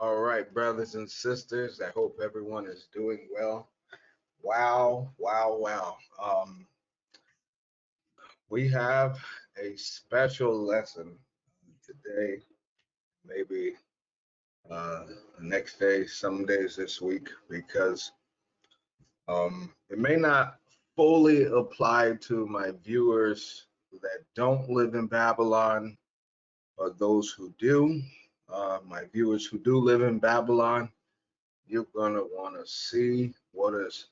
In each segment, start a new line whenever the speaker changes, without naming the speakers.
All right, brothers and sisters, I hope everyone is doing well. Wow, wow, wow. We have a special lesson today, maybe uh, the next day, some days this week, because it may not fully apply to my viewers that don't live in Babylon or those who do. My viewers who do live in Babylon, you're going to want to see what is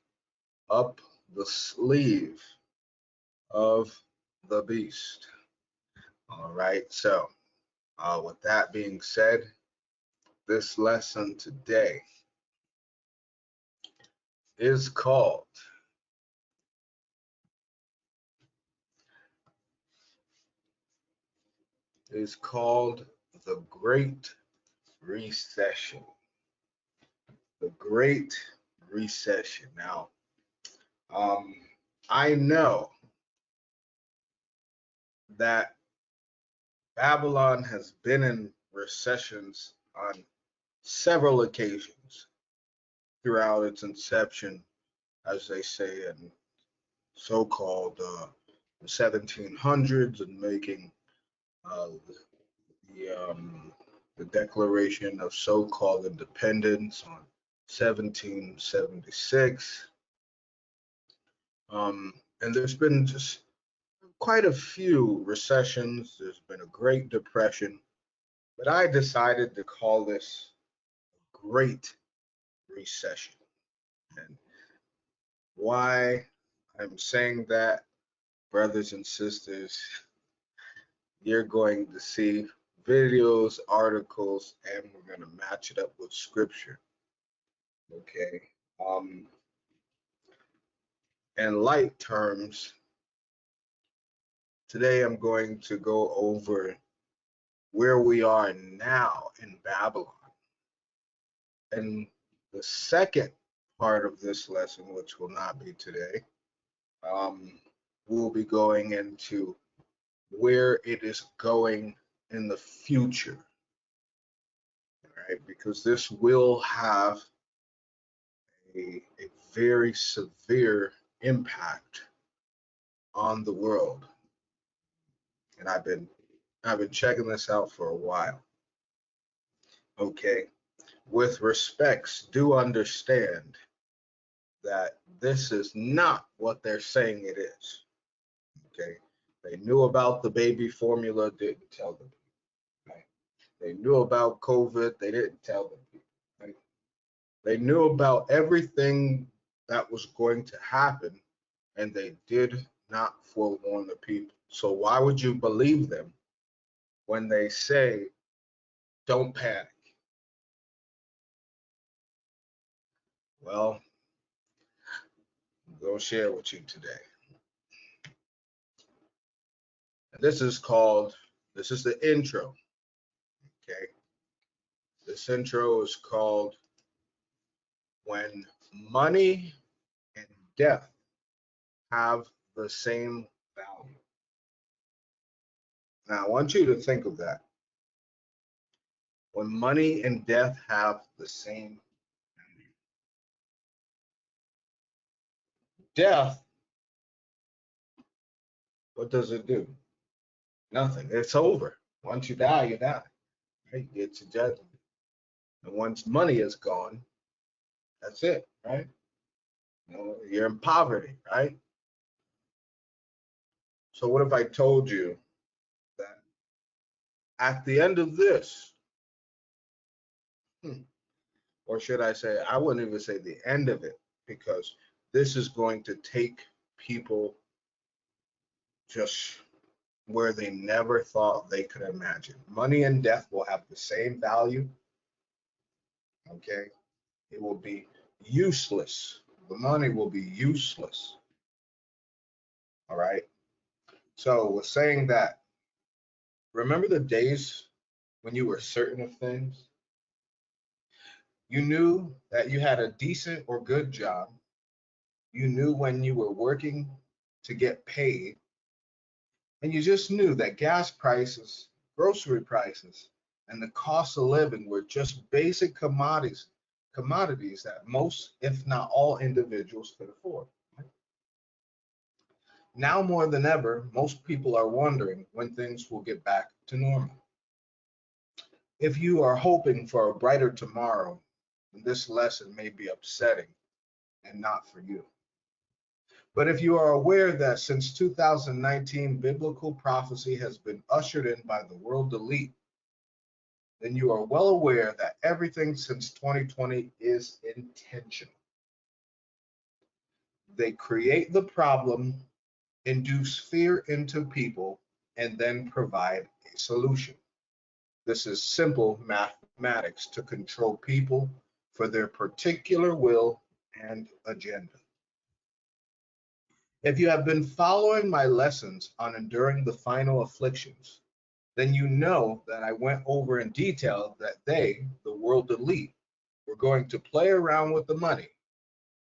up the sleeve of the beast. All right, so with that being said, this lesson today is called the Great Recession. The Great Recession. Now, um, I know that Babylon has been in recessions on several occasions throughout its inception, as they say in so-called 1700s, and making uh, the, um, the Declaration of so-called Independence on 1776. And there's been just quite a few recessions. There's been a Great Depression, but I decided to call this Great Recession. And why I'm saying that, brothers and sisters, you're going to see videos, articles, and we're going to match it up with scripture. Okay. Um, in light terms, today I'm going to go over where we are now in Babylon. And the second part of this lesson, which will not be today, um, we'll be going into where it is going in the future. Right? Because this will have a very severe impact on the world. And I've been checking this out for a while. Okay. With respects, do understand that this is not what they're saying it is. Okay. They knew about the baby formula, didn't tell them. Right? They knew about COVID, they didn't tell them. Right? They knew about everything that was going to happen, and they did not forewarn the people. So why would you believe them when they say, don't panic? Well, I'm going to share with you today. And this is the intro, okay? This intro is called When Money and Death Have the Same Value. Now, I want you to think of that. When money and death have the same value. Death, what does it do? Nothing. It's over. Once you die, you die. Right? You get to judgment. And once money is gone, that's it, right? You know, you're in poverty, right? So what if I told you that at the end of this, or should I say, I wouldn't even say the end of it, because this is going to take people just where they never thought they could imagine. Money and death will have the same value, okay? It will be useless. The money will be useless, all right? So we're saying that, remember the days when you were certain of things? You knew that you had a decent or good job. You knew when you were working to get paid. And you just knew that gas prices, grocery prices, and the cost of living were just basic commodities that most, if not all, individuals could afford. Now more than ever, most people are wondering when things will get back to normal. If you are hoping for a brighter tomorrow, this lesson may be upsetting and not for you. But if you are aware that since 2019, biblical prophecy has been ushered in by the world elite, then you are well aware that everything since 2020 is intentional. They create the problem, induce fear into people, and then provide a solution. This is simple mathematics to control people for their particular will and agenda. If you have been following my lessons on enduring the final afflictions, then you know that I went over in detail that they, the world elite, were going to play around with the money,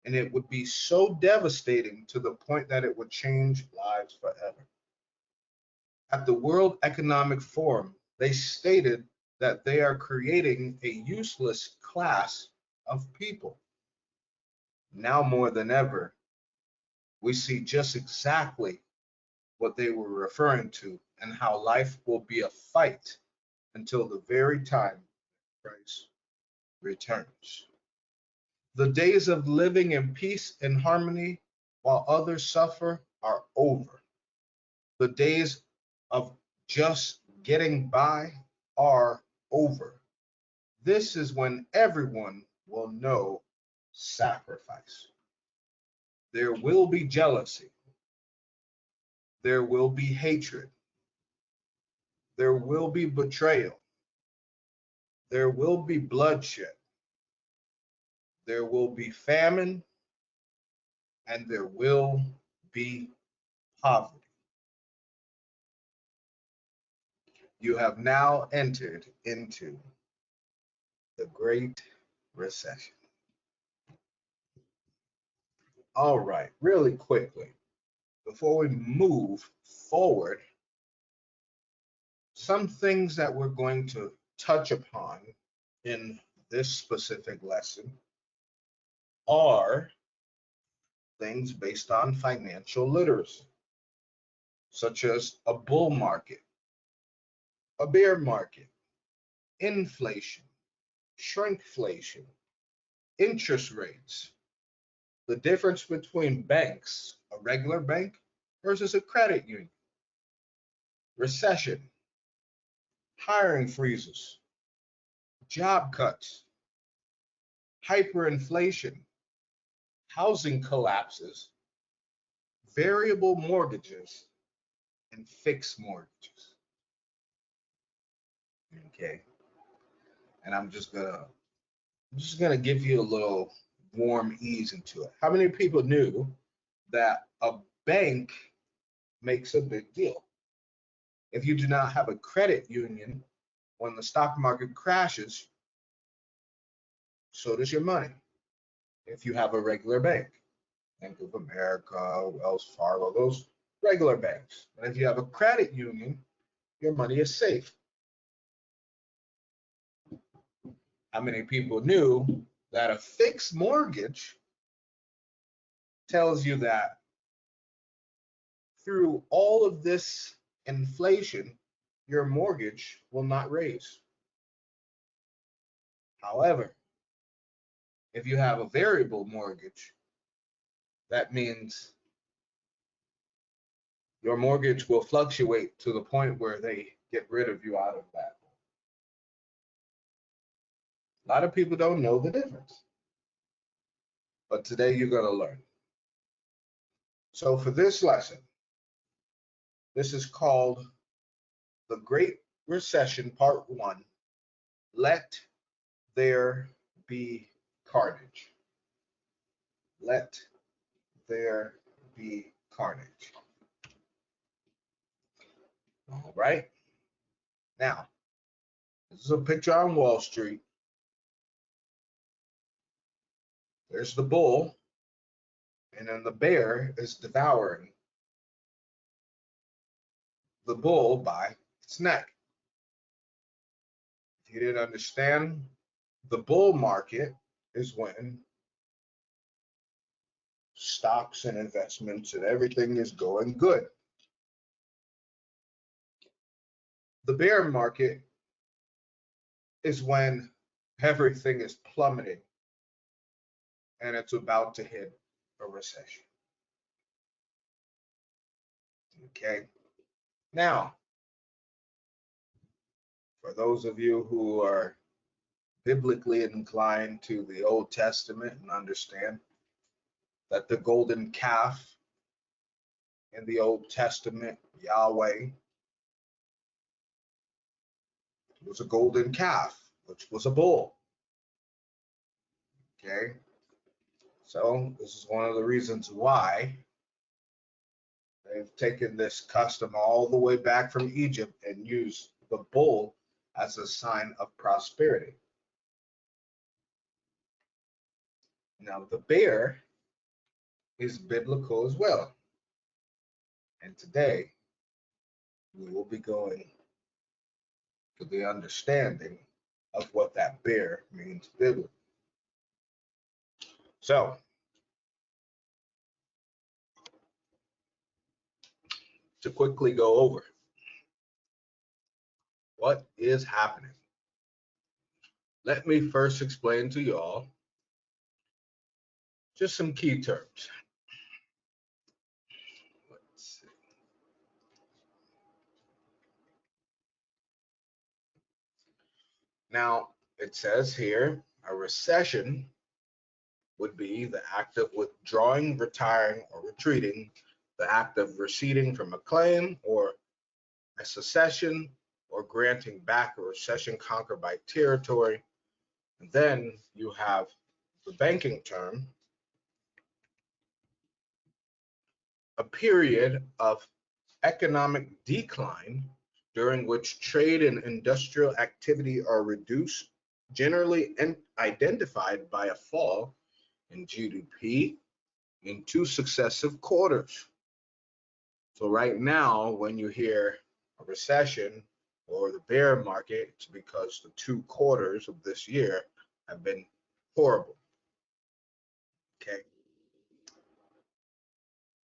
and it would be so devastating to the point that it would change lives forever. At the World Economic Forum, they stated that they are creating a useless class of people. Now more than ever, we see just exactly what they were referring to and how life will be a fight until the very time Christ returns. The days of living in peace and harmony while others suffer are over. The days of just getting by are over. This is when everyone will know sacrifice. There will be jealousy. There will be hatred. There will be betrayal. There will be bloodshed. There will be famine. And there will be poverty. You have now entered into the Great Recession. All right, really quickly, before we move forward, some things that we're going to touch upon in this specific lesson are things based on financial literacy, such as a bull market, a bear market, inflation, shrinkflation, interest rates, the difference between banks, a regular bank versus a credit union, recession, hiring freezes, job cuts, hyperinflation, housing collapses, variable mortgages, and fixed mortgages. Okay. And I'm just gonna give you a little warm ease into it. How many people knew that a bank makes a big deal? If you do not have a credit union, when the stock market crashes, so does your money. If you have a regular bank, Bank of America, Wells Fargo, those regular banks. And if you have a credit union, your money is safe. How many people knew that a fixed mortgage tells you that through all of this inflation, your mortgage will not raise? However, if you have a variable mortgage, that means your mortgage will fluctuate to the point where they get rid of you out of that. A lot of people don't know the difference, but today you're going to learn. So for this lesson, this is called The Great Recession Part 1, Let There Be Carnage. Let there be carnage. All right. Now, this is a picture on Wall Street. There's the bull, and then the bear is devouring the bull by its neck. you didn't understand, the bull market is when stocks and investments and everything is going good. The bear market is when everything is plummeting and it's about to hit a recession. Okay. Now, for those of you who are biblically inclined to the Old Testament and understand that the golden calf in the Old Testament, Yahweh, was a golden calf, which was a bull. Okay. So this is one of the reasons why they've taken this custom all the way back from Egypt and used the bull as a sign of prosperity. Now, the bear is biblical as well. And today, we will be going to the understanding of what that bear means biblically. So, to quickly go over what is happening, let me first explain to y'all just some key terms. Let's see. Now, it says here, a recession would be the act of withdrawing, retiring, or retreating, the act of receding from a claim, or a secession, or granting back a recession conquered by territory. And then you have the banking term, a period of economic decline during which trade and industrial activity are reduced, generally identified by a fall in GDP in 2 successive quarters. So right now, when you hear a recession or the bear market, it's because the 2 quarters of this year have been horrible. Okay.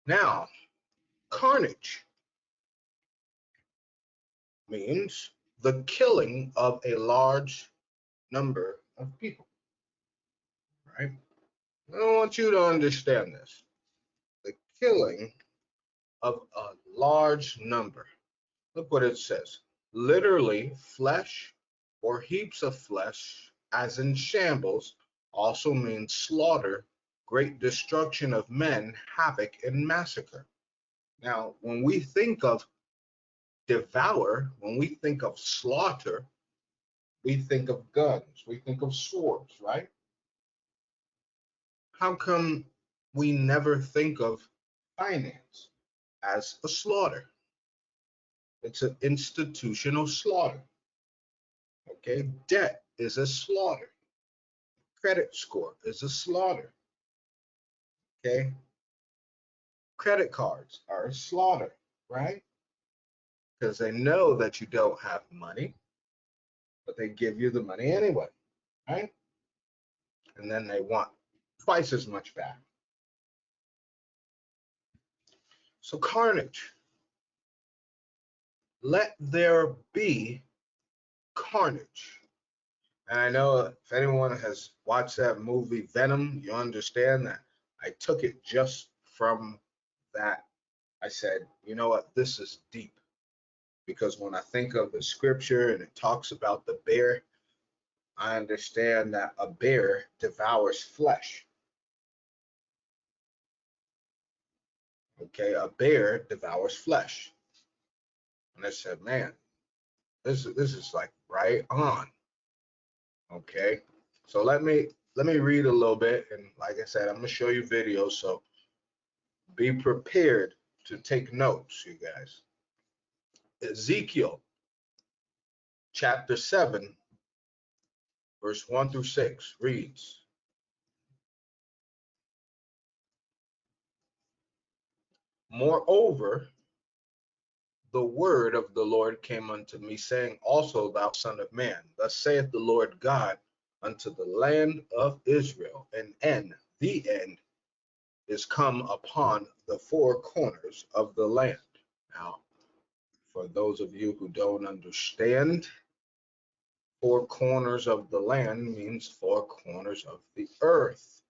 Now, carnage means the killing of a large number of people, right? I want you to understand this. The killing of a large number. Look what it says. Literally, flesh or heaps of flesh, as in shambles, also means slaughter, great destruction of men, havoc, and massacre. Now, when we think of devour, when we think of slaughter, we think of guns, we think of swords, right? How come we never think of finance as a slaughter? It's an institutional slaughter. Okay, debt is a slaughter. Credit score is a slaughter. Okay, credit cards are a slaughter, right? Because they know that you don't have money, but they give you the money anyway, right? And then they want twice as much back. So carnage. Let there be carnage. And I know if anyone has watched that movie Venom, you understand that I took it just from that. I said, you know what, this is deep. Because when I think of the scripture and it talks about the bear, I understand that a bear devours flesh. Okay, a bear devours flesh. And I said, man, this is like right on. Okay, so let me read a little bit, and like I said, I'm gonna show you videos, so be prepared to take notes, you guys. Ezekiel chapter 7, verse 1 through 6 reads, moreover, the word of the Lord came unto me, saying also, thou son of man, thus saith the Lord God unto the land of Israel, the end is come upon the four corners of the land. Now, for those of you who don't understand, four corners of the land means four corners of the earth.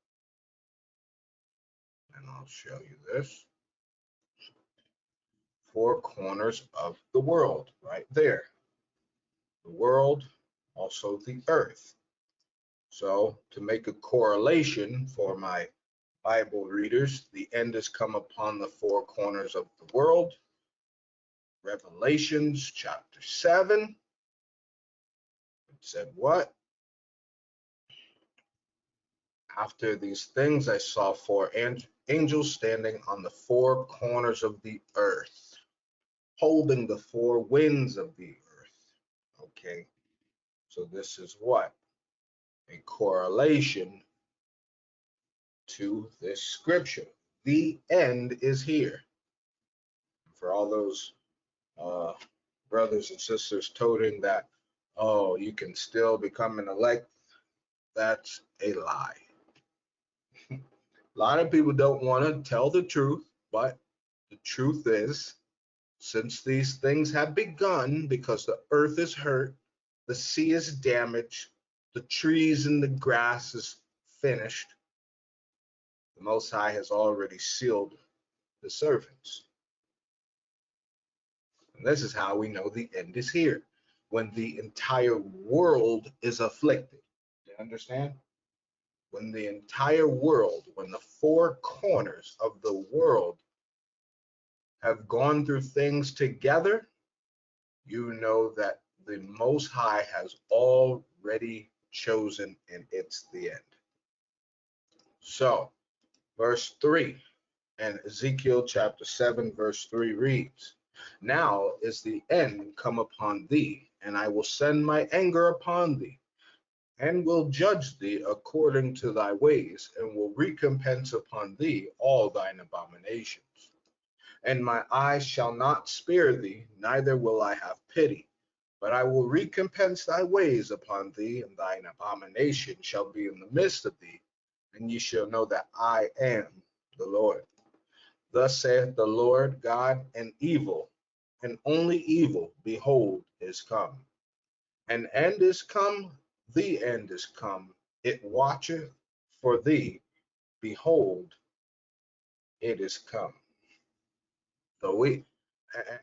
And I'll show you this. Four corners of the world, right there. The world, also the earth. So to make a correlation for my Bible readers, the end has come upon the four corners of the world. Revelations chapter 7. It said what? After these things, I saw four angels standing on the four corners of the earth, holding the four winds of the earth. Okay, so this is what? A correlation to this scripture. The end is here. For all those brothers and sisters toting that, oh, you can still become an elect, that's a lie. A lot of people don't want to tell the truth, but the truth is, since these things have begun, because the earth is hurt, the sea is damaged, the trees and the grass is finished, the Most High has already sealed the servants. And this is how we know the end is here, when the entire world is afflicted. You understand? When the entire world, when the four corners of the world have gone through things together, you know that the Most High has already chosen, and it's the end. So, verse 3 and Ezekiel chapter 7, verse 3 reads, now is the end come upon thee, and I will send my anger upon thee, and will judge thee according to thy ways, and will recompense upon thee all thine abominations. And my eye shall not spare thee, neither will I have pity, but I will recompense thy ways upon thee, and thine abomination shall be in the midst of thee, and ye shall know that I am the Lord. Thus saith the Lord God, and evil, and only evil, behold, is come. An end is come, the end is come. It watcheth for thee, behold, it is come. So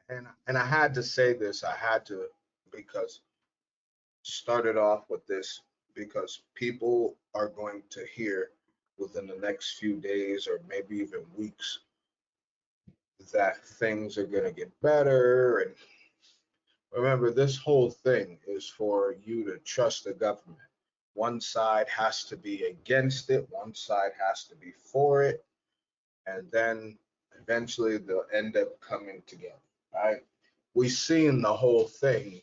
and I had to say this, I had to, because started off with this, because people are going to hear within the next few days or maybe even weeks that things are going to get better. And remember, this whole thing is for you to trust the government. One side has to be against it, one side has to be for it, and then eventually they'll end up coming together, right? We've seen the whole thing,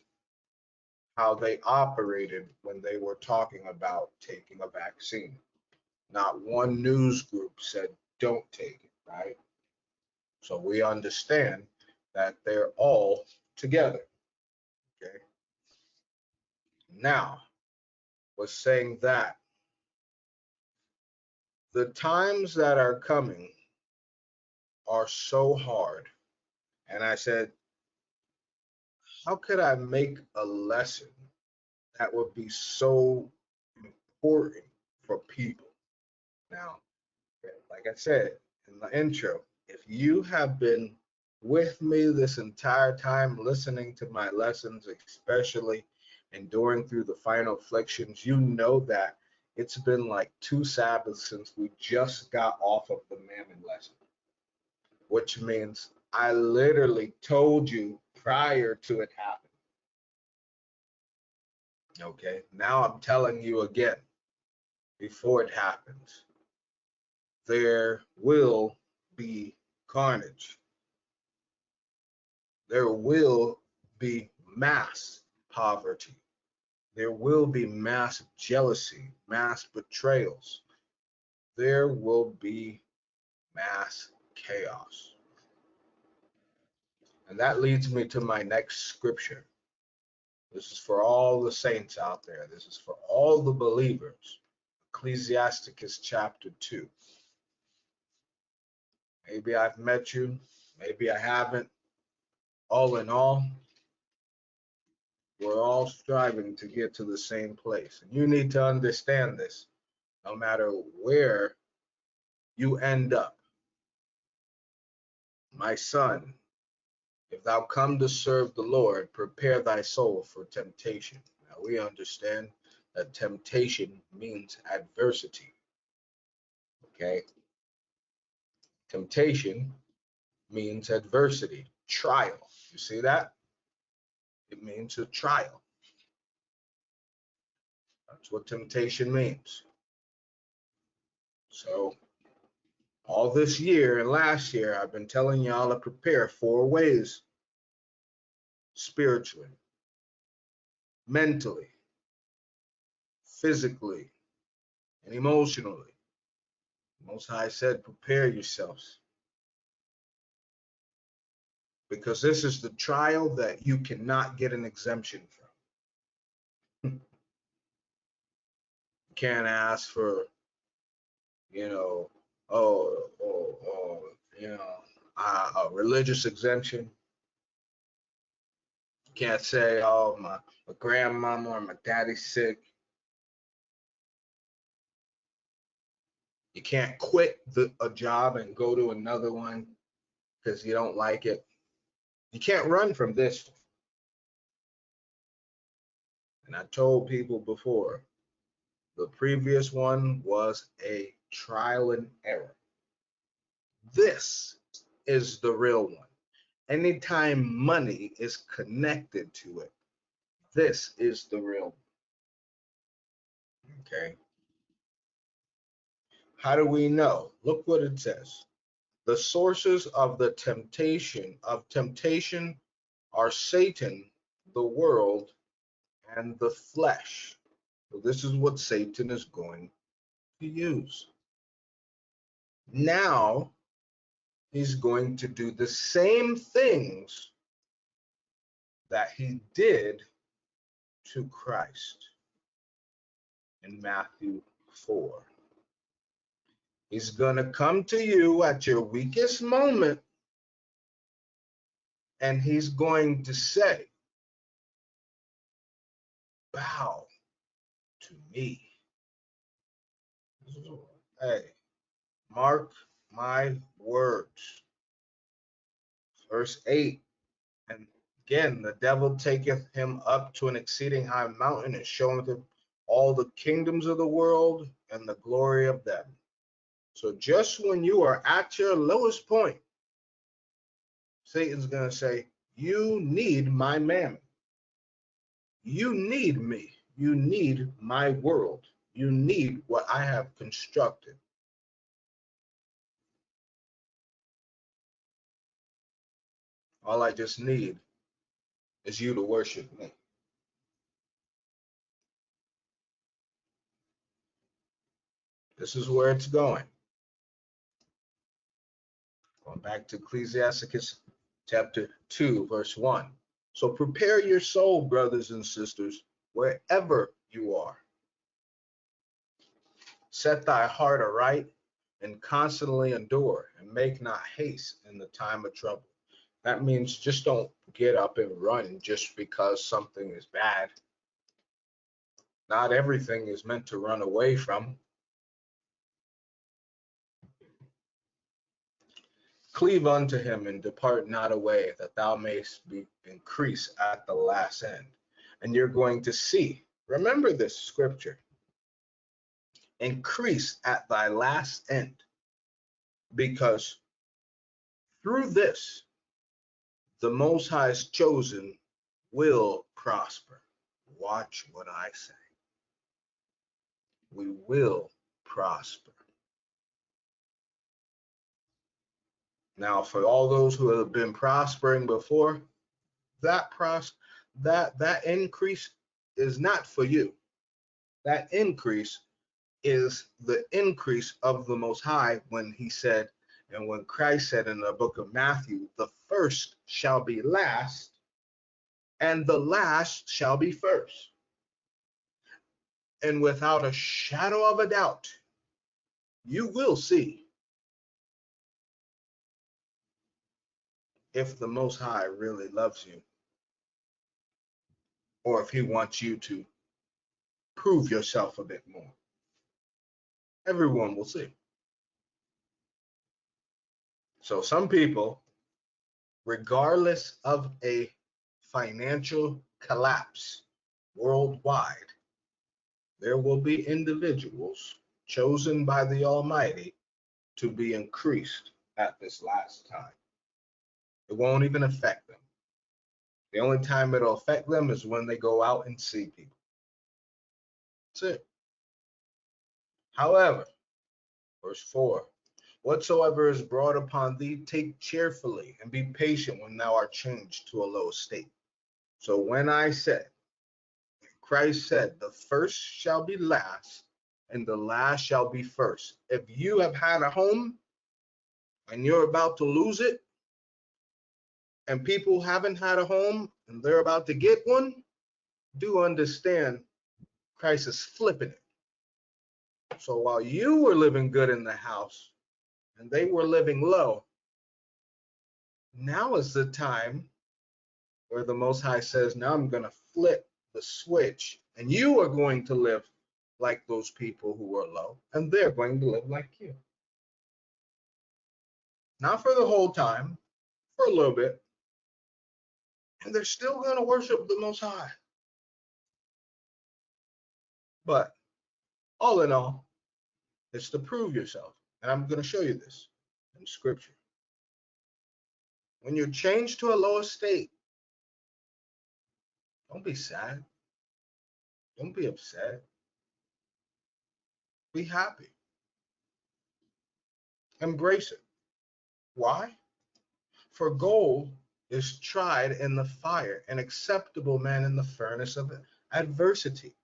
how they operated when they were talking about taking a vaccine. Not one news group said don't take it, right? So we understand that they're all together. Okay. Now, was saying that the times that are coming are so hard. And I said, how could I make a lesson that would be so important for people? Now, like I said in the intro, if you have been with me this entire time, listening to my lessons, especially enduring through the final afflictions, you know that it's been like 2 Sabbaths since we just got off of the Mammon lesson, which means I literally told you prior to it happening. Okay, now I'm telling you again before it happens. There will be carnage. There will be mass poverty. There will be mass jealousy, mass betrayals. There will be mass chaos. And that leads me to my next scripture. This is for all the saints out there. This is for all the believers. Ecclesiasticus chapter 2. Maybe I've met you, maybe I haven't. All in all, we're all striving to get to the same place. And you need to understand this. No matter where you end up, my son, if thou come to serve the Lord, prepare thy soul for temptation. Now we understand that temptation means adversity. Okay? Temptation means adversity, trial. You see that? It means a trial. That's what temptation means. So all this year and last year, I've been telling y'all to prepare 4 ways: spiritually, mentally, physically, and emotionally. Most High said, prepare yourselves. Because this is the trial that you cannot get an exemption from. You can't ask for, you know, a religious exemption. You can't say, oh, my grandmama or my daddy's sick. You can't quit a job and go to another one because you don't like it. You can't run from this. And I told people before, the previous one was a trial and error. This is the real one. Anytime money is connected to it, this is the real one. Okay. How do we know? Look what it says. The sources of the temptation are Satan, the world, and the flesh. So this is what Satan is going to use. Now he's going to do the same things that he did to Christ in Matthew 4. He's going to come to you at your weakest moment, and he's going to say, bow to me. Hey, mark my words. Verse 8, and again, the devil taketh him up to an exceeding high mountain and showeth him all the kingdoms of the world and the glory of them. So just when you are at your lowest point, Satan's going to say, you need my mammon. You need me. You need my world. You need what I have constructed. All I just need is you to worship me. This is where it's going. Going back to Ecclesiasticus chapter 2, verse 1. So prepare your soul, brothers and sisters, wherever you are. Set thy heart aright and constantly endure, and make not haste in the time of trouble. That means just don't get up and run just because something is bad. Not everything is meant to run away from. Cleave unto him and depart not away, that thou mayst be increased at the last end. And you're going to see, remember this scripture, increase at thy last end, because through this, the Most High's chosen will prosper. Watch what I say. We will prosper. Now, for all those who have been prospering before, that increase is not for you. That increase is the increase of the Most High when he said, And when Christ said in the book of Matthew, the first shall be last, and the last shall be first. And without a shadow of a doubt, you will see if the Most High really loves you, or if he wants you to prove yourself a bit more. Everyone will see. So some people, regardless of a financial collapse worldwide, there will be individuals chosen by the Almighty to be increased at this last time. It won't even affect them. The only time it'll affect them is when they go out and see people. That's it. However, verse 4, whatsoever is brought upon thee, take cheerfully, and be patient when thou art changed to a low estate. So when Christ said, the first shall be last, and the last shall be first. If you have had a home and you're about to lose it, and people haven't had a home and they're about to get one, do understand Christ is flipping it. So while you were living good in the house and they were living low, now is the time where the Most High says, now I'm going to flip the switch, and you are going to live like those people who are low, and they're going to live like you. Not for the whole time, for a little bit. And they're still going to worship the Most High. But all in all, it's to prove yourself. And I'm going to show you this in Scripture. When you're changed to a lower state, don't be sad. Don't be upset. Be happy. Embrace it. Why? For gold is tried in the fire, an acceptable man in the furnace of adversity.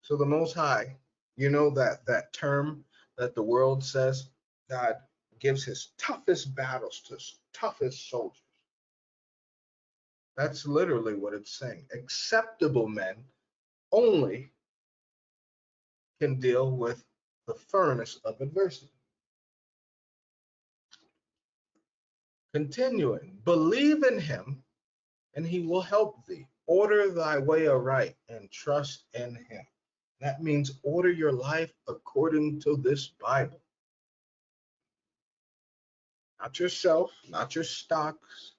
So the Most High, you know that term that the world says God gives his toughest battles to his toughest soldiers. That's literally what it's saying. Acceptable men only can deal with the furnace of adversity. Continuing, believe in him and he will help thee. Order thy way aright and trust in him. That means order your life according to this Bible. Not yourself, not your stocks,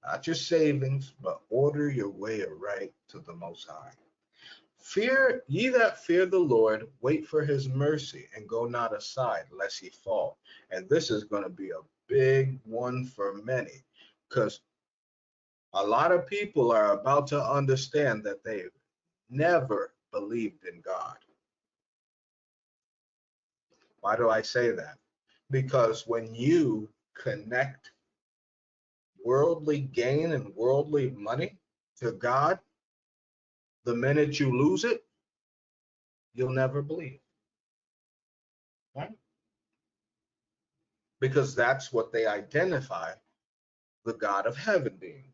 not your savings, but order your way aright to the Most High. Fear ye that fear the Lord, wait for his mercy, and go not aside, lest ye fall. And this is going to be a big one for many, because a lot of people are about to understand that they've never believed in God. Why do I say that? Because when you connect worldly gain and worldly money to God, the minute you lose it, you'll never believe. Right? Because that's what they identify the God of heaven being.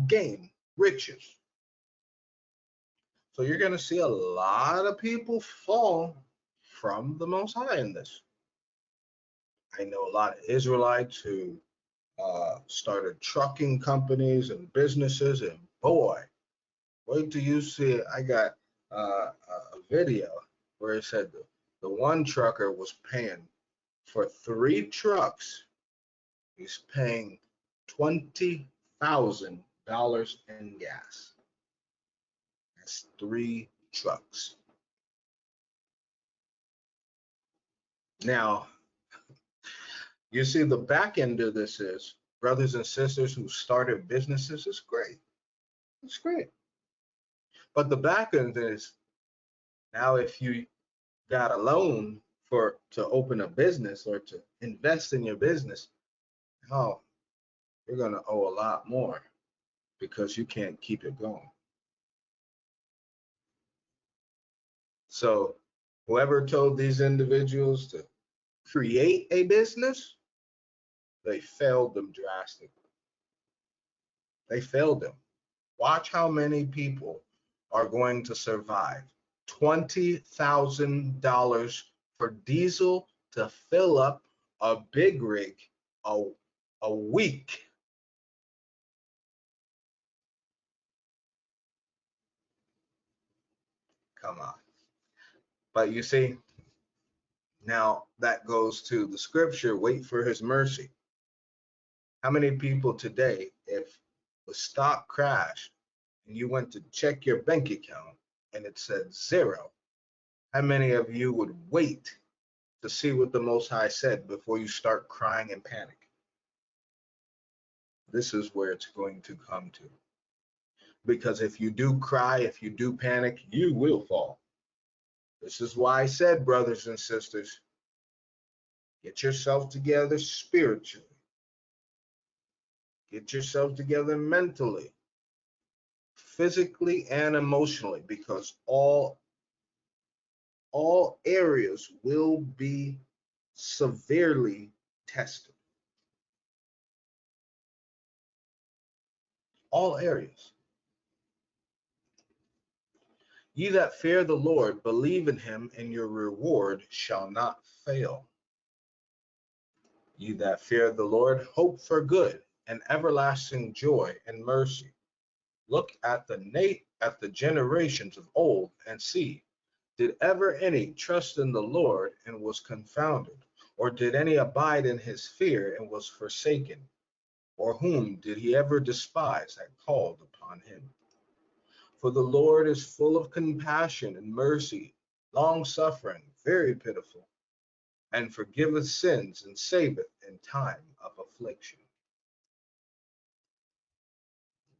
Gain, riches. So you're going to see a lot of people fall from the Most High in this. I know a lot of Israelites who started trucking companies and businesses, and boy, wait till you see it. I got a video where it said the one trucker was paying for 3 trucks. He's paying $20,000 in gas. That's 3 trucks. Now, you see the back end of this is brothers and sisters who started businesses. It's great. It's great. But the back end is now if you got a loan to open a business or to invest in your business, oh, you're going to owe a lot more because you can't keep it going. So Whoever told these individuals to create a business, they failed them drastically. They failed them. Watch how many people are going to survive. $20,000 for diesel to fill up a big rig a, a week. Come on. But you see, now that goes to the scripture, wait for his mercy. How many people today, if the stock crashed and you went to check your bank account and it said zero, how many of you would wait to see what the Most High said before you start crying and panic? This is where it's going to come to. Because if you do cry, if you do panic, you will fall. This is why I said, brothers and sisters, get yourself together spiritually. Get yourself together mentally, physically, and emotionally, because all areas will be severely tested. All areas. Ye that fear the Lord, believe in him, and your reward shall not fail. Ye that fear the Lord, hope for good and everlasting joy and mercy. Look at the generations of old and see, did ever any trust in the Lord and was confounded? Or did any abide in his fear and was forsaken? Or whom did he ever despise that called upon him? For the Lord is full of compassion and mercy, long suffering, very pitiful, and forgiveth sins and saveth in time of affliction.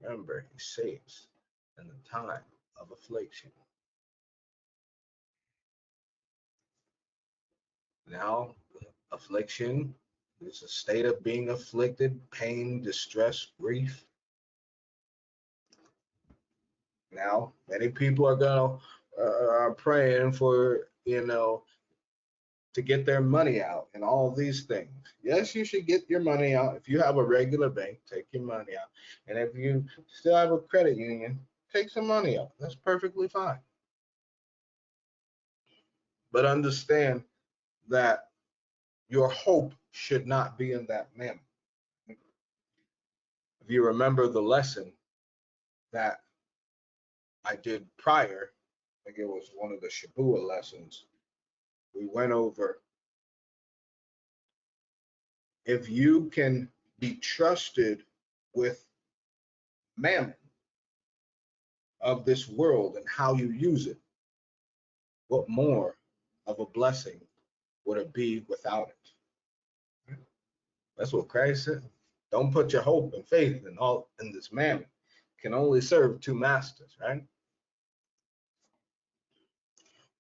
Remember, he saves in the time of affliction. Now, affliction is a state of being afflicted, pain, distress, grief. Now, many people are going to are praying for, to get their money out and all these things. Yes, you should get your money out. If you have a regular bank, take your money out. And if you still have a credit union, take some money out. That's perfectly fine. But understand that your hope should not be in that mammon. If you remember the lesson that I did prior, I think it was one of the Shabua lessons, we went over if you can be trusted with mammon of this world and how you use it, what more of a blessing would it be without it? That's what Christ said. Don't put your hope and faith in this mammon. Can only serve two masters, right?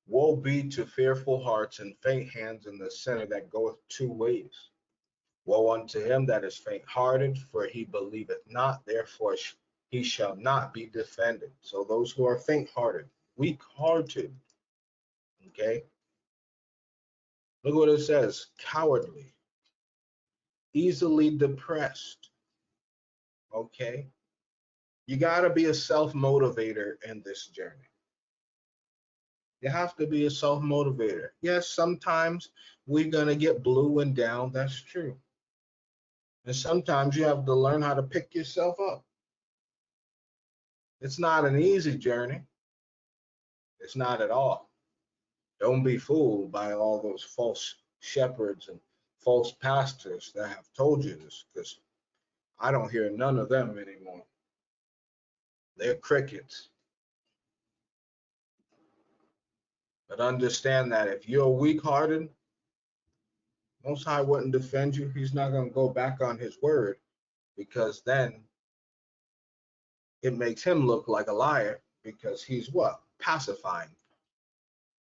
Woe be to fearful hearts and faint hands in the sinner that goeth two ways. Woe unto him that is faint-hearted, for he believeth not, therefore he shall not be defended. So those who are faint-hearted, weak-hearted, okay? Look what it says, cowardly, easily depressed, okay? You gotta be a self-motivator in this journey. You have to be a self-motivator. Yes, sometimes we're gonna get blue and down, that's true. And sometimes you have to learn how to pick yourself up. It's not an easy journey. It's not at all. Don't be fooled by all those false shepherds and false pastors that have told you this, because I don't hear none of them anymore. They're crickets. But understand that if you're weak-hearted, Most High wouldn't defend you. He's not going to go back on his word, because then it makes him look like a liar, because he's what? Pacifying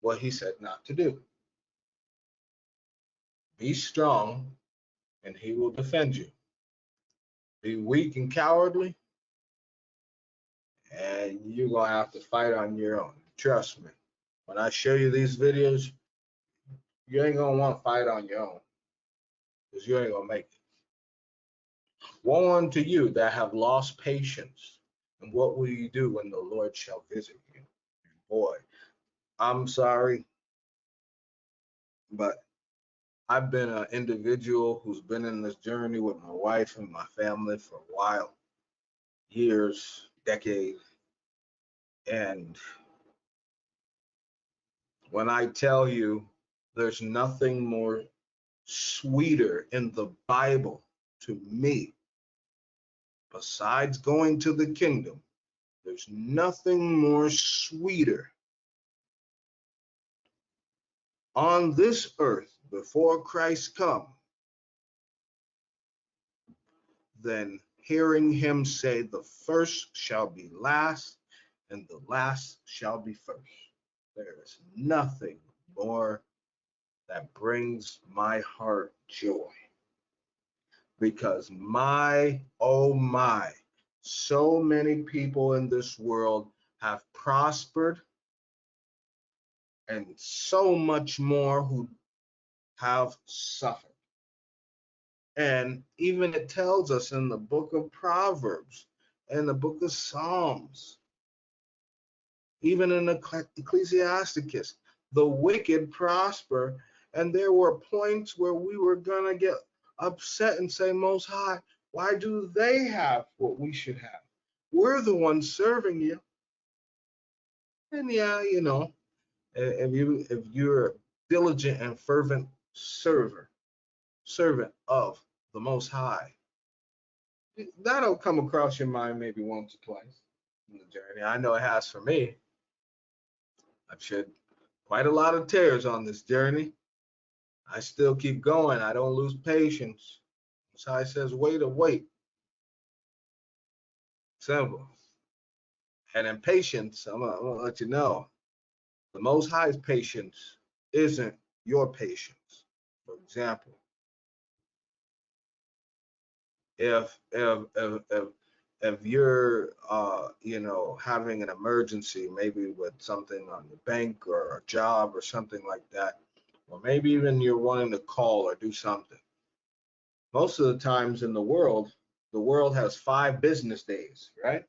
what he said not to do. Be strong and he will defend you. Be weak and cowardly and you're going to have to fight on your own. Trust me. When I show you these videos, You ain't gonna want to fight on your own, because you ain't gonna make it. Woe unto you that have lost patience, and what will you do when the Lord shall visit you? Boy, I'm sorry, but I've been an individual who's been in this journey with my wife and my family for a while, years, decades. And when I tell you there's nothing more sweeter in the Bible to me, besides going to the kingdom, there's nothing more sweeter on this earth before Christ come than hearing him say, the first shall be last and the last shall be first. There is nothing more that brings my heart joy, because oh my, so many people in this world have prospered, and so much more who have suffered. And even it tells us in the book of Proverbs and the book of Psalms, even in Ecclesiasticus, the wicked prosper. And there were points where we were going to get upset and say, Most High, why do they have what we should have? We're the ones serving you. And yeah, you know, if you're a diligent and fervent servant of the Most High, that'll come across your mind maybe once or twice in the journey. I know it has for me. I've shed quite a lot of tears on this journey. I still keep going. I don't lose patience. Most High says, wait. Simple. And in patience, I'm gonna let you know, the Most High's patience isn't your patience. For example, if you're having an emergency, maybe with something on the bank or a job or something like that, or maybe even you're wanting to call or do something. Most of the times in the world has 5 business days, right?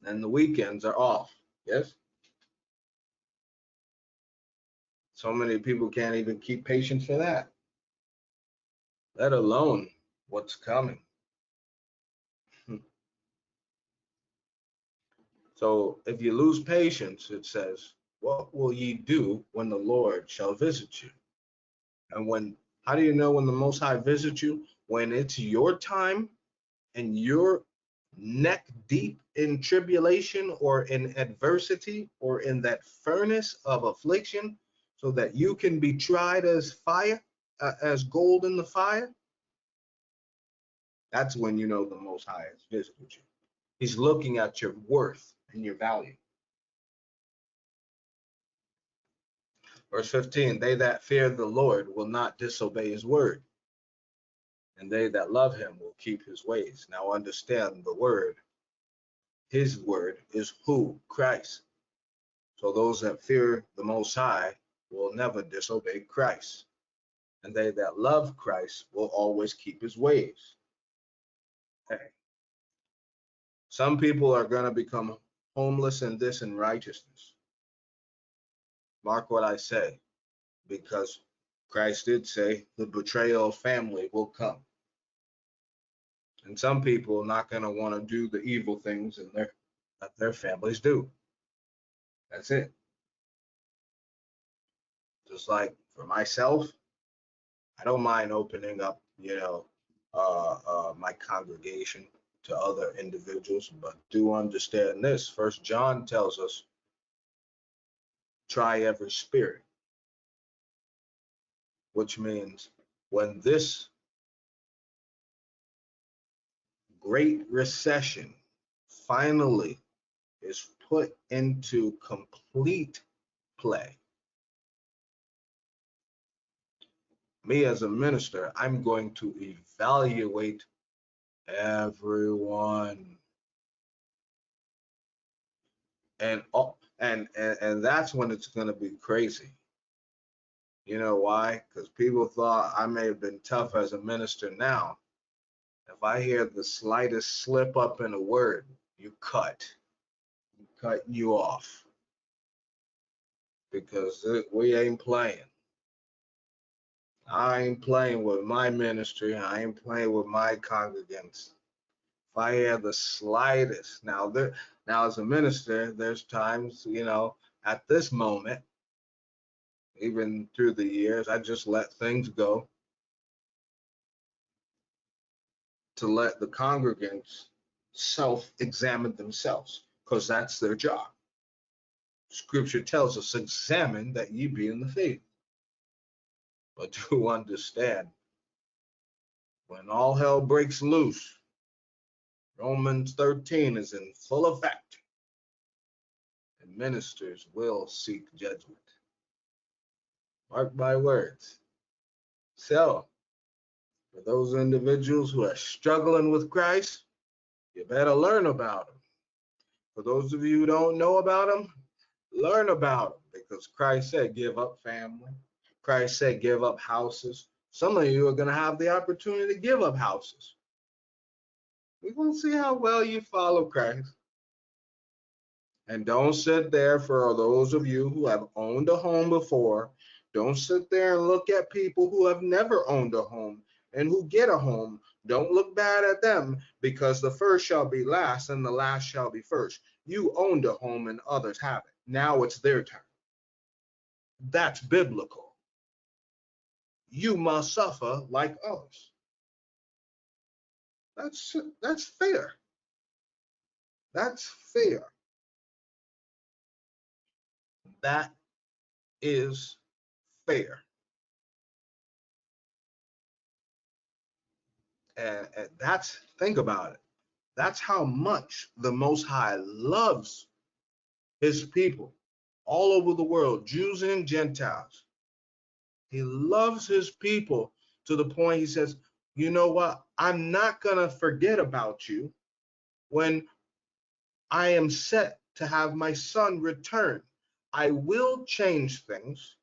And the weekends are off. Yes. So many people can't even keep patience for that, let alone what's coming. So if you lose patience, it says, what will ye do when the Lord shall visit you? And how do you know when the Most High visits you? When it's your time and you're neck deep in tribulation or in adversity or in that furnace of affliction, so that you can be tried as fire, as gold in the fire. That's when you know the Most High has visited you. He's looking at your worth and your value. Verse 15, they that fear the Lord will not disobey his word, and they that love him will keep his ways. Now understand the word. His word is who? Christ. So those that fear the Most High will never disobey Christ. And they that love Christ will always keep his ways. Okay. Some people are going to become homeless in this in righteousness. Mark what I say, because Christ did say the betrayal of family will come. And some people are not going to want to do the evil things that their families do. That's it. Just like for myself, I don't mind opening up, my congregation to other individuals, but do understand this. First John tells us, try every spirit, which means when this great recession finally is put into complete play, me as a minister, I'm going to evaluate everyone. And that's when it's going to be crazy. You know why? Because people thought I may have been tough as a minister. Now, if I hear the slightest slip up in a word, you cut you off, because we ain't playing. I ain't playing with my ministry. I ain't playing with my congregants. If I hear the slightest, now as a minister, there's times, at this moment, even through the years, I just let things go to let the congregants self-examine themselves, because that's their job. Scripture tells us, examine that ye be in the faith. But to understand, when all hell breaks loose, Romans 13 is in full effect, and ministers will seek judgment. Mark my words. So, for those individuals who are struggling with Christ, you better learn about him. For those of you who don't know about him, learn about him, because Christ said, give up family. Christ said, give up houses. Some of you are going to have the opportunity to give up houses. We're going to see how well you follow Christ. And don't sit there, for those of you who have owned a home before, don't sit there and look at people who have never owned a home and who get a home. Don't look bad at them, because the first shall be last and the last shall be first. You owned a home and others haven't. Now it's their turn. That's biblical. You must suffer like others. That's fair. That's fair. That is fair. And that's, think about it. That's how much the Most High loves his people all over the world, Jews and Gentiles. He loves his people to the point he says, you know what? I'm not going to forget about you when I am set to have my son return. I will change things.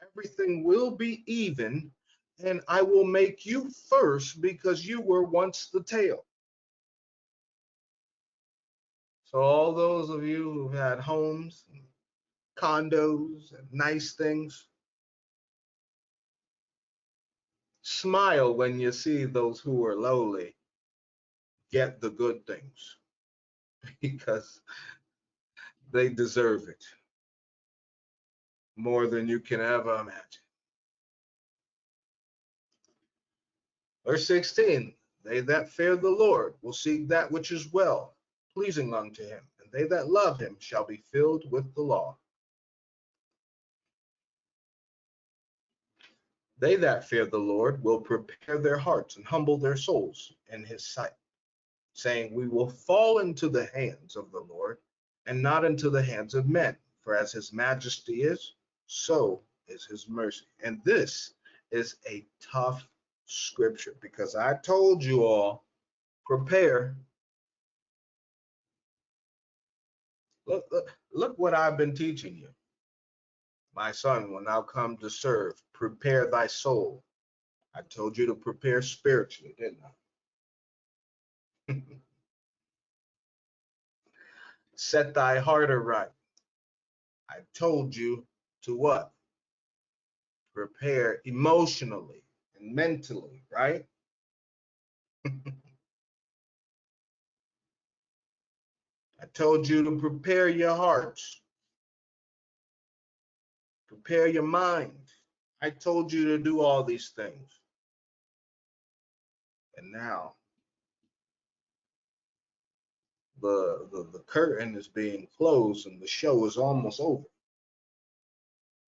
Everything will be even, and I will make you first, because you were once the tail. So all those of you who've had homes, and condos, and nice things, smile when you see those who are lowly get the good things, because they deserve it more than you can ever imagine. Verse 16, they that fear the Lord will seek that which is well, pleasing unto him, and they that love him shall be filled with the law. They that fear the Lord will prepare their hearts and humble their souls in his sight, saying, we will fall into the hands of the Lord, and not into the hands of men. For as his majesty is, so is his mercy. And this is a tough scripture, because I told you all, prepare. Look what I've been teaching you. My son, when thou come to serve, prepare thy soul. I told you to prepare spiritually, didn't I? Set thy heart aright. I told you to what? Prepare emotionally and mentally, right? I told you to prepare your hearts, prepare your mind. I told you to do all these things. And now the curtain is being closed and the show is almost over.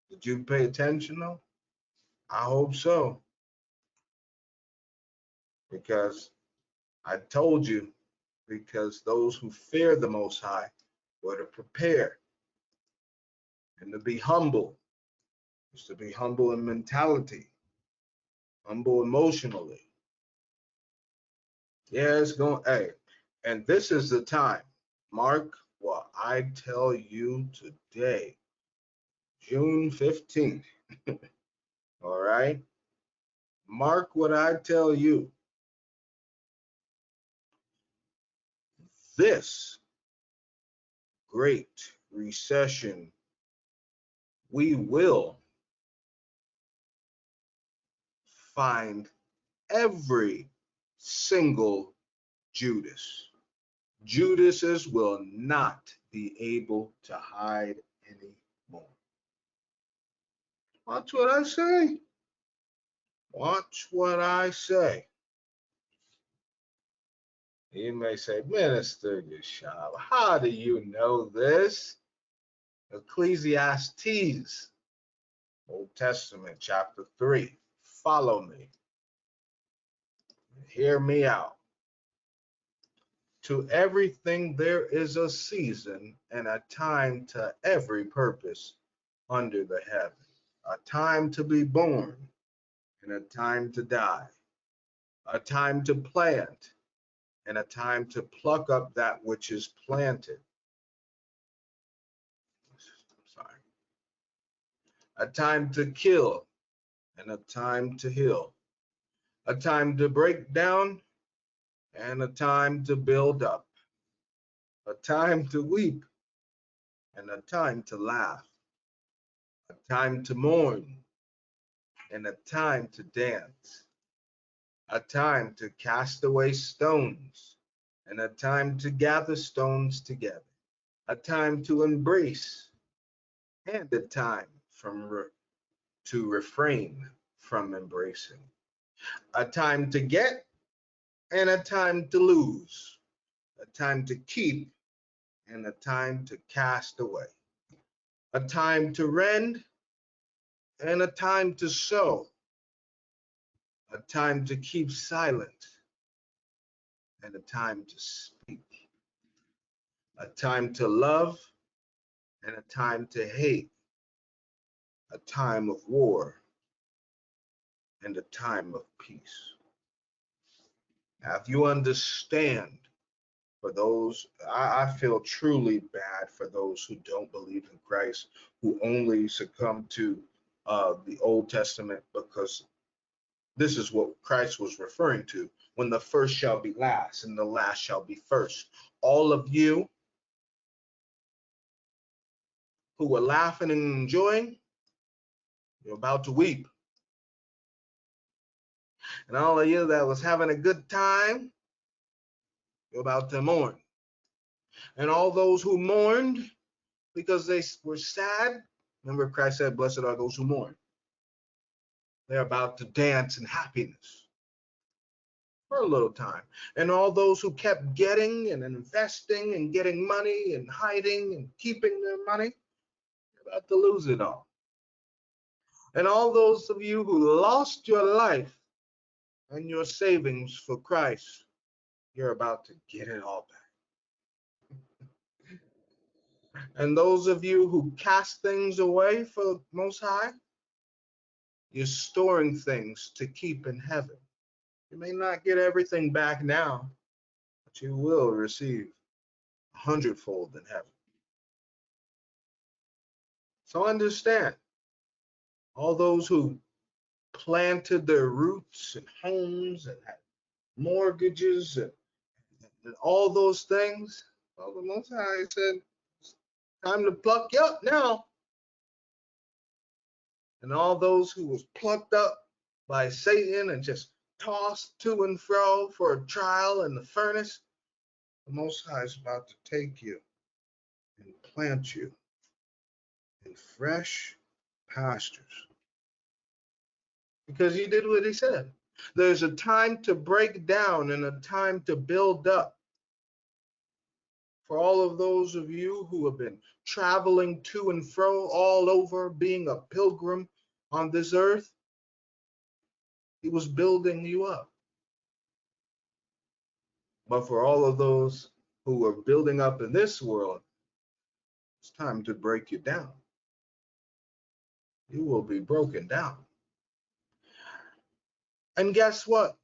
Did you pay attention though? I hope so. Because I told you, because those who fear the Most High were to prepare and to be humble. Is to be humble in mentality, humble emotionally. Yeah, it's going, hey, and this is the time. Mark what I tell you today, June 15th. All right? Mark what I tell you. This great recession, we will find every single Judas. Judases will not be able to hide anymore. Watch what I say. Watch what I say. You may say, Minister Yeshua, how do you know this? Ecclesiastes, Old Testament, chapter 3. Follow me. Hear me out. To everything there is a season and a time to every purpose under the heaven. A time to be born and a time to die. A time to plant and a time to pluck up that which is planted. Sorry. A time to kill and a time to heal. A time to break down and a time to build up. A time to weep and a time to laugh. A time to mourn and a time to dance. A time to cast away stones and a time to gather stones together. A time to embrace and a time to refrain from embracing. A time to get and a time to lose. A time to keep and a time to cast away. A time to rend and a time to sow. A time to keep silent and a time to speak. A time to love and a time to hate. A time of war and a time of peace. Now, if you understand, for those, I feel truly bad for those who don't believe in Christ, who only succumb to the Old Testament, because this is what Christ was referring to, when the first shall be last and the last shall be first. All of you who were laughing and enjoying, you're about to weep. And all of you that was having a good time, you're about to mourn. And all those who mourned because they were sad, remember Christ said, blessed are those who mourn. They're about to dance in happiness for a little time. And all those who kept getting and investing and getting money and hiding and keeping their money, you're about to lose it all. And all those of you who lost your life and your savings for Christ, you're about to get it all back. And those of you who cast things away for the Most High, you're storing things to keep in heaven. You may not get everything back now, but you will receive a hundredfold in heaven. So understand, all those who planted their roots and homes and had mortgages and all those things, well, the Most High said, it's time to pluck you up now. And all those who was plucked up by Satan and just tossed to and fro for a trial in the furnace, the Most High is about to take you and plant you in fresh pastures. Because he did what he said. There's a time to break down and a time to build up. For all of those of you who have been traveling to and fro all over, being a pilgrim on this earth, he was building you up. But for all of those who are building up in this world, it's time to break you down. You will be broken down. And guess what?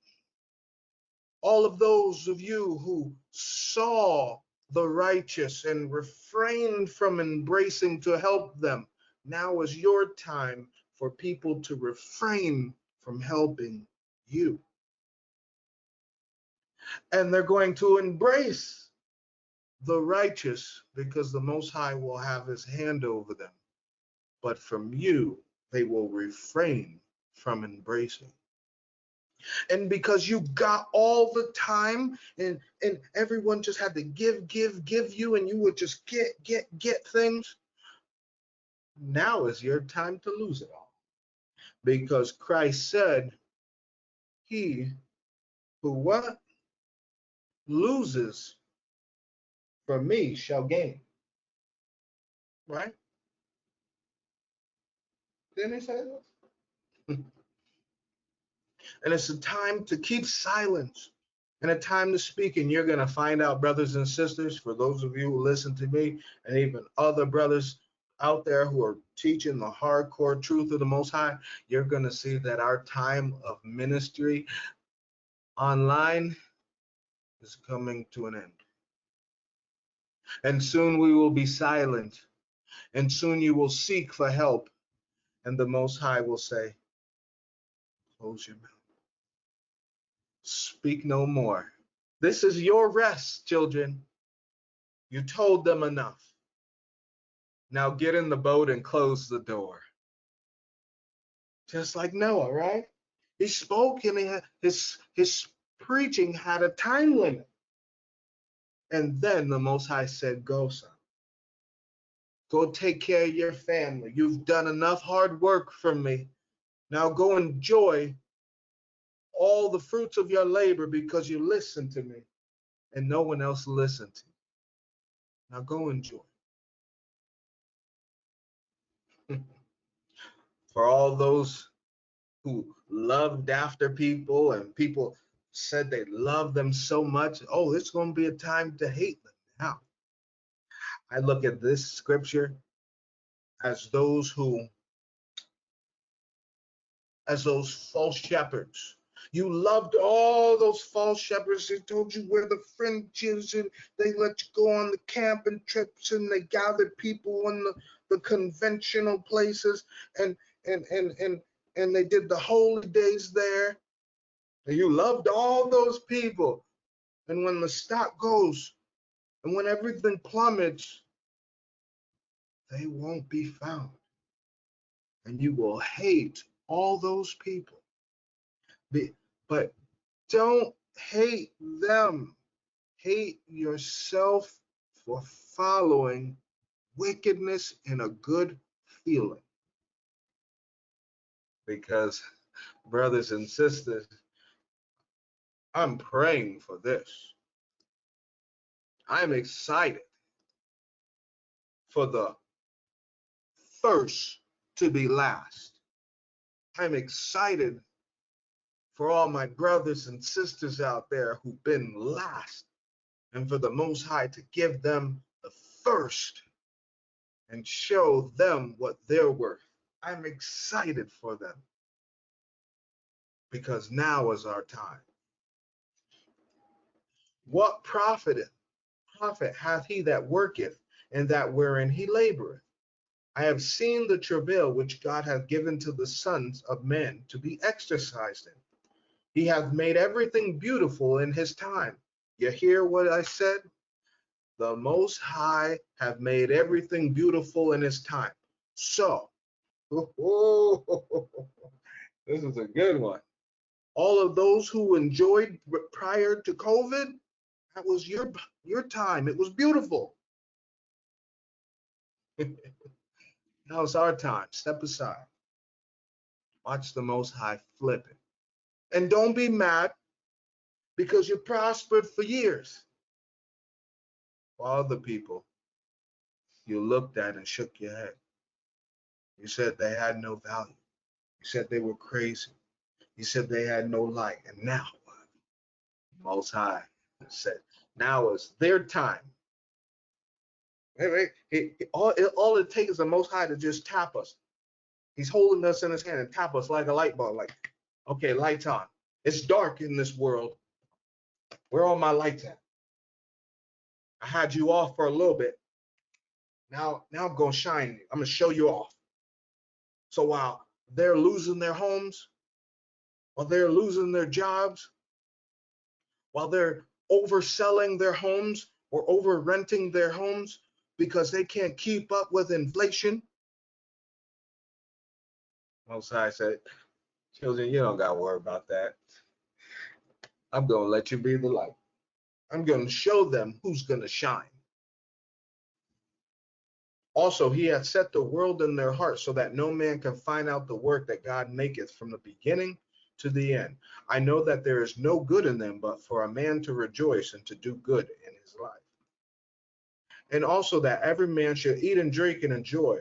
All of those of you who saw the righteous and refrained from embracing to help them, now is your time for people to refrain from helping you. And they're going to embrace the righteous because the Most High will have his hand over them. But from you, they will refrain from embracing. And because you got all the time and everyone just had to give you, and you would just get things, now is your time to lose it all. Because Christ said, he who what? Loses for me shall gain. Right? Didn't he say this? And it's a time to keep silence and a time to speak. And you're going to find out, brothers and sisters, for those of you who listen to me, and even other brothers out there who are teaching the hardcore truth of the Most High, you're going to see that our time of ministry online is coming to an end. And soon we will be silent, and soon you will seek for help, and the Most High will say, close your mouth. Speak no more. This is your rest, children. You told them enough. Now get in the boat and close the door. Just like Noah, right? He spoke, and his preaching had a time limit. And then the Most High said, go, son. Go take care of your family. You've done enough hard work for me. Now go enjoy all the fruits of your labor because you listened to me and no one else listened to you. Now go enjoy. For all those who loved after people and people said they loved them so much, oh, it's going to be a time to hate them now. I look at this scripture as those false shepherds. You loved all those false shepherds. They told you where the fringes, and they let you go on the camping trips, and they gathered people in the conventional places, and they did the holy days there. And you loved all those people. And when the stock goes, and when everything plummets, they won't be found. And you will hate all those people. But don't hate them. Hate yourself for following wickedness in a good feeling. Because, brothers and sisters, I'm praying for this. I'm excited for the first to be last. I'm excited for all my brothers and sisters out there who've been last, and for the Most High to give them the first and show them what they're worth. I'm excited for them because now is our time. What profit hath he that worketh, and that wherein he laboreth? I have seen the travail which God hath given to the sons of men to be exercised in. He hath made everything beautiful in his time. You hear what I said? The Most High have made everything beautiful in his time. So, this is a good one. All of those who enjoyed prior to COVID, that was your time. It was beautiful. Now it's our time. Step aside. Watch the Most High flip it. And don't be mad because you prospered for years. For other people, you looked at and shook your head. You said they had no value. You said they were crazy. You said they had no light. And now what? Most High said, now is their time. All it takes is the Most High to just tap us. He's holding us in his hand and tap us like a light bulb. Like, okay, lights on. It's dark in this world. Where are my lights at? I had you off for a little bit. Now I'm going to shine you. I'm going to show you off. So while they're losing their homes, while they're losing their jobs, while they're overselling their homes or over renting their homes because they can't keep up with inflation. Most High said, children, you don't got to worry about that. I'm going to let you be the light. I'm going to show them who's going to shine. Also, he hath set the world in their hearts so that no man can find out the work that God maketh from the beginning to the end. I know that there is no good in them, but for a man to rejoice and to do good in his life. And also that every man should eat and drink and enjoy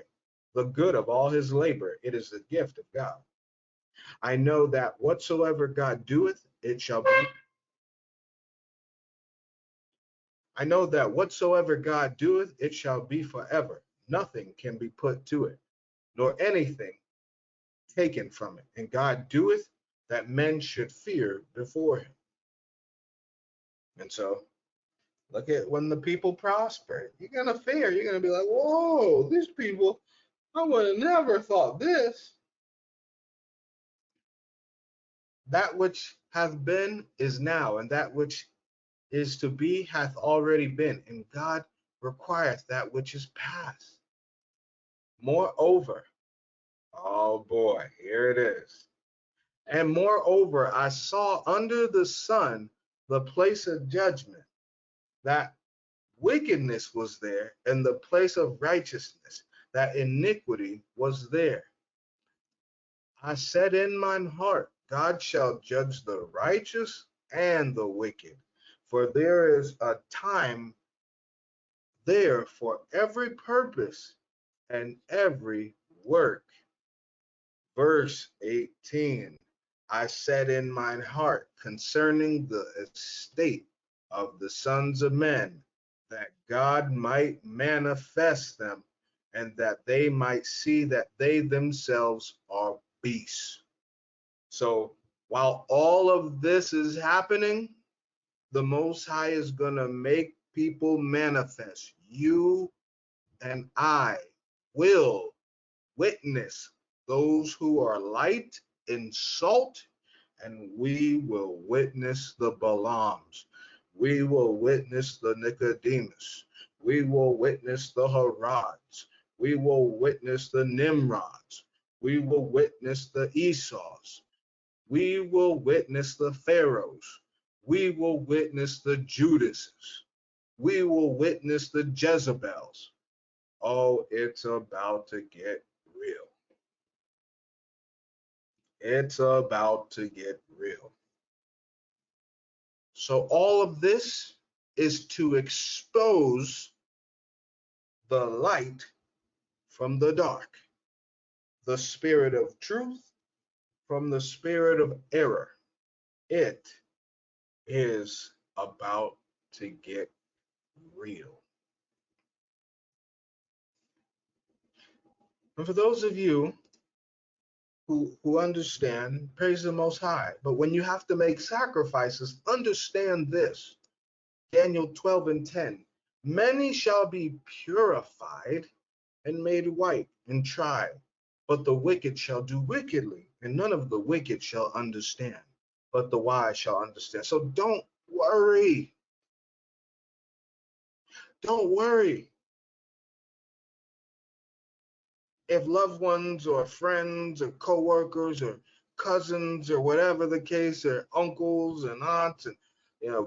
the good of all his labor. It is the gift of God. I know that whatsoever God doeth, it shall be. I know that whatsoever God doeth, it shall be forever. Nothing can be put to it, nor anything taken from it. And God doeth that men should fear before him. And so, look at when the people prosper. You're going to fear. You're going to be like, whoa, these people, I would have never thought this. That which hath been is now, and that which is to be hath already been, and God requireth that which is past. Moreover, oh boy, here it is. And moreover, I saw under the sun the place of judgment, that wickedness was there, and the place of righteousness, that iniquity was there. I said in mine heart, God shall judge the righteous and the wicked, for there is a time there for every purpose and every work. Verse 18, I said in mine heart concerning the estate of the sons of men, that God might manifest them, and that they might see that they themselves are beasts. So while all of this is happening, the Most High is going to make people manifest. You and I will witness those who are light in salt, and we will witness the Balaams. We will witness the Nicodemus. We will witness the Herods. We will witness the Nimrods. We will witness the Esau's. We will witness the Pharaohs. We will witness the Judases. We will witness the Jezebels. Oh, it's about to get real. It's about to get real. So all of this is to expose the light from the dark, the spirit of truth from the spirit of error. It is about to get real. And for those of you who understand, praise the Most High. But when you have to make sacrifices, understand this. Daniel 12:10. Many shall be purified and made white and tried, but the wicked shall do wickedly, and none of the wicked shall understand, but the wise shall understand. So don't worry. Don't worry. If loved ones or friends or coworkers or cousins or whatever the case, or uncles and aunts and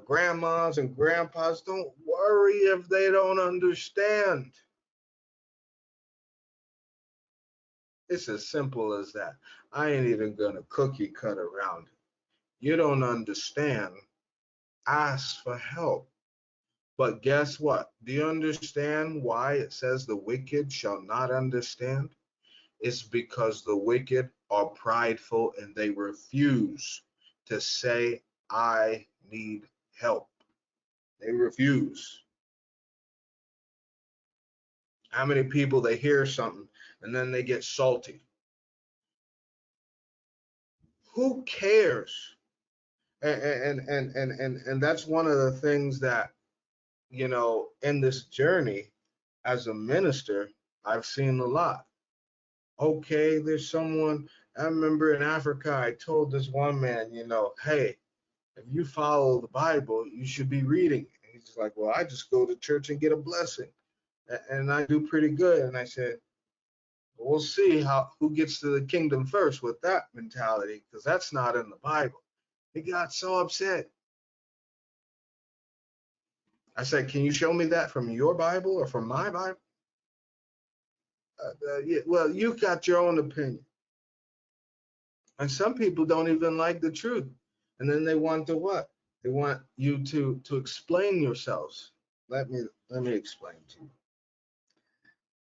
grandmas and grandpas, don't worry if they don't understand. It's as simple as that. I ain't even gonna cookie cut around it. You don't understand, ask for help. But guess what? Do you understand why it says the wicked shall not understand? It's because the wicked are prideful and they refuse to say, I need help. They refuse. How many people, they hear something and then they get salty? Who cares? And that's one of the things that, in this journey as a minister, I've seen a lot. Okay, there's someone I remember in Africa, I told this one man, hey, if you follow the Bible, you should be reading. And he's like, well, I just go to church and get a blessing, and I do pretty good. And I said, we'll see who gets to the kingdom first with that mentality, because that's not in the Bible. He got so upset. I said, can you show me that from your Bible or from my Bible? Yeah, well, you got your own opinion. And some people don't even like the truth. And then they want to what? They want you to explain yourselves. Let me explain to you.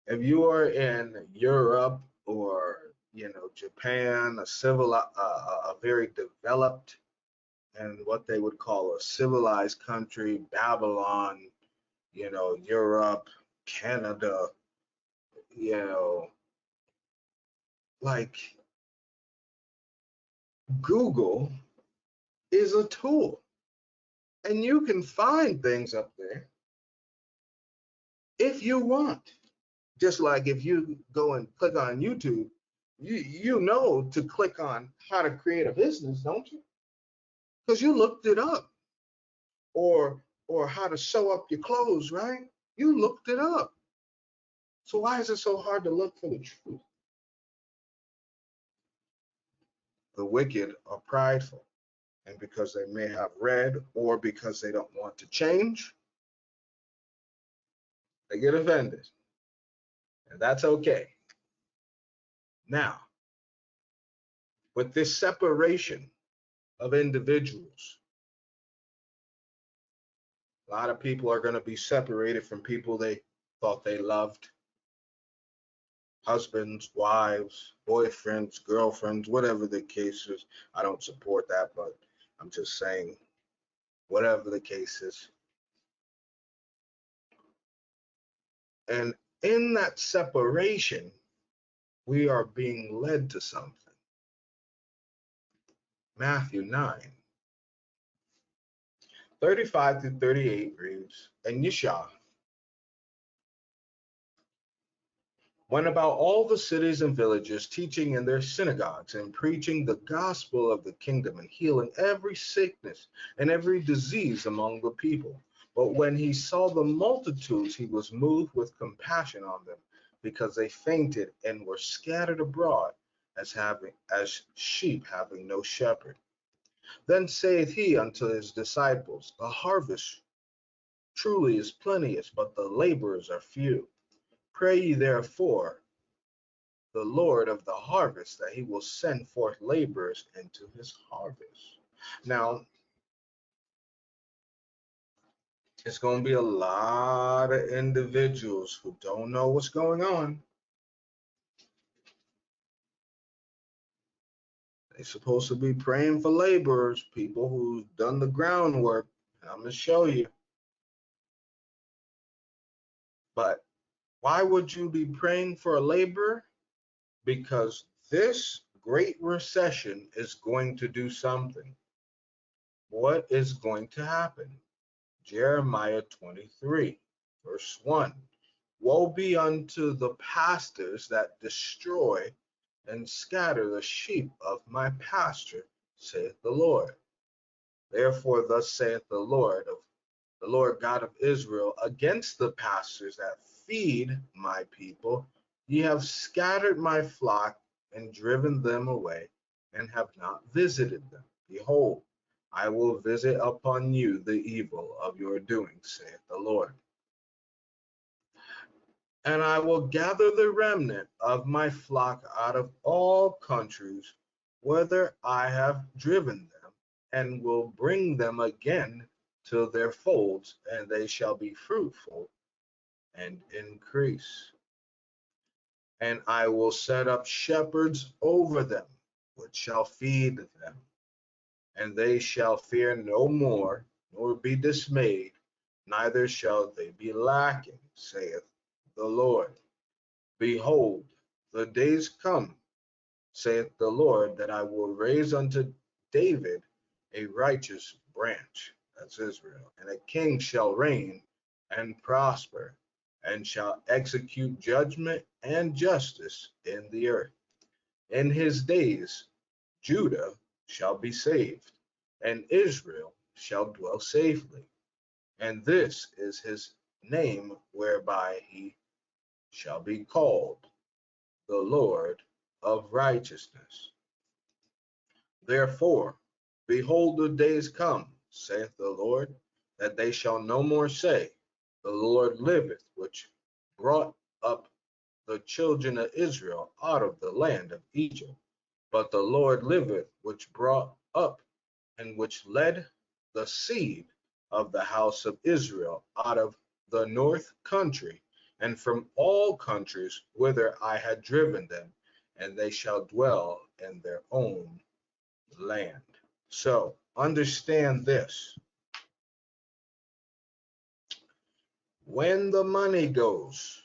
If you are in Europe or Japan, a very developed and what they would call a civilized country, Babylon, Europe, Canada, you know, like Google is a tool, and you can find things up there if you want. Just like if you go and click on YouTube, you know to click on how to create a business, don't you? Because you looked it up, or how to sew up your clothes, right? You looked it up. So why is it so hard to look for the truth? The wicked are prideful, and because they may have read or because they don't want to change, they get offended, and that's okay. Now, with this separation of individuals, a lot of people are going to be separated from people they thought they loved, husbands, wives, boyfriends, girlfriends, whatever the case is. I don't support that, but I'm just saying, whatever the case is. And in that separation, we are being led to something. Matthew 9, 35 through 38 reads, and Yeshua went about all the cities and villages, teaching in their synagogues and preaching the gospel of the kingdom and healing every sickness and every disease among the people. But when he saw the multitudes, he was moved with compassion on them, because they fainted and were scattered abroad as sheep having no shepherd. Then saith he unto his disciples, the harvest truly is plenteous, but the laborers are few. Pray ye therefore the Lord of the harvest that he will send forth laborers into his harvest. Now, it's going to be a lot of individuals who don't know what's going on. They're supposed to be praying for laborers, people who've done the groundwork. I'm going to show you. But why would you be praying for a laborer? Because this great recession is going to do something. What is going to happen? Jeremiah 23, verse 1. Woe be unto the pastors that destroy and scatter the sheep of my pasture, saith the Lord. Therefore, thus saith the Lord God of Israel, against the pastors that feed my people, ye have scattered my flock and driven them away, and have not visited them. Behold, I will visit upon you the evil of your doing, saith the Lord. And I will gather the remnant of my flock out of all countries, whither I have driven them, and will bring them again to their folds, and they shall be fruitful and increase. And I will set up shepherds over them, which shall feed them, and they shall fear no more, nor be dismayed, neither shall they be lacking, saith the Lord. Behold, the days come, saith the Lord, that I will raise unto David a righteous branch, that's Israel, and a king shall reign and prosper, and shall execute judgment and justice in the earth. In his days, Judah shall be saved, and Israel shall dwell safely. And this is his name whereby he shall be called, the Lord of righteousness. Therefore, behold, the days come, saith the Lord, that they shall no more say, the Lord liveth, which brought up the children of Israel out of the land of Egypt. But the Lord liveth, which brought up and which led the seed of the house of Israel out of the north country, and from all countries whither I had driven them, and they shall dwell in their own land. So understand this. When the money goes,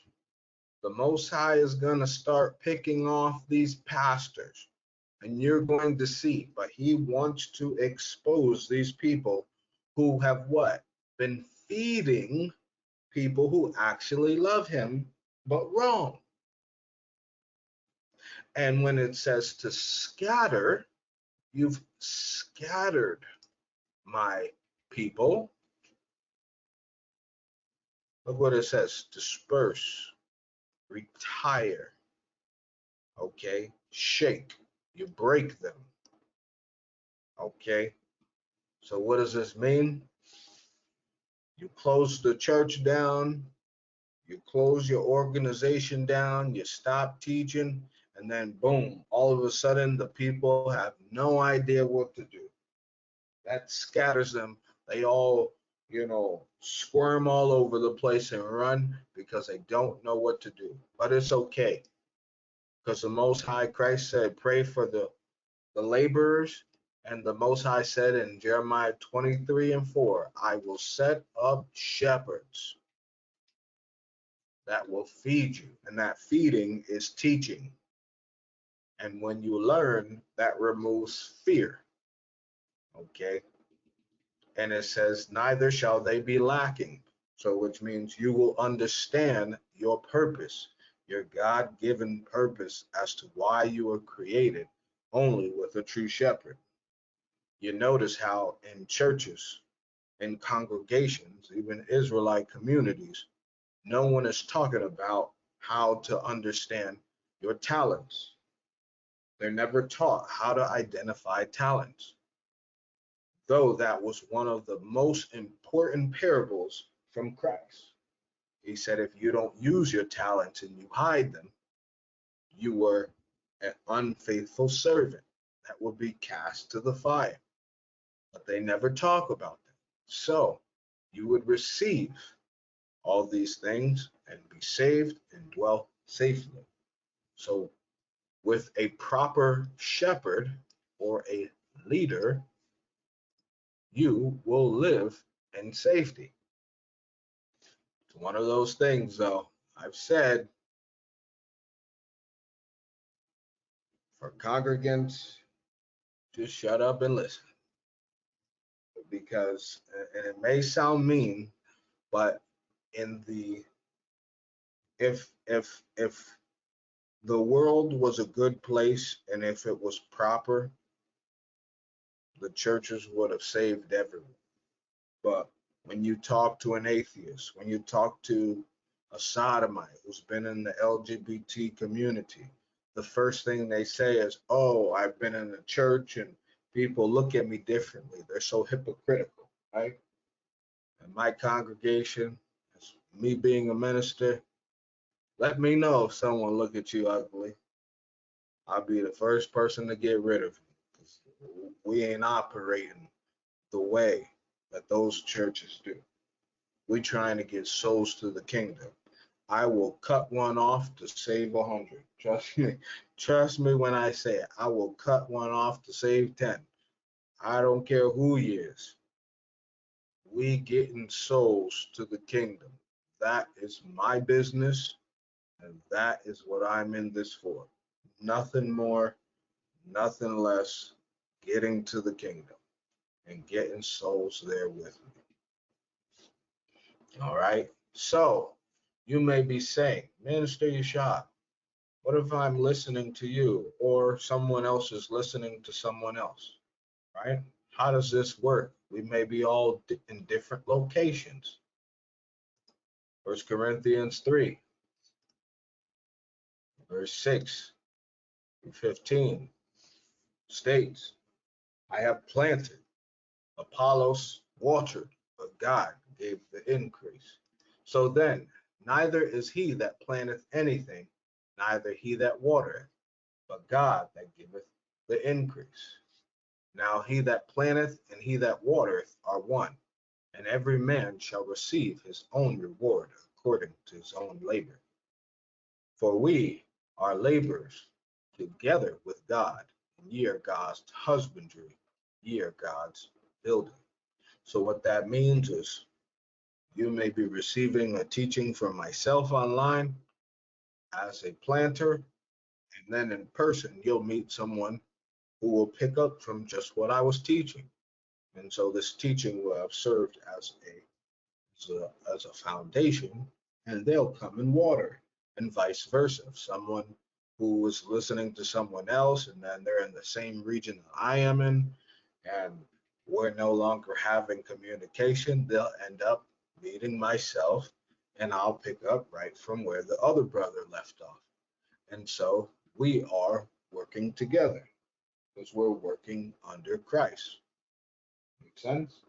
the Most High is going to start picking off these pastors, and you're going to see, but he wants to expose these people who have what? Been feeding people who actually love him, but wrong. And when it says to scatter, you've scattered my people. Look what it says: disperse, retire, okay? Shake, you break them, okay? So what does this mean? You close the church down, you close your organization down, you stop teaching, and then boom, all of a sudden the people have no idea what to do. That scatters them. They all, squirm all over the place and run because they don't know what to do. But it's okay, because the Most High Christ said, pray for the laborers. And the Most High said in Jeremiah 23:4, I will set up shepherds that will feed you. And that feeding is teaching. And when you learn, that removes fear. Okay? And it says, neither shall they be lacking. So, which means you will understand your purpose, your God given purpose as to why you were created only with a true shepherd. You notice how in churches, in congregations, even Israelite communities, no one is talking about how to understand your talents. They're never taught how to identify talents, though that was one of the most important parables from Christ. He said, if you don't use your talents and you hide them, you were an unfaithful servant that will be cast to the fire. But they never talk about that. So you would receive all these things and be saved and dwell safely. So with a proper shepherd or a leader, you will live in safety. It's one of those things, though. I've said for congregants, just shut up and listen. Because, and it may sound mean, but in the if the world was a good place and if it was proper, the churches would have saved everyone. But when you talk to an atheist, when you talk to a sodomite who's been in the LGBT community, the first thing they say is, oh, I've been in the church and people look at me differently. They're so hypocritical, right? And my congregation, as me being a minister, let me know if someone look at you ugly. I'll be the first person to get rid of you. We ain't operating the way that those churches do. We trying to get souls to the kingdom. I will cut one off to save 100. Trust me. Trust me when I say it. I will cut one off to save 10. I don't care who he is. We getting souls to the kingdom. That is my business, and that is what I'm in this for. Nothing more, nothing less. Getting to the kingdom and getting souls there with me. All right. So you may be saying, Minister Yashad, What if I'm listening to you or someone else is listening to someone else, right? How does this work? We may be all in different locations. 1 Corinthians 3, verse 6 through 15 states, I have planted, Apollos watered, but God gave the increase. So then, neither is he that planteth anything, neither he that watereth, but God that giveth the increase. Now he that planteth and he that watereth are one, and every man shall receive his own reward according to his own labor. For we are laborers together with God, and ye are God's husbandry, ye are God's building. So what that means is you may be receiving a teaching from myself online as a planter, and then in person you'll meet someone who will pick up from just what I was teaching. And so this teaching will have served as a foundation, and they'll come and water, and vice versa. If someone who was listening to someone else, and then they're in the same region that I am in, and we're no longer having communication, they'll end up meeting myself, and I'll pick up right from where the other brother left off. And so we are working together because we're working under Christ. Make sense?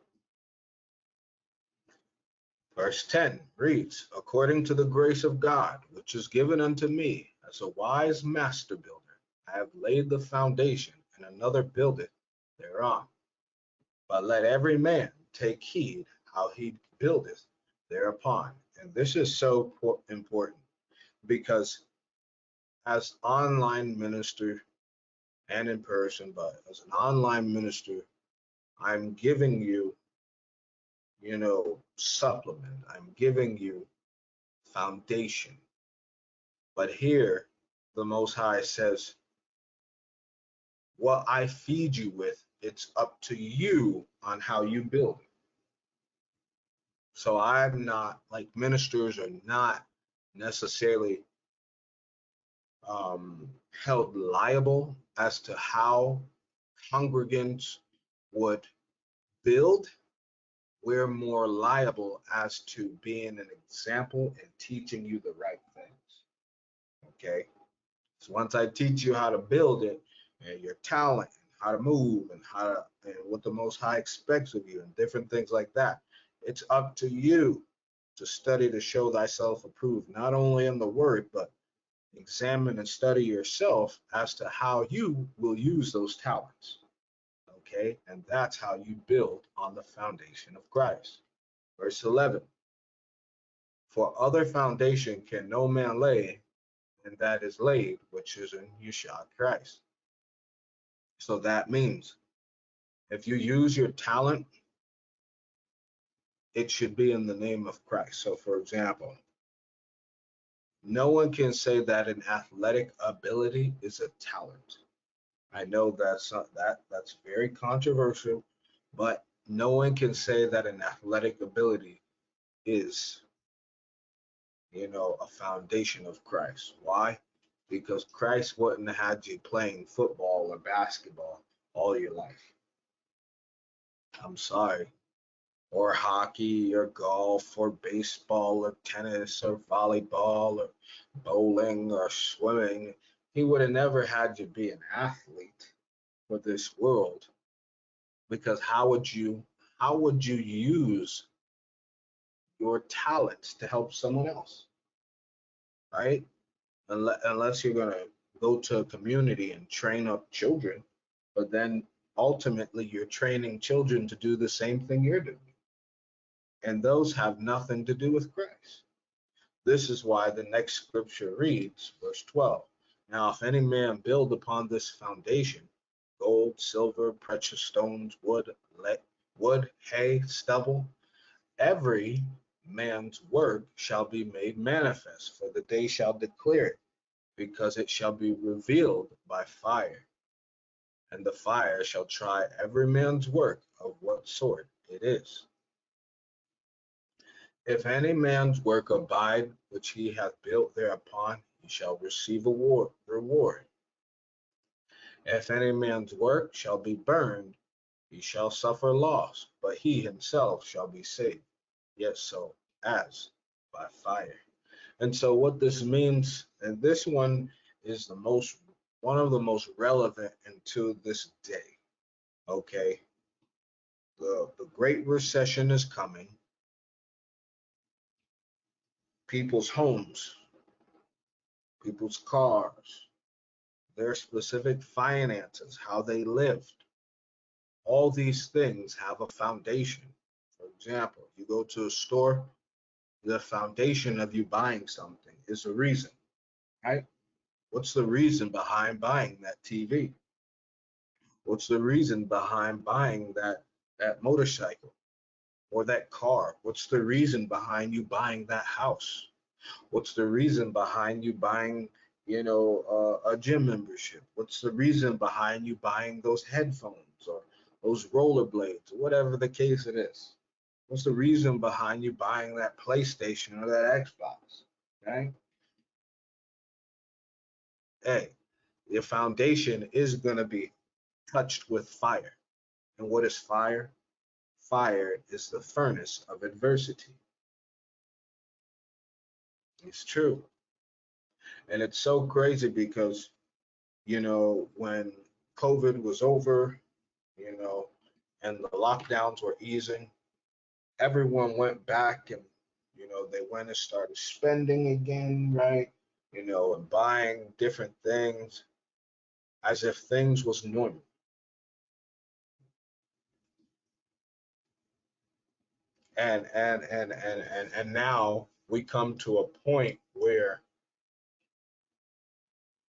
Verse 10 reads, according to the grace of God, which is given unto me as a wise master builder, I have laid the foundation, and another buildeth thereon. But let every man take heed how he buildeth thereupon. And this is so important because as online minister and in person, but as an online minister, I'm giving you, supplement. I'm giving you foundation. But here, the Most High says, what I feed you with, it's up to you on how you build it. So I'm not, like ministers are not necessarily held liable as to how congregants would build. We're more liable as to being an example and teaching you the right things. Okay? So once I teach you how to build it and your talent and how to move and and what the Most High expects of you and different things like that, it's up to you to study to show thyself approved, not only in the word, but examine and study yourself as to how you will use those talents. Okay, and that's how you build on the foundation of Christ. Verse 11, for other foundation can no man lay, and that is laid, which is in Yeshua Christ. So that means if you use your talent, it should be in the name of Christ. So for example, no one can say that an athletic ability is a talent. I know that's very controversial, but no one can say that an athletic ability is, a foundation of Christ. Why? Because Christ wouldn't have had you playing football or basketball all your life. I'm sorry. Or hockey or golf or baseball or tennis or volleyball or bowling or swimming. He would have never had you be an athlete for this world, because how would you use your talents to help someone else, right? Unless you're going to go to a community and train up children, but then ultimately you're training children to do the same thing you're doing. And those have nothing to do with Christ. This is why the next scripture reads, verse 12. Now, if any man build upon this foundation, gold, silver, precious stones, wood, hay, stubble, every man's work shall be made manifest, for the day shall declare it, because it shall be revealed by fire. And the fire shall try every man's work of what sort it is. If any man's work abide which he hath built thereupon, he shall receive a reward. If any man's work shall be burned, he shall suffer loss, but he himself shall be saved, yet so as by fire. And so what this means, and this one is one of the most relevant into this day. Okay. The Great Recession is coming. People's homes, people's cars, their specific finances, how they lived, all these things have a foundation. For example, you go to a store, the foundation of you buying something is a reason, right? What's the reason behind buying that TV? What's the reason behind buying that motorcycle or that car? What's the reason behind you buying that house? What's the reason behind you buying, a gym membership? What's the reason behind you buying those headphones or those rollerblades or whatever the case it is? What's the reason behind you buying that PlayStation or that Xbox? Okay? Hey, your foundation is going to be touched with fire. And what is fire? Fire is the furnace of adversity. It's true. And it's so crazy because, when COVID was over, you know, and the lockdowns were easing, everyone went back and, they went and started spending again, right? And buying different things as if things was normal. And now we come to a point where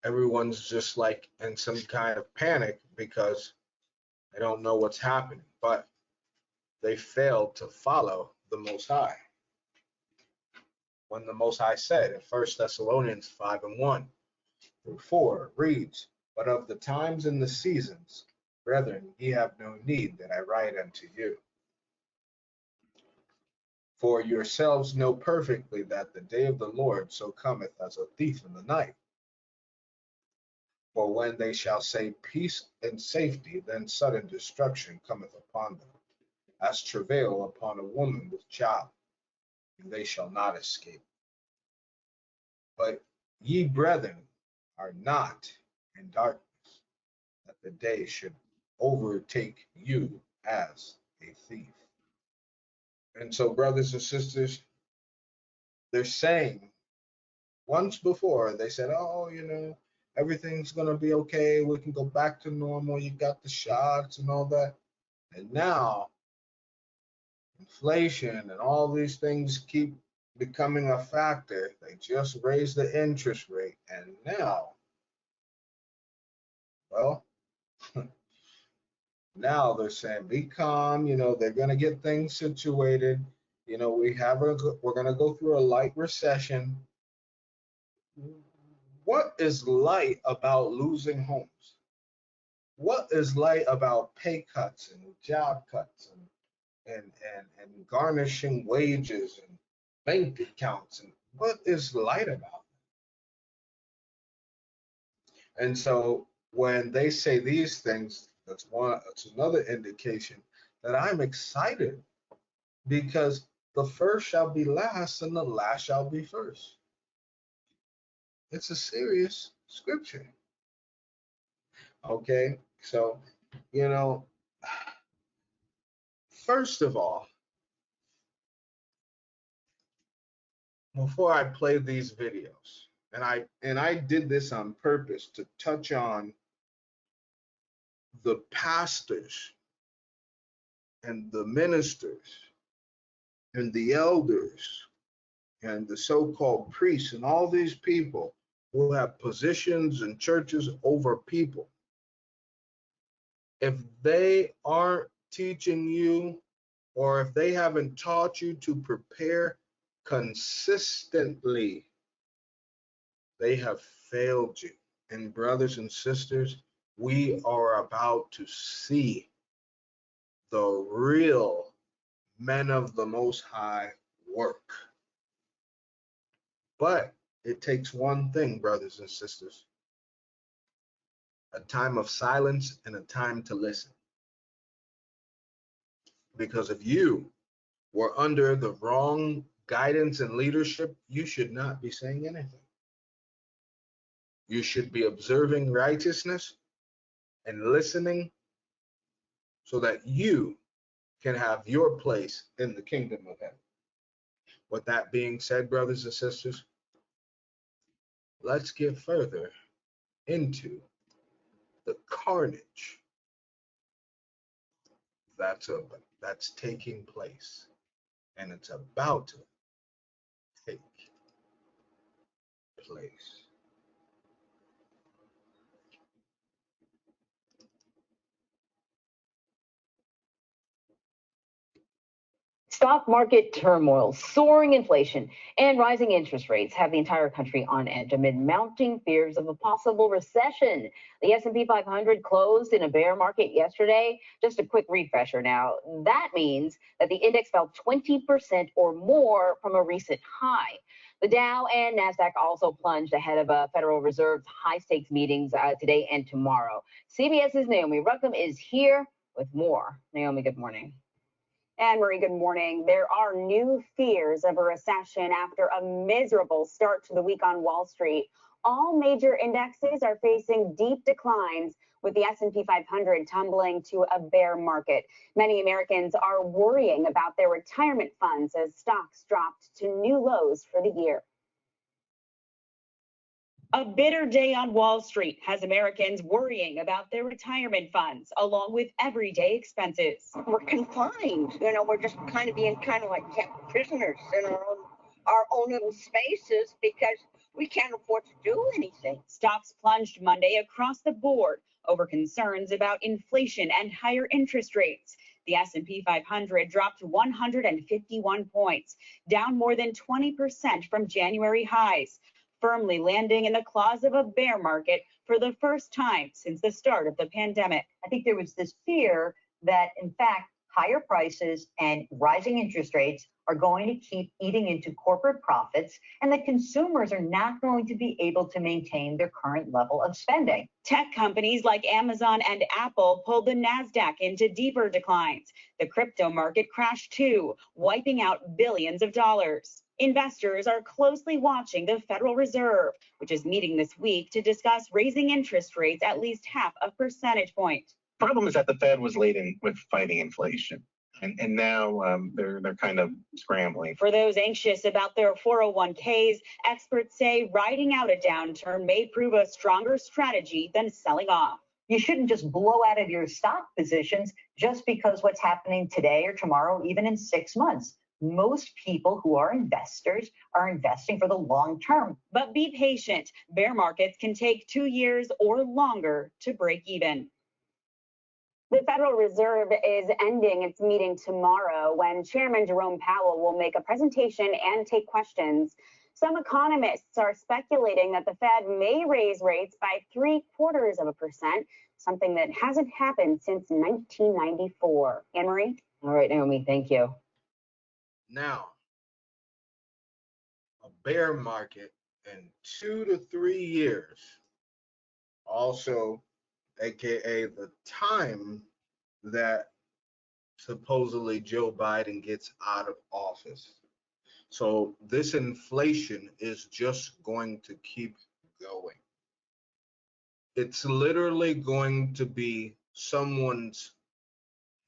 everyone's just like in some kind of panic because they don't know what's happening, but they failed to follow the Most High. When the Most High said in 1 Thessalonians 5:1 through 4 reads, "But of the times and the seasons, brethren, ye have no need that I write unto you. For yourselves know perfectly that the day of the Lord so cometh as a thief in the night. For when they shall say peace and safety, then sudden destruction cometh upon them, as travail upon a woman with child, and they shall not escape. But ye, brethren, are not in darkness, that the day should overtake you as a thief." And so, brothers and sisters, they're saying, once before, they said, oh, everything's going to be okay. We can go back to normal. You got the shots and all that. And now, inflation and all these things keep becoming a factor. They just raised the interest rate. And now, well, now they're saying, be calm. They're going to get things situated. We're going to go through a light recession. What is light about losing homes? What is light about pay cuts and job cuts and garnishing wages and bank accounts? And what is light about? And so when they say these things, that's another indication that I'm excited, because the first shall be last and the last shall be first. It's a serious scripture. Okay, so first of all, before I play these videos, and I did this on purpose to touch on the pastors and the ministers and the elders and the so-called priests and all these people who have positions in churches over people. If they aren't teaching you, or if they haven't taught you to prepare consistently, they have failed you. And brothers and sisters, we are about to see the real men of the Most High work. But It takes one thing, brothers and sisters, a time of silence and a time to listen. Because if you were under the wrong guidance and leadership, you should not be saying anything. You should be observing righteousness and listening so that you can have your place in the kingdom of heaven. With that being said, brothers and sisters, let's get further into the carnage that's taking place, and it's about to take place.
Stock market turmoil, soaring inflation, and rising interest rates have the entire country on edge amid mounting fears of a possible recession. The S&P 500 closed in a bear market yesterday. Just a quick refresher now. That means that the index fell 20% or more from a recent high. The Dow and NASDAQ also plunged ahead of a Federal Reserve's high-stakes meetings today and tomorrow. CBS's Naomi Ruckham is here with more. Naomi, good morning.
And Marie, good morning. There are new fears of a recession after a miserable start to the week on Wall Street. All major indexes are facing deep declines, with the S&P 500 tumbling to a bear market. Many Americans are worrying about their retirement funds as stocks dropped to new lows for the year. A bitter day on Wall Street has Americans worrying about their retirement funds, along with everyday expenses.
We're confined, we're just being like kept prisoners in our own little spaces because we can't afford to do anything.
Stocks plunged Monday across the board over concerns about inflation and higher interest rates. The S&P 500 dropped 151 points, down more than 20% from January highs, firmly landing in the claws of a bear market for the first time since the start of the pandemic.
I think there was this fear that, in fact, higher prices and rising interest rates are going to keep eating into corporate profits, and that consumers are not going to be able to maintain their current level of spending.
Tech companies like Amazon and Apple pulled the NASDAQ into deeper declines. The crypto market crashed too, wiping out billions of dollars. Investors are closely watching the Federal Reserve, which is meeting this week to discuss raising interest rates at least half a percentage point.
Problem is that the Fed was late with fighting inflation, and now they're kind of scrambling.
For those anxious about their 401ks, experts say riding out a downturn may prove a stronger strategy than selling off.
You shouldn't just blow out of your stock positions just because what's happening today or tomorrow, even in 6 months. Most people who are investors are investing for the long term.
But be patient. Bear markets can take 2 years or longer to break even. The Federal Reserve is ending its meeting tomorrow when Chairman Jerome Powell will make a presentation and take questions. Some economists are speculating that the Fed may raise rates by 0.75%, something that hasn't happened since 1994. Anne-Marie?
All right, Naomi, thank you.
Now, a bear market in 2 to 3 years, also aka the time that supposedly Joe Biden gets out of office. So this inflation is just going to keep going. It's literally going to be someone's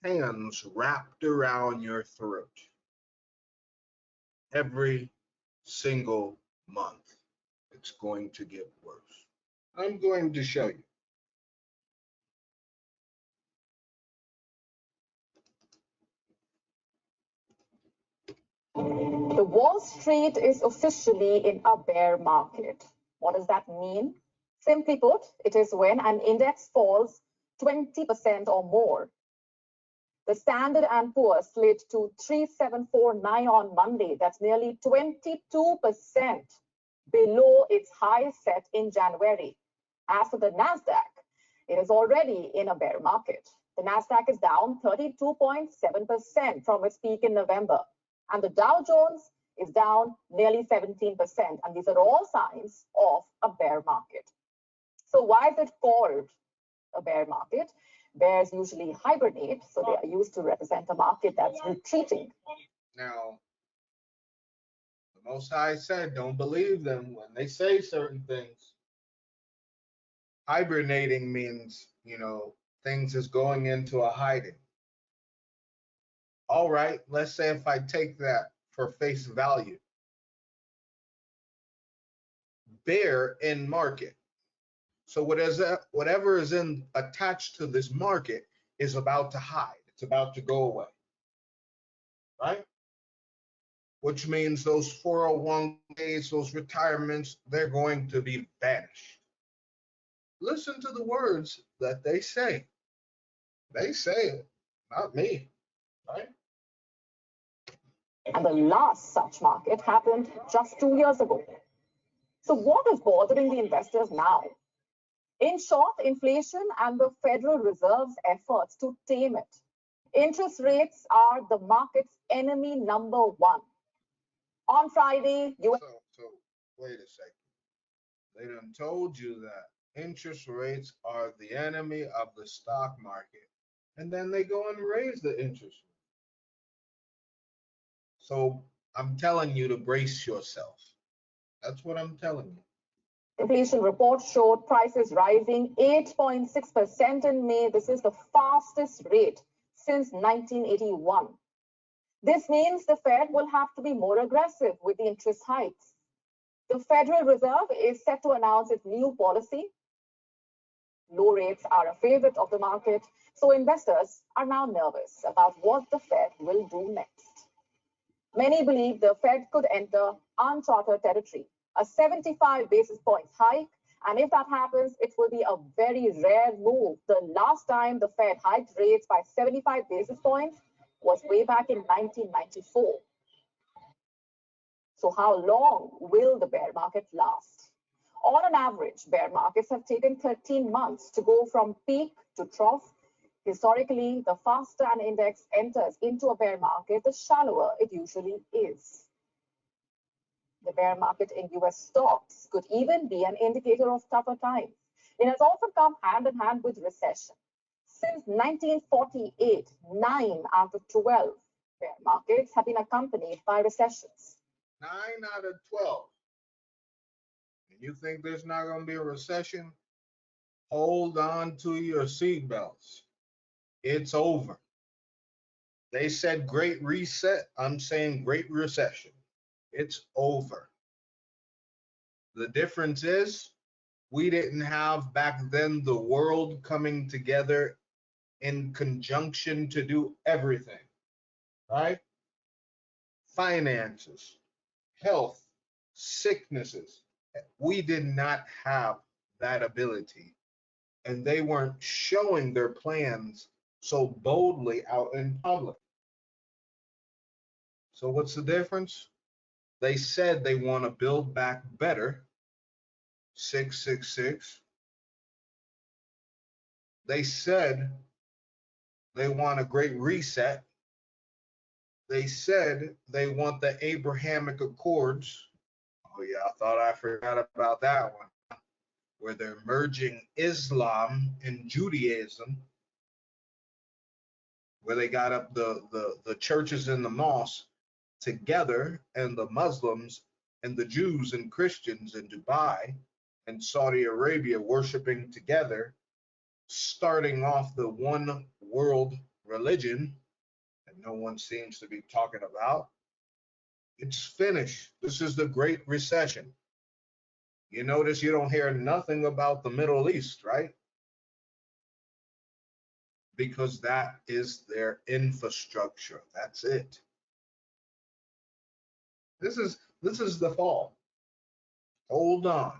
hands wrapped around your throat every single month. It's going to get worse. I'm going to show you.
The Wall Street is officially in a bear market. What does that mean? Simply put, it is when an index falls 20% or more. The Standard & Poor's slid to 3749 on Monday. That's nearly 22% below its high set in January. As for the NASDAQ, it is already in a bear market. The NASDAQ is down 32.7% from its peak in November. And the Dow Jones is down nearly 17%. And these are all signs of a bear market. So why is it called a bear market? Bears usually hibernate, so they are used to represent a market that's retreating.
Now, the Most High said, don't believe them when they say certain things. Hibernating means, things is going into a hiding. All right, let's say if I take that for face value. Bear in market. So whatever is attached to this market is about to hide. It's about to go away. Right? Which means those 401ks, those retirements, they're going to be vanished. Listen to the words that they say. They say it, not me, right?
And the last such market happened just 2 years ago. So what is bothering the investors now? In short, inflation and the Federal Reserve's efforts to tame it. Interest rates are the market's enemy number one. On Friday,
So wait a second. They done told you that interest rates are the enemy of the stock market, and then they go and raise the interest rate. So I'm telling you to brace yourself. That's what I'm telling you.
inflation report showed prices rising 8.6% in May. This is the fastest rate since 1981. This means the Fed will have to be more aggressive with the interest hikes. The Federal Reserve is set to announce its new policy. Low rates are a favorite of the market, so investors are now nervous about what the Fed will do next. Many believe the Fed could enter uncharted territory, a 75 basis points hike, and if that happens, it will be a very rare move. The last time the Fed hiked rates by 75 basis points was way back in 1994. So how long will the bear market last? On an average, bear markets have taken 13 months to go from peak to trough. Historically, the faster an index enters into a bear market, the shallower it usually is. The bear market in US stocks could even be an indicator of tougher times. It has often come hand in hand with recession. Since 1948, 9 out of 12 bear markets have been accompanied by recessions.
9 out of 12. And you think there's not going to be a recession? Hold on to your seatbelts. It's over. They said great reset. I'm saying great recession. It's over. The difference is we didn't have back then the world coming together in conjunction to do everything, right? Finances, health, sicknesses. We did not have that ability, and they weren't showing their plans so boldly out in public. So what's the difference? They said they want to build back better, 666. They said they want a great reset. They said they want the Abrahamic Accords. Oh yeah, I thought I forgot about that one, where they're merging Islam and Judaism, where they got up the churches and the mosques together, and the Muslims and the Jews and Christians in Dubai and Saudi Arabia worshiping together, starting off the one world religion that no one seems to be talking about. It's finished. This is the Great Recession. You notice you don't hear nothing about the Middle East, right? Because that is their infrastructure. That's it. This is the fall. Hold on.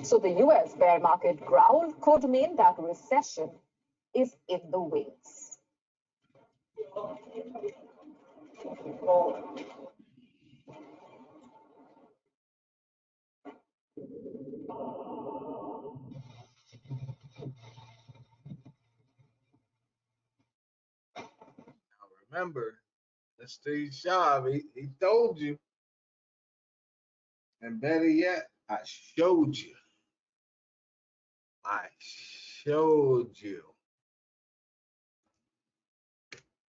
So the US bear market growl could mean that recession is in the wings.
Now remember, Mr. Sharp, he told you. And better yet, I showed you. I showed you.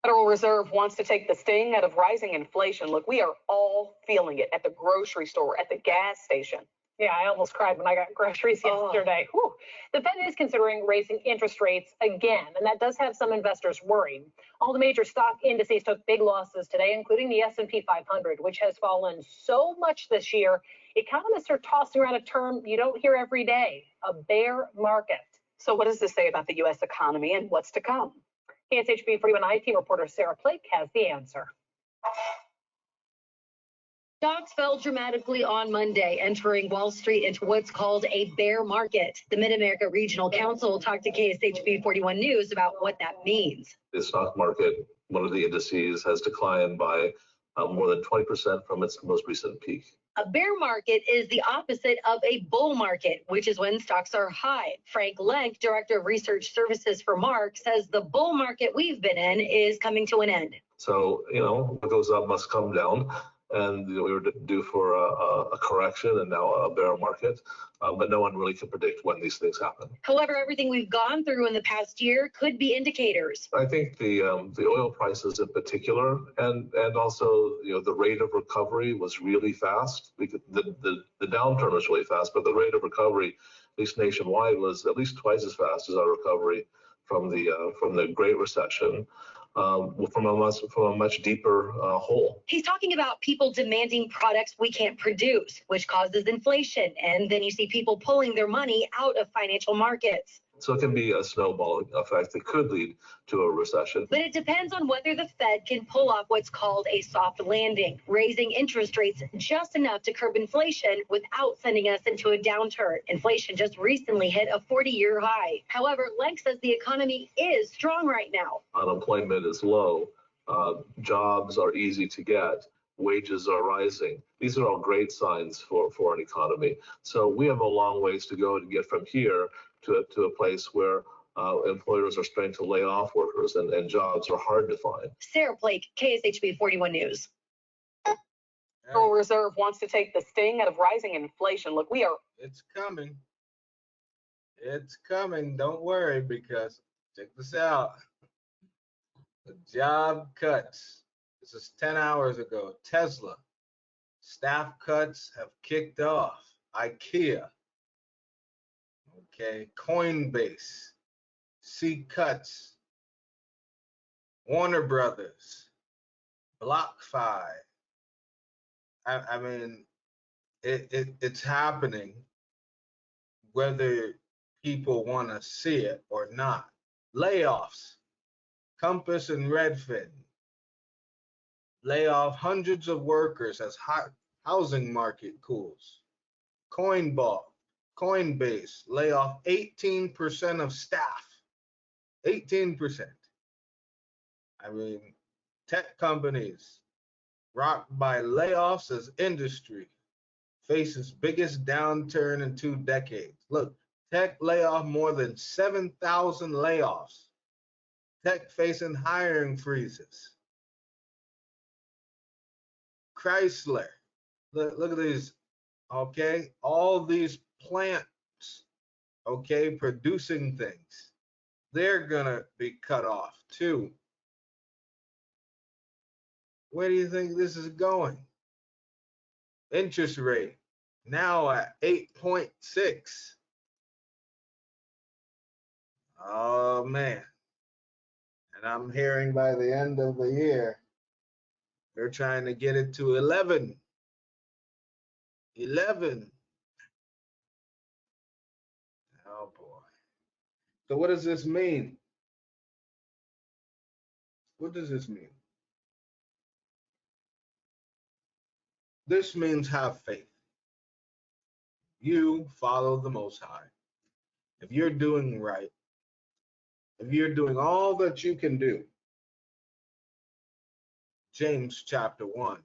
Federal Reserve wants to take the sting out of rising inflation. Look, we are all feeling it at the grocery store, at the gas station. Yeah, I almost cried when I got groceries yesterday. Whew. The Fed is considering raising interest rates again, and that does have some investors worried. All the major stock indices took big losses today, including the S&P 500, which has fallen so much this year. Economists are tossing around a term you don't hear every day, a bear market. So what does this say about the U.S. economy and what's to come? KSHB 41 IT reporter Sarah Plake has the answer. Stocks fell dramatically on Monday, entering Wall Street into what's called a bear market. The Mid-America Regional Council talked to KSHB 41 News about what that means.
The stock market, one of the indices, has declined by more than 20% from its most recent peak.
A bear market is the opposite of a bull market, which is when stocks are high. Frank Lenk, Director of Research Services for Mark, says the bull market we've been in is coming to an end.
So, what goes up must come down. And we were due for a correction and now a bear market, but no one really can predict when these things happen.
However, everything we've gone through in the past year could be indicators.
I think the oil prices in particular, and also the rate of recovery was really fast. The downturn was really fast, but the rate of recovery, at least nationwide, was at least twice as fast as our recovery from the Great Recession. From a much deeper hole.
He's talking about people demanding products we can't produce, which causes inflation. And then you see people pulling their money out of financial markets.
So it can be a snowballing effect that could lead to a recession.
But it depends on whether the Fed can pull off what's called a soft landing, raising interest rates just enough to curb inflation without sending us into a downturn. Inflation just recently hit a 40-year high. However, Lenk says the economy is strong right now.
Unemployment is low. Jobs are easy to get. Wages are rising. These are all great signs for an economy. So we have a long ways to go to get from here to a place where employers are starting to lay off workers and jobs are hard to find.
Sarah Blake, KSHB 41 News. The Federal Reserve wants to take the sting out of rising inflation. Look,
It's coming. It's coming. Don't worry, because check this out. The job cuts. This is 10 hours ago. Tesla. Staff cuts have kicked off. IKEA. Okay, Coinbase, C cuts, Warner Brothers, BlockFi. I mean, it's happening whether people want to see it or not. Layoffs, Compass and Redfin lay off hundreds of workers as housing market cools. Coinbase lay off 18% of staff. 18%. I mean, tech companies rocked by layoffs as industry faces biggest downturn in 2 decades. Look, tech lay off more than 7,000 layoffs. Tech facing hiring freezes. Chrysler, look at these, okay? All these plants, okay, producing things, they're gonna be cut off too. Where do you think this is going? Interest rate now at 8.6. Oh man. And I'm hearing by the end of the year, they're trying to get it to 11. 11. Oh boy. So what does this mean? What does this mean? This means have faith. You follow the Most High. If you're doing right, if you're doing all that you can do, James chapter 1,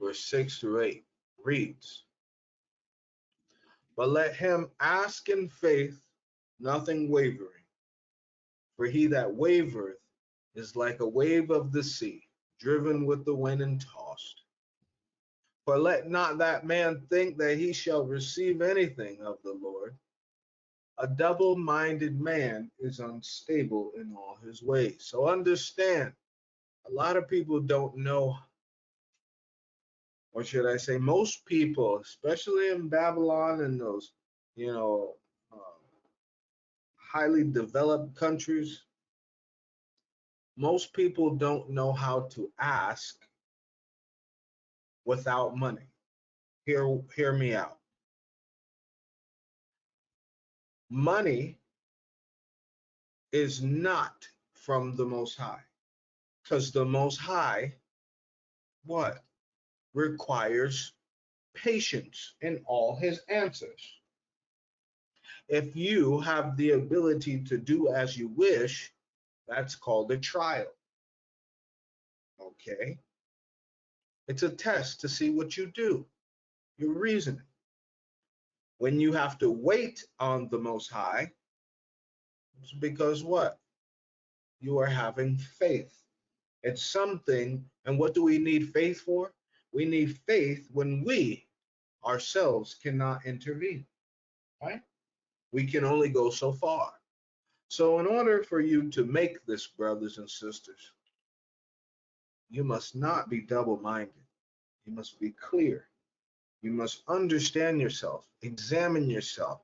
verse 6 through 8 reads, "But let him ask in faith, nothing wavering. For he that wavereth is like a wave of the sea, driven with the wind and tossed. For let not that man think that he shall receive anything of the Lord. A double-minded man is unstable in all his ways. So understand, a lot of people don't know, or should I say, most people, especially in Babylon and those, you know, uh, highly developed countries, most people don't know how to ask without money. Hear me out. Money is not from the Most High, because the Most High, what? Requires patience in all his answers. If you have the ability to do as you wish, that's called a trial. Okay? It's a test to see what you do, your reasoning. When you have to wait on the Most High, it's because what? You are having faith. It's something, and what do we need faith for? We need faith when we ourselves cannot intervene, right? We can only go so far. So, in order for you to make this, brothers and sisters, you must not be double minded. You must be clear. You must understand yourself, examine yourself.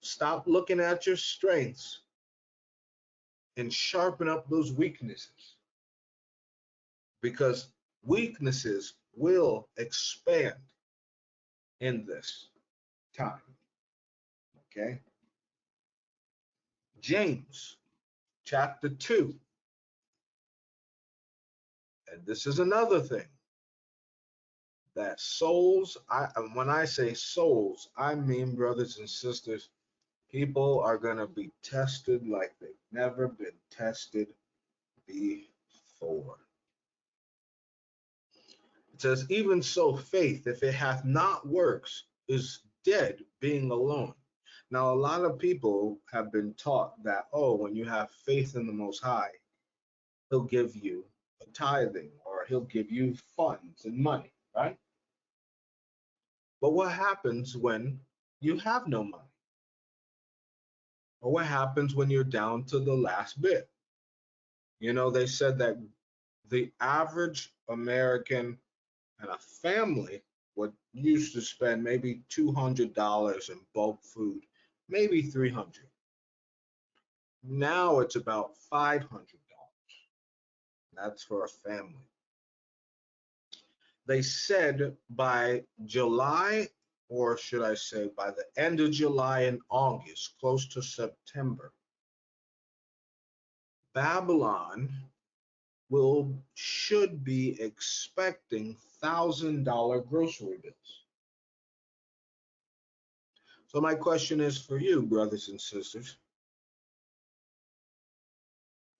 Stop looking at your strengths and sharpen up those weaknesses, because weaknesses will expand in this time. Okay? James chapter 2. And this is another thing that souls, and when I say souls, I mean, brothers and sisters, people are going to be tested like they've never been tested before. It says, even so, faith, if it hath not works, is dead, being alone. Now, a lot of people have been taught that, oh, when you have faith in the Most High, he'll give you a tithing, or he'll give you funds and money, right? But what happens when you have no money? Or what happens when you're down to the last bit? You know, they said that the average American and a family would used to spend maybe $200 in bulk food, maybe $300. Now it's about $500. That's for a family. They said by July, or should I say by the end of July and August, close to September, Babylon should be expecting $1,000 grocery bills. So my question is for you, brothers and sisters,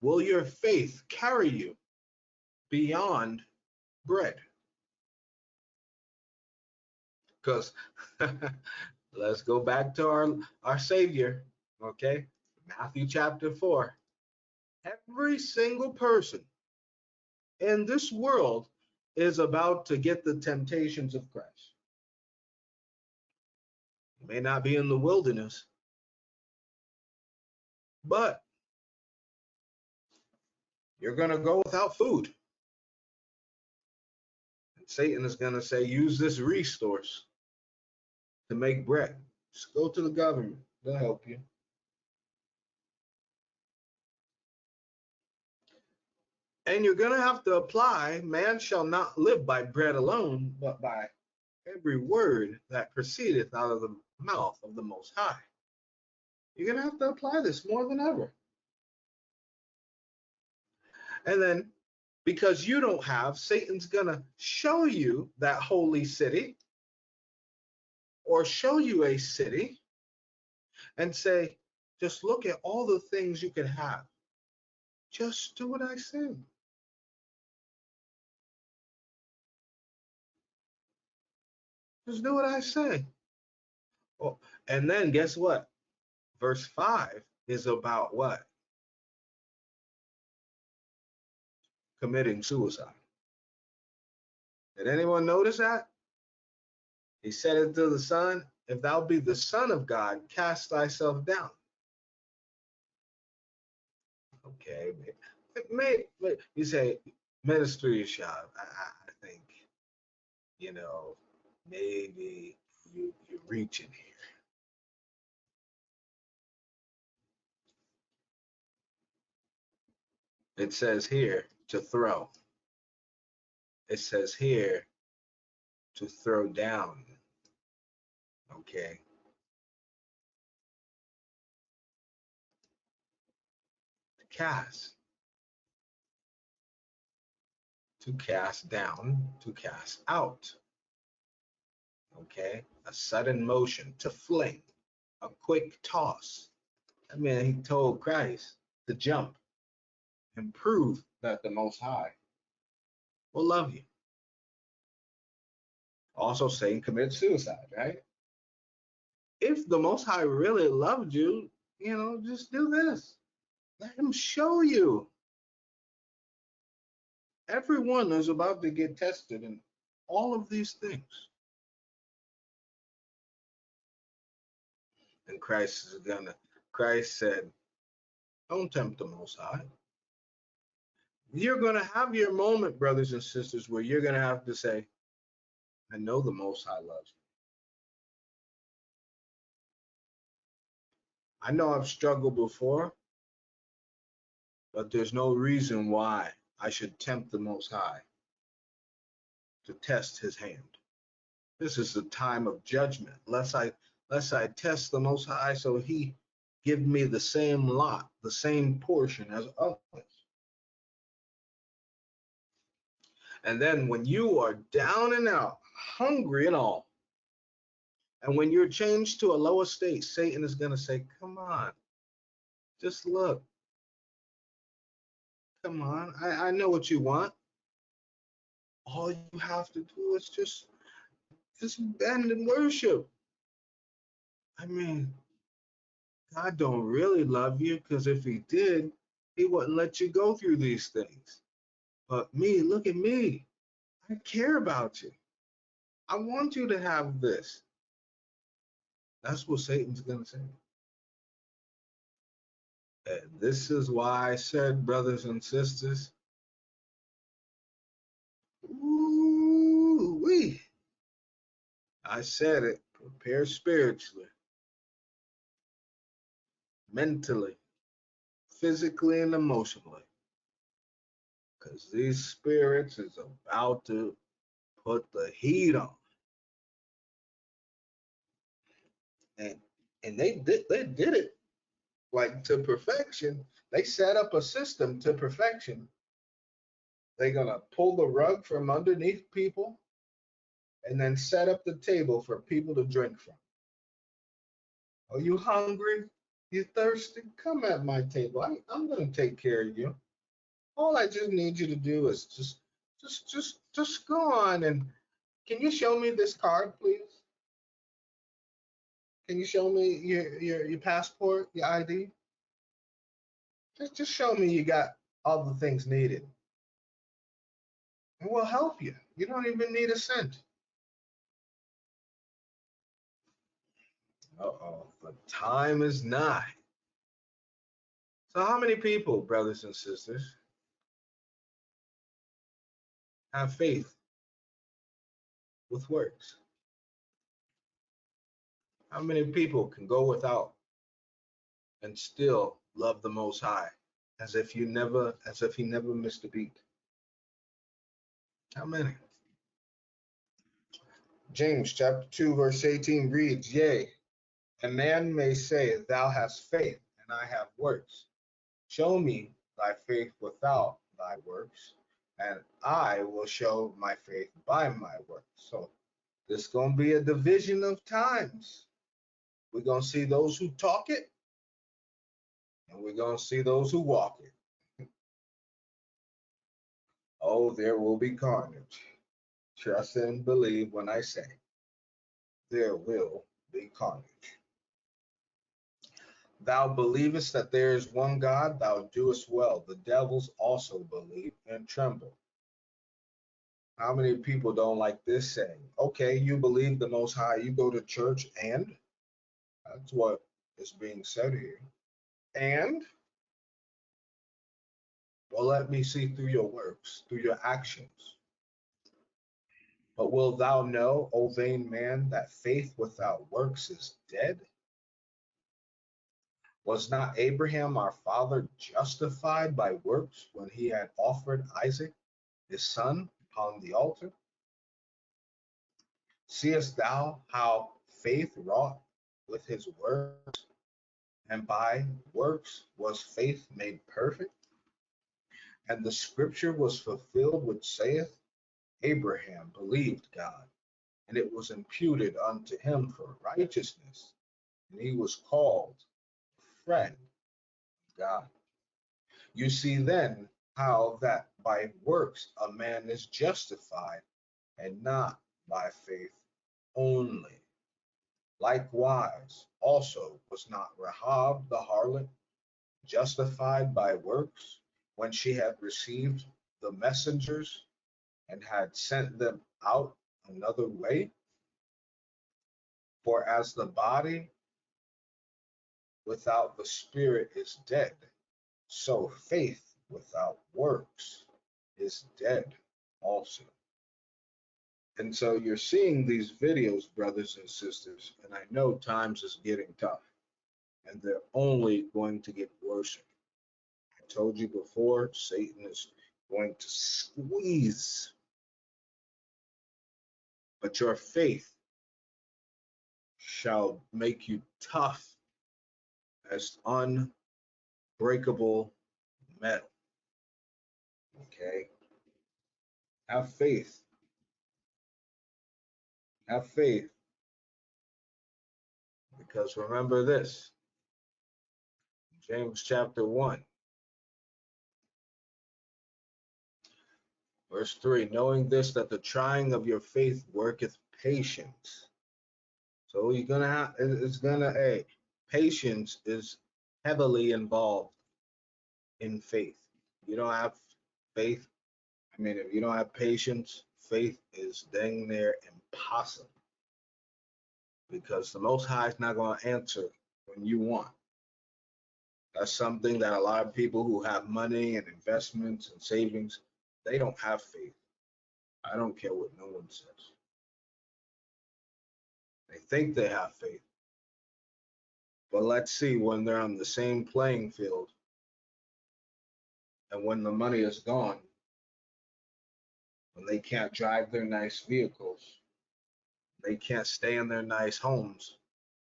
will your faith carry you beyond bread? Because let's go back to our Savior, okay? Matthew chapter 4. Every single person in this world is about to get the temptations of Christ. You may not be in the wilderness, but you're going to go without food. And Satan is going to say, use this resource to make bread. Just go to the government. They'll help you. And you're going to have to apply, man shall not live by bread alone, but by every word that proceedeth out of the mouth of the Most High. You're going to have to apply this more than ever. And then, because you don't have, Satan's going to show you that holy city, or show you a city, and say, just look at all the things you could have. Just do what I say. Just do what I say. Oh, and then guess what? Verse 5 is about what? committing suicide. Did anyone notice that? He said it to the Son, if thou be the Son of God, cast thyself down. Okay, you say, Minister Yeshua, I think, maybe you're reaching here. It says here to throw. It says here to throw down. Okay. To cast. To cast down, to cast out. Okay. A sudden motion, to fling, a quick toss. I mean, he told Christ to jump and prove that the Most High will love you. Also, Satan committed suicide, right? If the Most High really loved you, just do this. Let him show you. Everyone is about to get tested in all of these things. And Christ said, don't tempt the Most High. You're going to have your moment, brothers and sisters, where you're going to have to say, I know the Most High loves me. I know I've struggled before, but there's no reason why I should tempt the Most High to test his hand. This is the time of judgment. Lest I test the Most High so he give me the same lot, the same portion as others. And then when you are down and out, hungry and all, and when you're changed to a lower state, Satan is going to say, come on, just look. Come on, I know what you want. All you have to do is just bend and worship. I mean, God don't really love you, because if he did, he wouldn't let you go through these things. But me, look at me. I care about you. I want you to have this. That's what Satan's going to say. And this is why I said, brothers and sisters, ooh-wee. I said it, prepare spiritually, mentally, physically, and emotionally. Because these spirits is about to put the heat on. And they did it like to perfection. They set up a system to perfection. They're gonna pull the rug from underneath people and then set up the table for people to drink from. Are you hungry? You thirsty? Come at my table. I'm gonna take care of you. All I just need you to do is just go on, and can you show me this card, please? Can you show me your passport, your ID? Just show me you got all the things needed, and we'll help you. You don't even need a cent. Uh-oh, the time is nigh. So how many people, brothers and sisters, have faith with works? How many people can go without and still love the Most High as if he never missed a beat? How many? James chapter 2, verse 18 reads, yea, a man may say, thou hast faith, and I have works. Show me thy faith without thy works, and I will show my faith by my works. So there's going to be a division of times. We're going to see those who talk it, and we're going to see those who walk it. Oh, there will be carnage. Trust and believe when I say there will be carnage. Thou believest that there is one God, thou doest well. The devils also believe and tremble. How many people don't like this saying? Okay, you believe the Most High, you go to church, and that's what is being said here. And, well, let me see through your works, through your actions. But wilt thou know, O vain man, that faith without works is dead? Was not Abraham our father justified by works when he had offered Isaac, his son, upon the altar? Seest thou how faith wrought with his works, and by works was faith made perfect? And the scripture was fulfilled which saith, Abraham believed God, and it was imputed unto him for righteousness, and he was called a friend of God. You see then how that by works a man is justified, and not by faith only. Likewise, also was not Rahab the harlot justified by works when she had received the messengers and had sent them out another way? For as the body without the spirit is dead, so faith without works is dead also. And so you're seeing these videos, brothers and sisters, and I know times is getting tough, and they're only going to get worse. I told you before, Satan is going to squeeze, but your faith shall make you tough as unbreakable metal. Okay? Have faith. Have faith. Because remember this, James chapter 1, verse 3, knowing this, that the trying of your faith worketh patience. So you're gonna have, it's gonna, hey, patience is heavily involved in faith. You don't have faith, I mean, if you don't have patience, faith is dang near impossible. Because the Most High is not going to answer when you want. That's something that a lot of people who have money and investments and savings, they don't have faith. I don't care what no one says. They think they have faith. But let's see when they're on the same playing field and when the money is gone, when they can't drive their nice vehicles, they can't stay in their nice homes.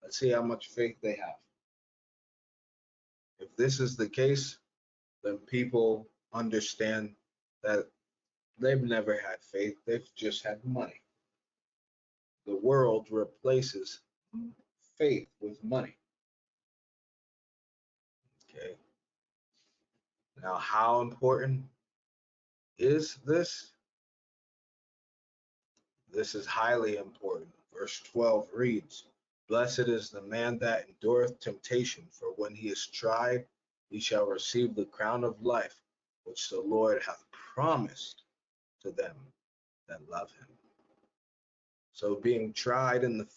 Let's see how much faith they have. If this is the case, then people understand that they've never had faith, they've just had money. The world replaces faith with money. Okay. Now, how important is this? This is highly important. Verse 12 reads, Blessed is the man that endureth temptation, for when he is tried, he shall receive the crown of life, which the Lord hath promised to them that love him. So being tried in the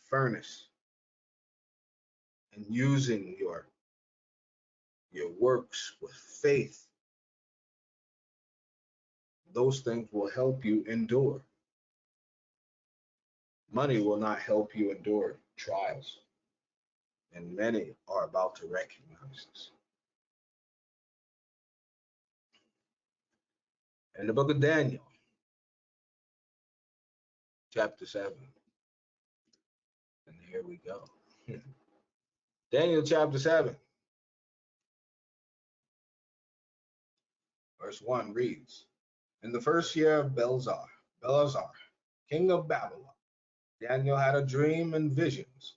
furnace and using your works with faith, those things will help you endure. Money will not help you endure trials, and many are about to recognize this. In the book of Daniel, chapter 7, and here we go. Daniel chapter 7, verse 1 reads, In the first year of Belshazzar, king of Babylon, Daniel had a dream and visions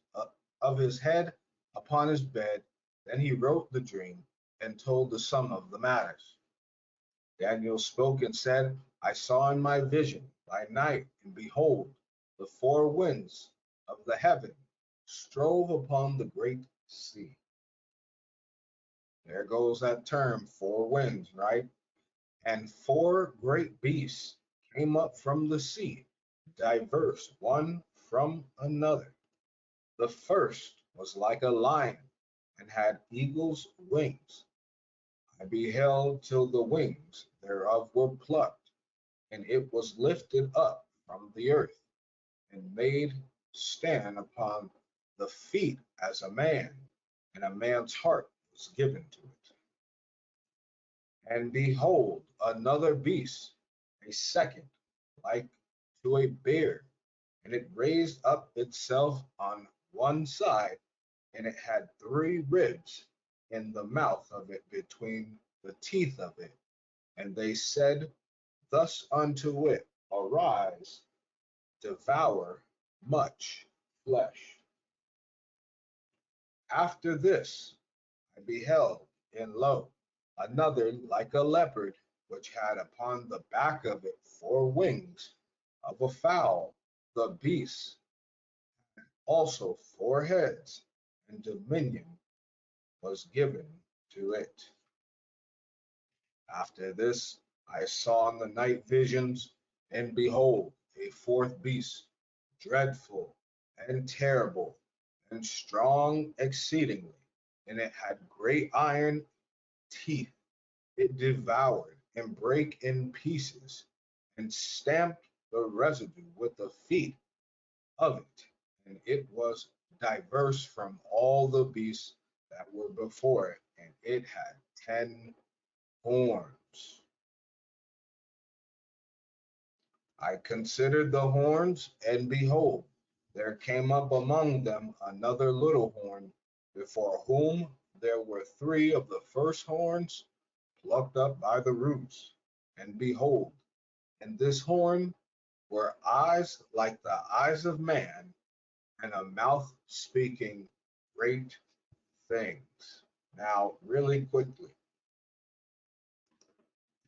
of his head upon his bed. Then he wrote the dream and told the sum of the matters. Daniel spoke and said, I saw in my vision by night, and behold, the four winds of the heaven strove upon the great sea. There goes that term, four winds, right? And four great beasts came up from the sea, diverse one from another. The first was like a lion and had eagle's wings. I beheld till the wings thereof were plucked, and it was lifted up from the earth, and made stand upon the feet as a man, and a man's heart was given to it. And behold, another beast, a second, like to a bear, and it raised up itself on one side, and it had three ribs in the mouth of it between the teeth of it. And they said thus unto it, Arise, devour much flesh. After this I beheld, and lo, another like a leopard, which had upon the back of it four wings of a fowl. The beast also four heads, and dominion was given to it. After this I saw in the night visions, and behold, a fourth beast, dreadful and terrible, and strong exceedingly, and it had great iron teeth. It devoured and brake in pieces, and stamped the residue with the feet of it. And it was diverse from all the beasts that were before it, and it had 10 horns. I considered the horns, and behold, there came up among them another little horn, before whom there were three of the first horns plucked up by the roots. And behold, in this horn were eyes like the eyes of man, and a mouth speaking great things. Now, really quickly,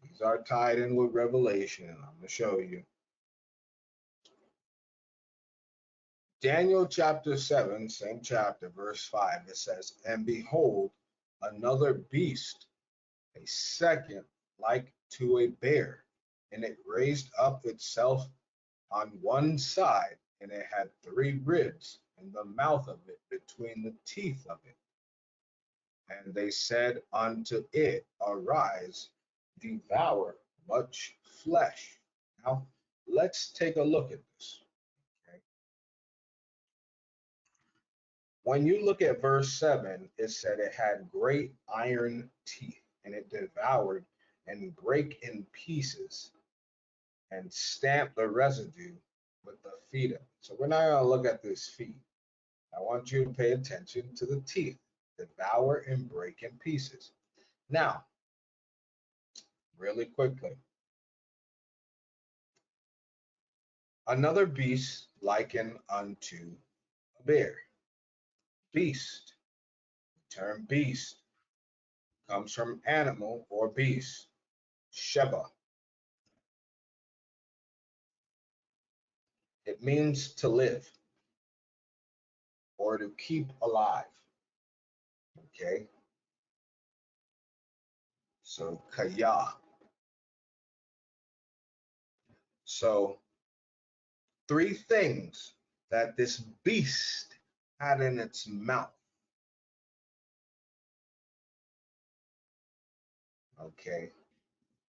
these are tied in with Revelation, and I'm going to show you. Daniel chapter 7, same chapter, verse 5, it says, And behold, another beast, a second like to a bear, and it raised up itself on one side, and it had three ribs in the mouth of it between the teeth of it. And they said unto it, Arise, devour much flesh. Now, let's take a look at this. Okay? When you look at verse 7, it said it had great iron teeth, and it devoured and brake in pieces and stamped the residue with the feet of it. So we're not going to look at this feet. I want you to pay attention to the teeth, devour and break in pieces. Now, really quickly, another beast likened unto a bear. Beast, the term beast comes from animal or beast, Sheba. It means to live or to keep alive. Okay, so kaya. So three things that this beast had in its mouth. Okay,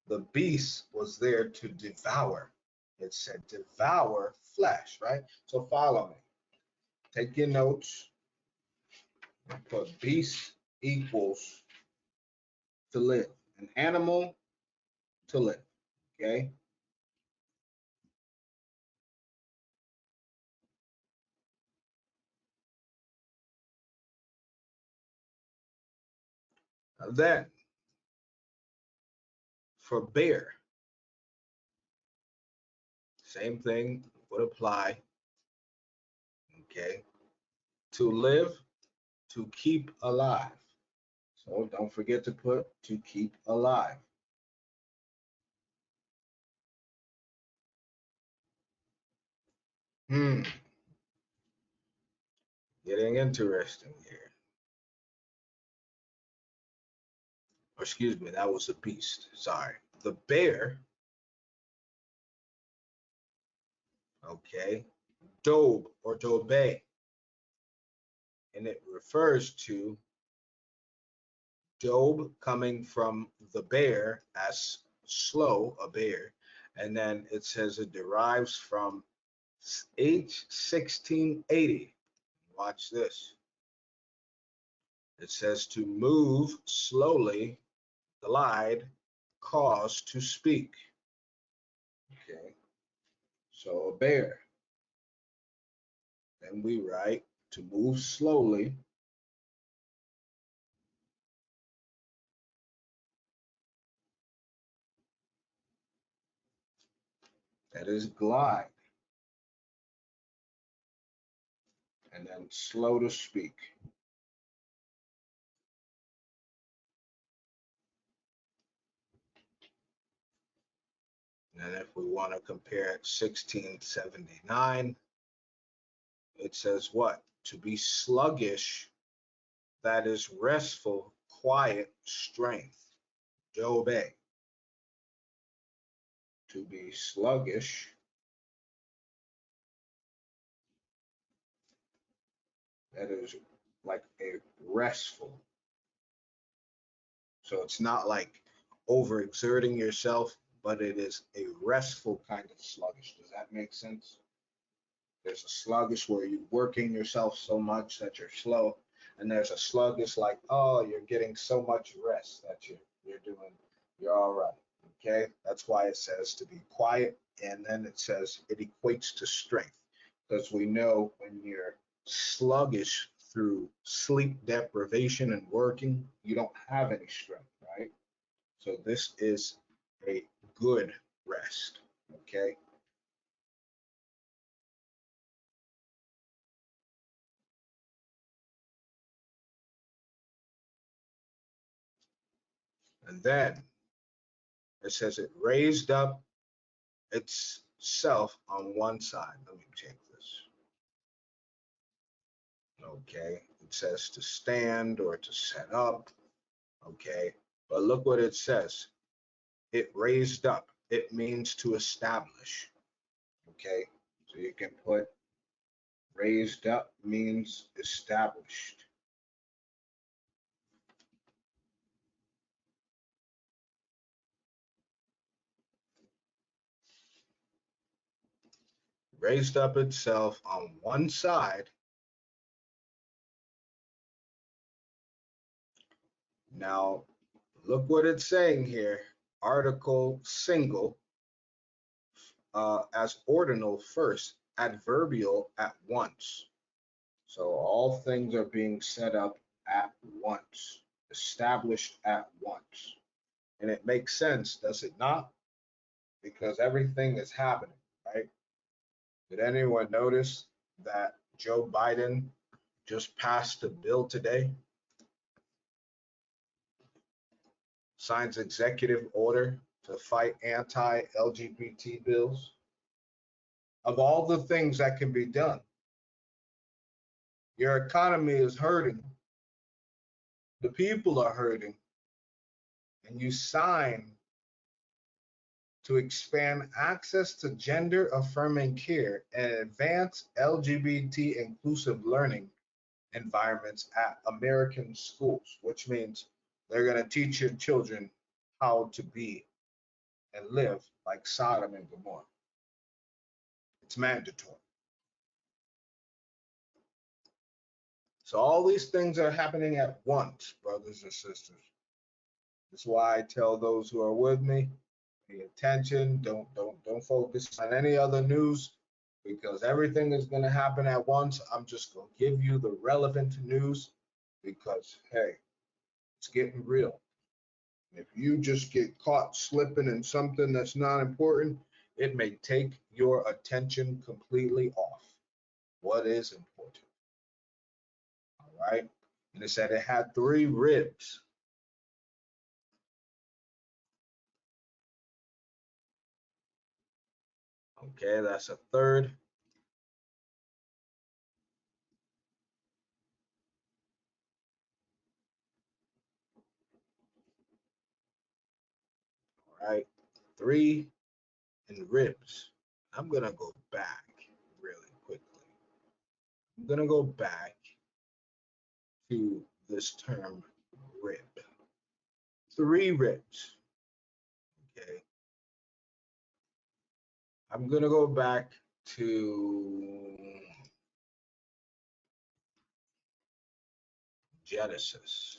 the beast was there to devour. It said devour flesh, right? So follow me. Take your notes and put beast equals to live, an animal to live. Okay. And then for bear, same thing would apply. Okay. To live, to keep alive. So don't forget to put to keep alive. Getting interesting here. or excuse me, that was the beast. Sorry. The bear, okay, dobe or dobe, and it refers to dobe coming from the bear as slow, a bear, and then it says it derives from H1680. Watch this. It says to move slowly, glide, cause to speak. Okay, so a bear. Then we write to move slowly, that is glide, and then slow to speak. And if we want to compare 1679, it says what? To be sluggish, that is restful, quiet, strength. Dobe. To be sluggish, that is like a restful. So it's not like overexerting yourself, but it is a restful kind of sluggish. Does that make sense? There's a sluggish where you're working yourself so much that you're slow, and there's a sluggish like, oh, you're getting so much rest that you're all right. Okay, that's why it says to be quiet, and then it says it equates to strength, because we know when you're sluggish through sleep deprivation and working, you don't have any strength, right? So this is a good rest. Okay. And then it says it raised up itself on one side. Let me check this. Okay. It says to stand or to set up. Okay. But look what it says. It raised up. It means to establish. Okay. So you can put raised up means established. Raised up itself on one side. Now, look what it's saying here. Article single as ordinal first, adverbial at once. So all things are being set up at once, established at once. And it makes sense, does it not? Because everything is happening, right? Did anyone notice that Joe Biden just passed a bill today? Signs executive order to fight anti-LGBT bills. Of all the things that can be done, your economy is hurting, the people are hurting, and you sign to expand access to gender affirming care and advance LGBT inclusive learning environments at American schools, which means they're going to teach your children how to be and live like Sodom and Gomorrah. It's mandatory. So all these things are happening at once, brothers and sisters. That's why I tell those who are with me, pay attention. Don't focus on any other news, because everything is going to happen at once. I'm just going to give you the relevant news, because hey, it's getting real. If you just get caught slipping in something that's not important, it may take your attention completely off what is important. All right. And it said it had 3 ribs. Okay, that's a third. right? 3 in ribs. I'm gonna go back really quickly. I'm gonna go back to this term rib. 3 ribs. Okay. I'm gonna go back to Genesis.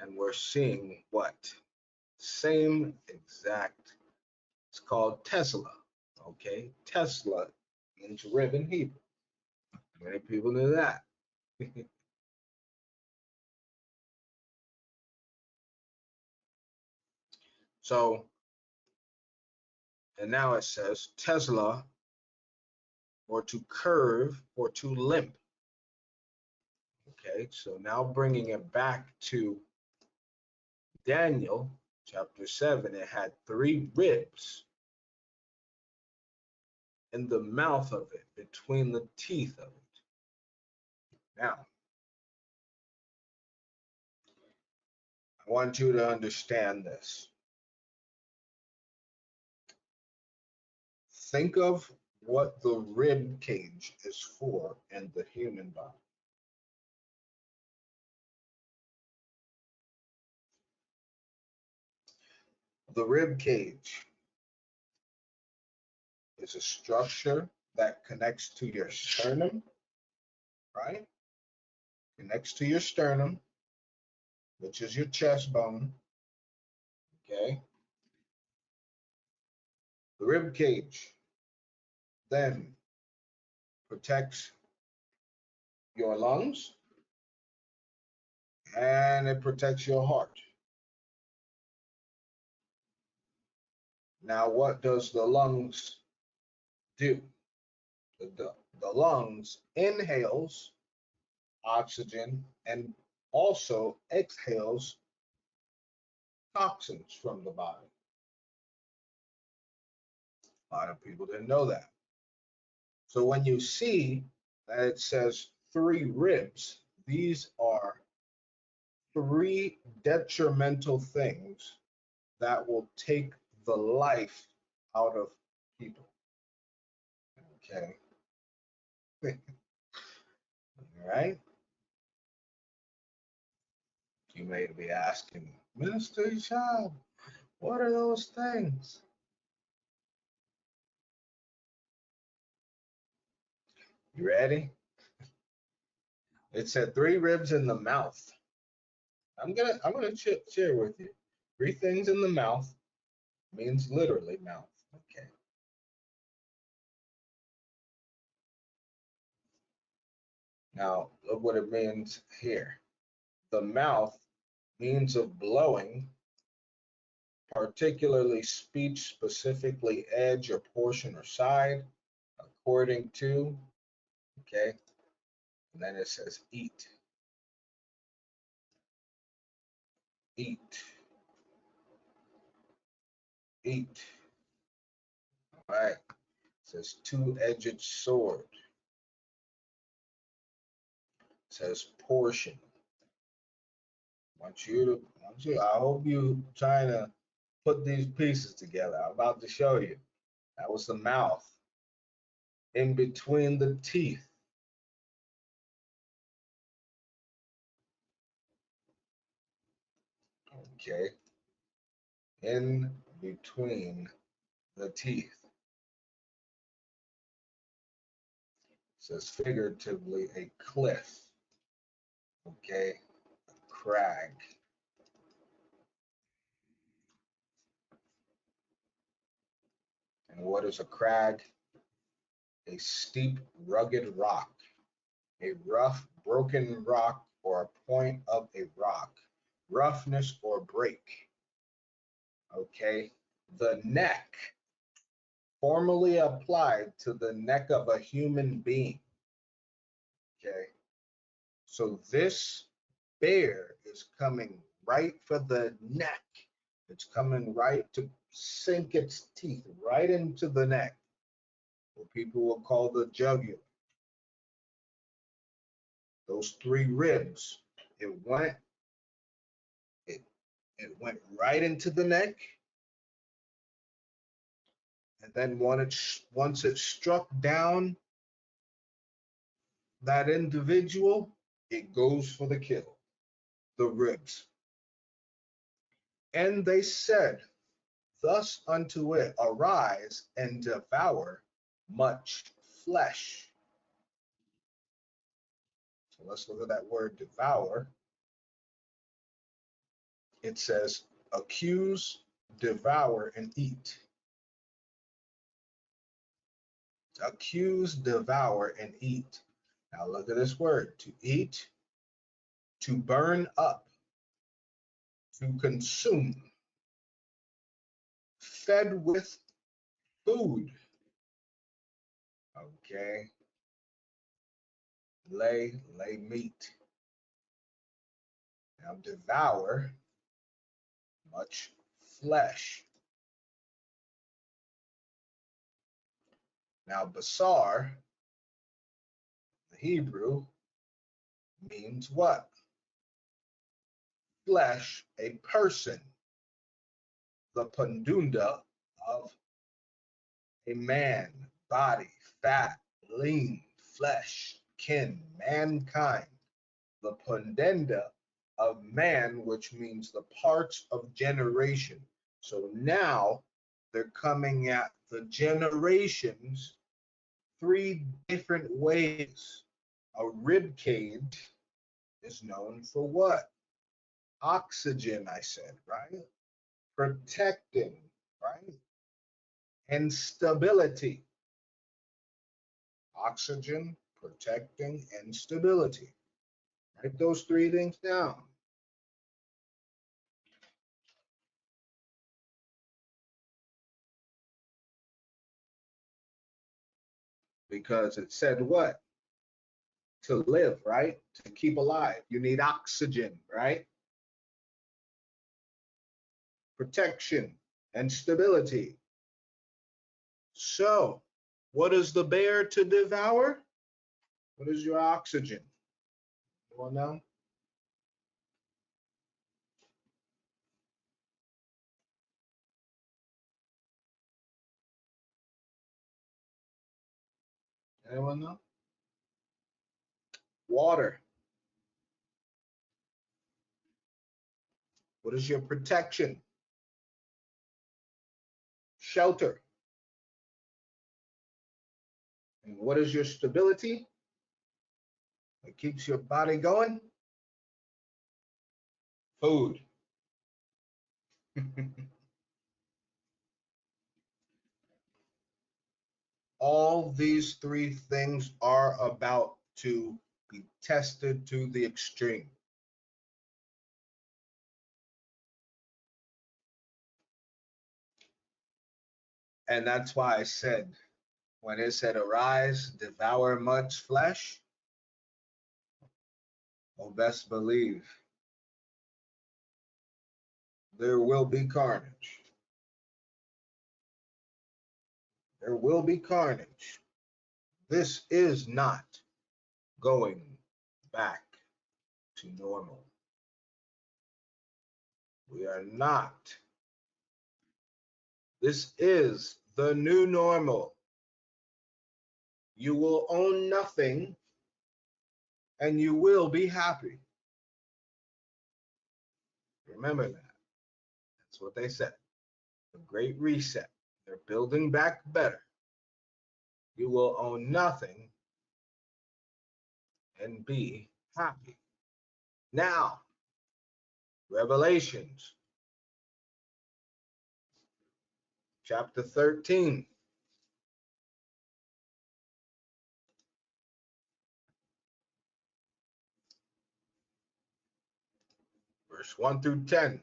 And we're seeing what? Same exact, it's called Tesla. Okay, Tesla means rib in Hebrew. Many people knew that. So, and now it says Tesla, or to curve, or to limp. Okay, so now bringing it back to Daniel chapter 7, it had 3 ribs in the mouth of it, between the teeth of it. Now, I want you to understand this. Think of what the rib cage is for in the human body. The rib cage is a structure that connects to your sternum, right? Connects to your sternum, which is your chest bone, okay? The rib cage then protects your lungs and it protects your heart. Now, what does the lungs do? The lungs inhales oxygen and also exhales toxins from the body. A lot of people didn't know that. So when you see that it says 3 ribs, these are 3 detrimental things that will take the life out of people. Okay. All right. You may be asking, Minister Ishab, what are those things? You ready? It said 3 ribs in the mouth. I'm gonna share with you. 3 things in the mouth means literally mouth. Okay. Now look what it means here. The mouth means of blowing, particularly speech, specifically edge or portion or side, according to. Okay. And then it says eat. Eat. Eat. All right. It says 2-edged sword. It says portion. I hope you trying to put these pieces together. I'm about to show you. That was the mouth. In between the teeth. Okay. In between the teeth. It says figuratively a cliff. Okay. A crag. And what is a crag? A steep, rugged rock. A rough, broken rock or a point of a rock. Roughness or break. Okay. The neck. Formerly applied to the neck of a human being. Okay. So this bear is coming right for the neck. It's coming right to sink its teeth right into the neck. What people will call the jugular. those three ribs. It went, it, it went right into the neck. And then once it struck down that individual, it goes for the kill, the ribs. And they said, thus unto it, arise and devour much flesh. So let's look at that word devour. It says, accuse, devour, and eat. Accuse, devour, and eat. Now look at this word, to eat, to burn up, to consume, fed with food. Okay. Lay meat. Now devour much flesh. Now basar, the Hebrew, means what? Flesh, a person. The pandunda of a man, body, fat, lean, flesh, kin, mankind. The pudenda of man, which means the parts of generation. So now they're coming at the generations three different ways. A rib cage is known for what? Oxygen, I said, right? Protecting, right? And stability. Oxygen, protecting, and stability. Write those three things down. Because it said what? To live, right? To keep alive. You need oxygen, right? Protection and stability. So, what is the bear to devour? What is your oxygen? Anyone know? Anyone know? Water. What is your protection? Shelter. And what is your stability? It keeps your body going? Food. All these three things are about to be tested to the extreme. And that's why I said, when it said, arise, devour much flesh, oh, best believe there will be carnage. There will be carnage. This is not going back to normal. We are not. This is the new normal. You will own nothing and you will be happy. Remember that. That's what they said. The Great Reset. They're building back better. You will own nothing and be happy. Now, Revelations, chapter 13. Verse 1 through 10.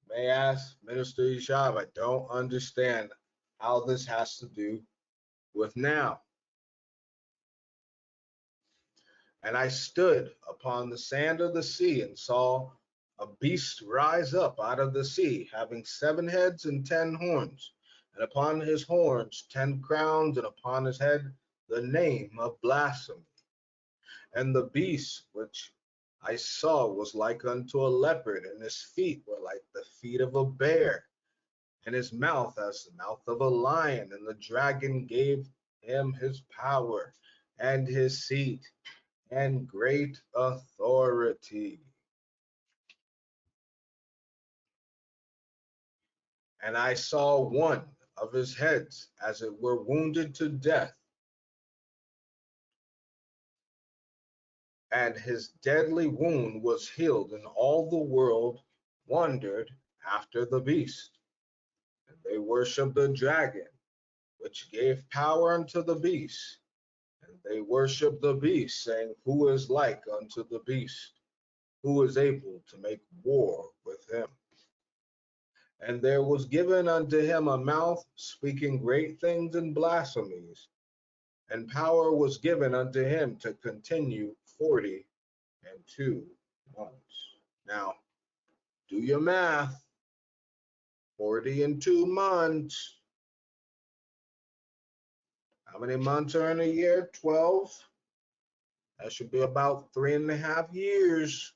May ask Minister Ishab, I don't understand how this has to do with now. And I stood upon the sand of the sea and saw a beast rise up out of the sea, having 7 heads and 10 horns, and upon his horns 10 crowns, and upon his head the name of blasphemy. And the beast which I saw was like unto a leopard, and his feet were like the feet of a bear, and his mouth as the mouth of a lion. And the dragon gave him his power and his seat and great authority. And I saw one of his heads as it were wounded to death, and his deadly wound was healed, and all the world wondered after the beast. And they worshiped the dragon, which gave power unto the beast. And they worshiped the beast, saying, Who is like unto the beast? Who is able to make war with him? And there was given unto him a mouth speaking great things and blasphemies, and power was given unto him to continue 42 months. Now, do your math. 42 months. How many months are in a year? 12. That should be about 3.5 years.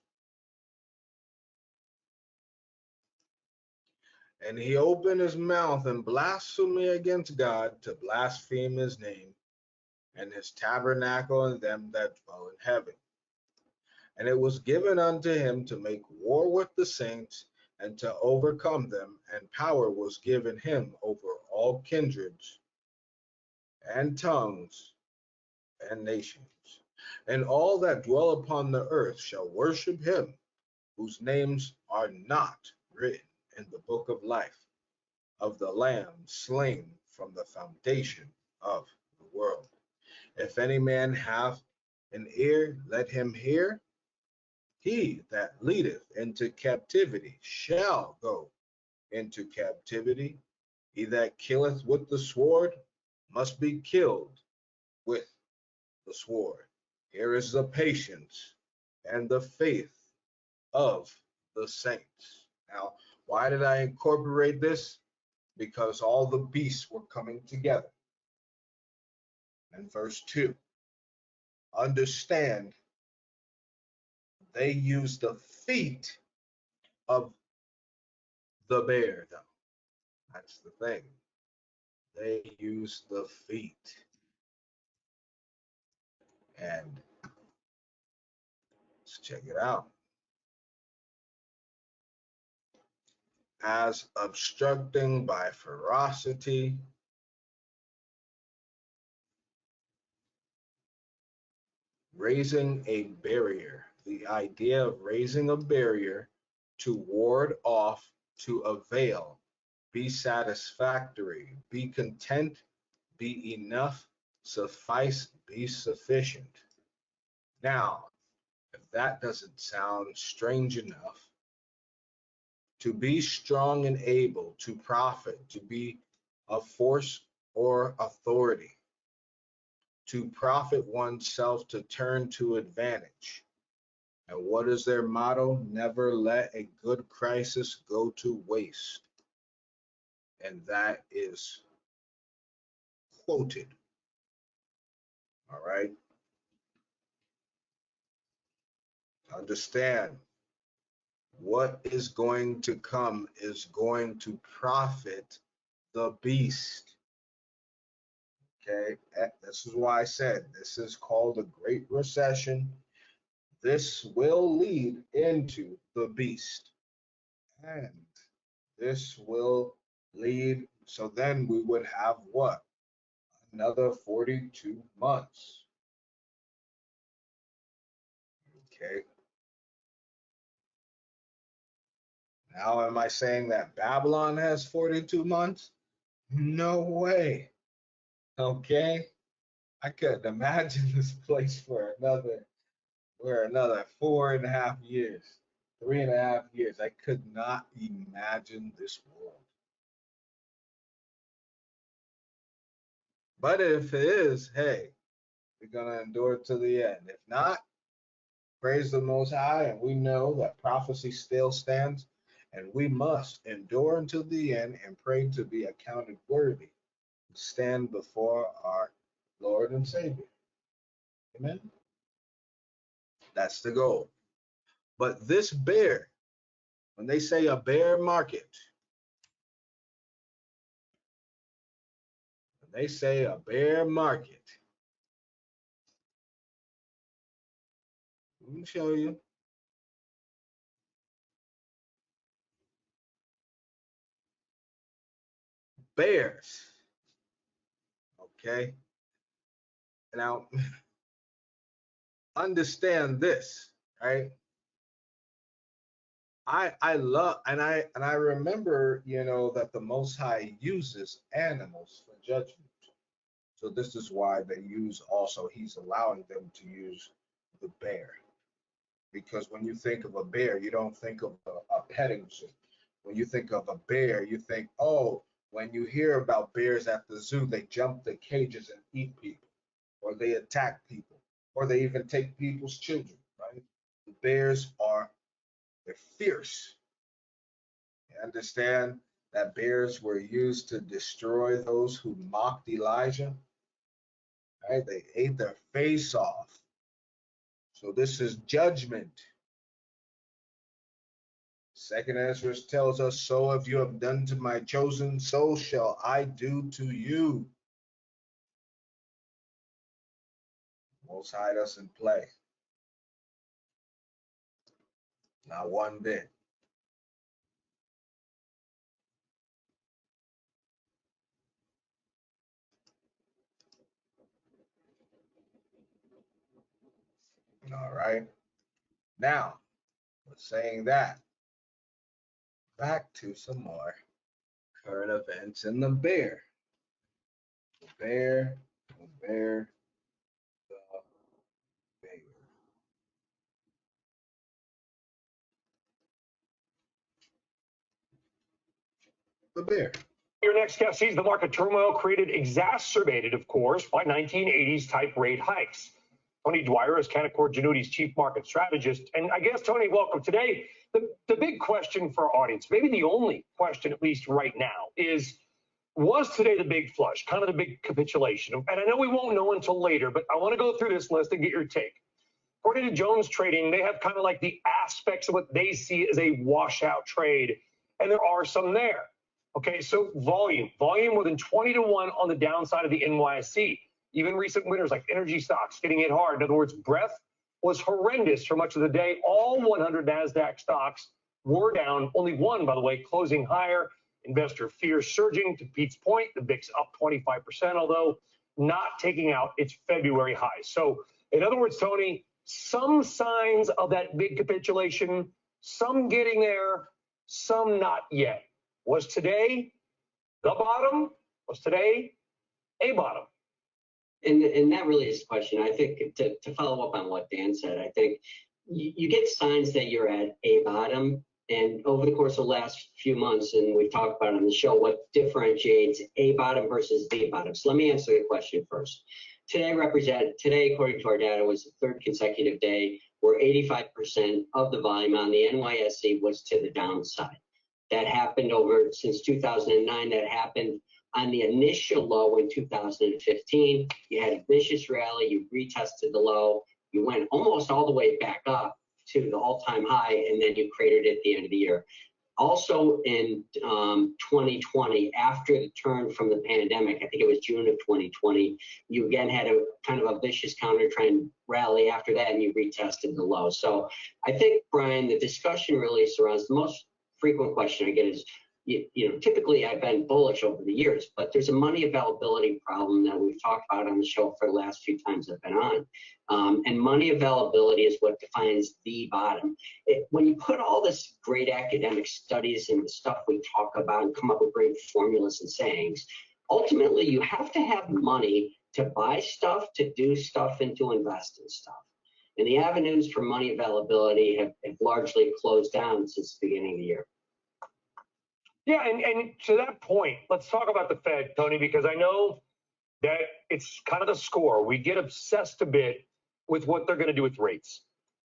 And he opened his mouth in blasphemy against God, to blaspheme his name and his tabernacle and them that dwell in heaven. And it was given unto him to make war with the saints and to overcome them, and power was given him over all kindreds and tongues and nations. And all that dwell upon the earth shall worship him, whose names are not written in the book of life of the Lamb slain from the foundation of the world. If any man have an ear, let him hear. He that leadeth into captivity shall go into captivity. He that killeth with the sword must be killed with the sword. Here is the patience and the faith of the saints. Now, why did I incorporate this? Because all the beasts were coming together. And verse 2, understand they used the feet of the bear, though. That's the thing. They used the feet. And let's check it out. As obstructing by ferocity, raising a barrier. The idea of raising a barrier to ward off, to avail, be satisfactory, be content, be enough, suffice, be sufficient. Now, if that doesn't sound strange enough, to be strong and able to profit, to be a force or authority, to profit oneself, to turn to advantage. And what is their motto? Never let a good crisis go to waste. And that is quoted. All right. Understand, what is going to come is going to profit the beast. Okay. This is why I said this is called a Great Recession. This will lead into the beast. And this will lead, so then we would have what? Another 42 months. Okay. Now, am I saying that Babylon has 42 months? No way. Okay. I couldn't imagine this place for another 4.5 years, 3.5 years. I could not imagine this world. But if it is, hey, we're gonna endure to the end. If not, praise the Most High, and we know that prophecy still stands, and we must endure until the end and pray to be accounted worthy to stand before our Lord and Savior. Amen. That's the goal. But this bear, when they say a bear market, when they say a bear market, let me show you. Bears. Okay. Now, understand this, right? I love and I remember, that the Most High uses animals for judgment. So this is why they use also, he's allowing them to use the bear. Because when you think of a bear, you don't think of a petting zoo. When you think of a bear, you think, oh, when you hear about bears at the zoo, they jump the cages and eat people, or they attack people, or they even take people's children, right? The bears they're fierce. You understand that bears were used to destroy those who mocked Elijah, right? They ate their face off. So this is judgment. Second Ezra tells us, so if you have done to my chosen, so shall I do to you. Most High doesn't play. Not one bit. All right. Now, we're saying that. Back to some more current events in the bear. The bear, the bear, the bear. The bear.
Your next guest sees the market turmoil exacerbated, of course, by 1980s type rate hikes. Tony Dwyer is Canaccord Genuity's chief market strategist. And I guess, Tony, welcome. Today, the big question for our audience, maybe the only question, at least right now, is, was today the big flush, kind of the big capitulation? And I know we won't know until later, but I want to go through this list and get your take. According to Jones Trading, they have kind of like the aspects of what they see as a washout trade, and there are some there. Okay, so volume more than 20 to 1 on the downside of the NYSE. Even recent winners like energy stocks getting hit hard. In other words, breadth was horrendous for much of the day. All 100 NASDAQ stocks were down. Only one, by the way, closing higher. Investor fear surging. To Pete's point, the VIX up 25%, although not taking out its February high. So in other words, Tony, some signs of that big capitulation, some getting there, some not yet. Was today the bottom? Was today a bottom?
And that really is the question. I think to follow up on what Dan said, I think you get signs that you're at a bottom. And over the course of the last few months, and we've talked about on the show, what differentiates a bottom versus the bottom. So let me answer the question first. Today, according to our data, was the third consecutive day where 85% of the volume on the NYSE was to the downside. That happened since 2009. That happened on the initial low in 2015. You had a vicious rally. You retested the low. You went almost all the way back up to the all-time high, and then you cratered at the end of the year. Also in 2020, after the turn from the pandemic, I think it was June of 2020, you again had a kind of a vicious counter trend rally after that, and you retested the low. So I think, Brian, the discussion really surrounds the most frequent question I get is, typically I've been bullish over the years, but there's a money availability problem that we've talked about on the show for the last few times I've been on. And money availability is what defines the bottom. When you put all this great academic studies and the stuff we talk about and come up with great formulas and sayings, ultimately you have to have money to buy stuff, to do stuff, and to invest in stuff. And the avenues for money availability have largely closed down since the beginning of the year.
Yeah, and to that point, let's talk about the Fed, Tony, because I know that it's kind of the score. We get obsessed a bit with what they're going to do with rates.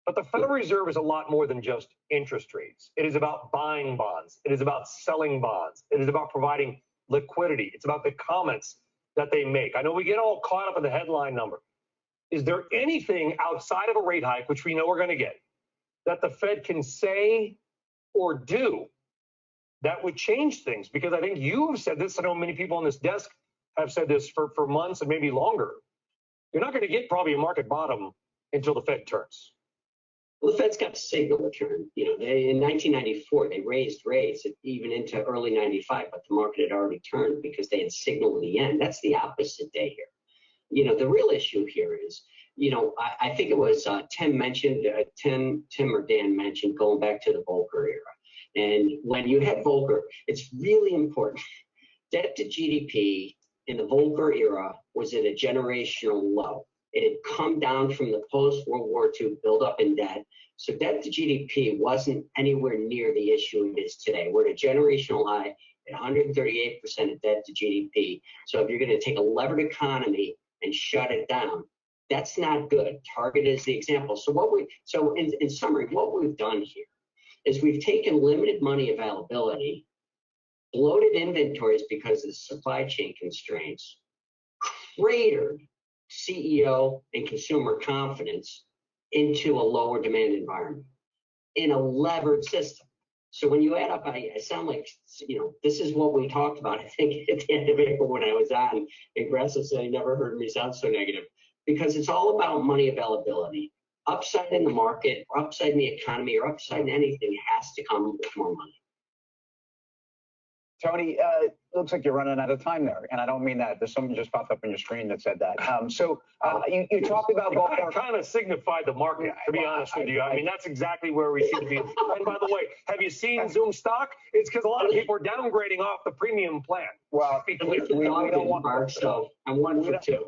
But the Federal Reserve is a lot more than just interest rates. It is about buying bonds. It is about selling bonds. It is about providing liquidity. It's about the comments that they make. I know we get all caught up in the headline number. is there anything outside of a rate hike, which we know we're going to get, that the Fed can say or do that would change things? Because I think you have said this. I know many people on this desk have said this for months and maybe longer. You're not going to get probably a market bottom until the Fed turns.
Well, the Fed's got to signal a turn. In 1994, they raised rates even into early 95, but the market had already turned because they had signaled the end. That's the opposite day here. The real issue here is, I think it was Tim mentioned, Tim or Dan mentioned going back to the Volcker era. And when you have Volcker, it's really important. Debt to GDP in the Volcker era was at a generational low. It had come down from the post-World War II buildup in debt. So debt to GDP wasn't anywhere near the issue it is today. We're at a generational high at 138% of debt to GDP. So if you're going to take a levered economy and shut it down, that's not good. Target is the example. So in summary, what we've done here is we've taken limited money availability, bloated inventories because of the supply chain constraints, cratered CEO and consumer confidence into a lower demand environment in a levered system. So when you add up, I sound like, this is what we talked about, I think, at the end of April when I was on, and Gressa said he never heard me sound so negative, because it's all about money availability. Upside in the market, or upside in the economy, or upside in anything has to come with more money.
Tony, looks like you're running out of time there, and I don't mean that. There's something just popped up on your screen that said that. You talked about Volcker.
Kind of signified the market, to be honest with you. I mean, that's exactly where we seem to be. And by the way, have you seen Zoom stock? It's because a lot of people are downgrading off the premium plan.
Well, we don't want.
So I'm 1 for 2.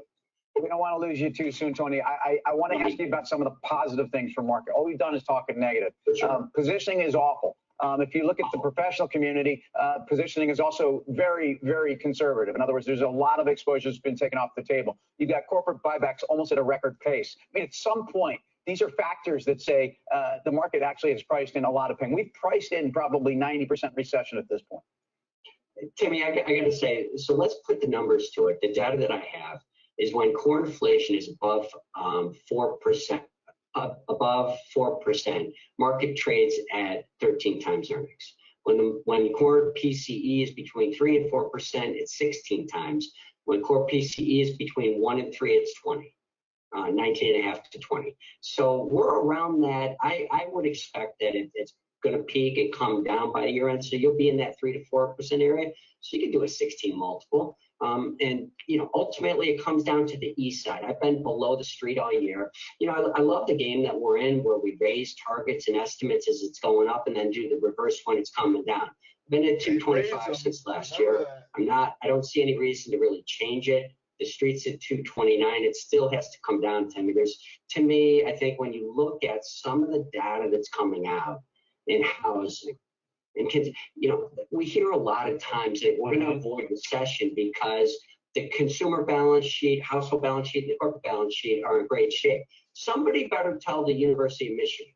We don't want to lose you too soon, Tony. I want to ask you about some of the positive things for market. All we've done is talk in negative.
Sure.
Positioning is awful. If you look at the professional community, positioning is also very, very conservative. In other words, there's a lot of exposure that's been taken off the table. You've got corporate buybacks almost at a record pace. I mean, at some point, these are factors that say the market actually has priced in a lot of pain. We've priced in probably 90% recession at this point.
Timmy, I got to say, so let's put the numbers to it. The data that I have is when core inflation is above 4%. Above 4%, market trades at 13 times earnings. When core PCE is between 3 and 4%, it's 16 times. When core PCE is between 1 and 3, it's 20, 19 and a half to 20. So we're around that. I would expect that it's going to peak and come down by year end. So you'll be in that 3 to 4% area. So you can do a 16 multiple. And ultimately it comes down to the east side. I've been below the street all year. I love the game that we're in where we raise targets and estimates as it's going up and then do the reverse when it's coming down. I've been at 225 since last year. I don't see any reason to really change it. The street's at 229. It still has to come down, Timmy. To me, I think when you look at some of the data that's coming out in housing, and we hear a lot of times that we're going to avoid recession because the consumer balance sheet, household balance sheet, and the corporate balance sheet are in great shape. Somebody better tell the University of Michigan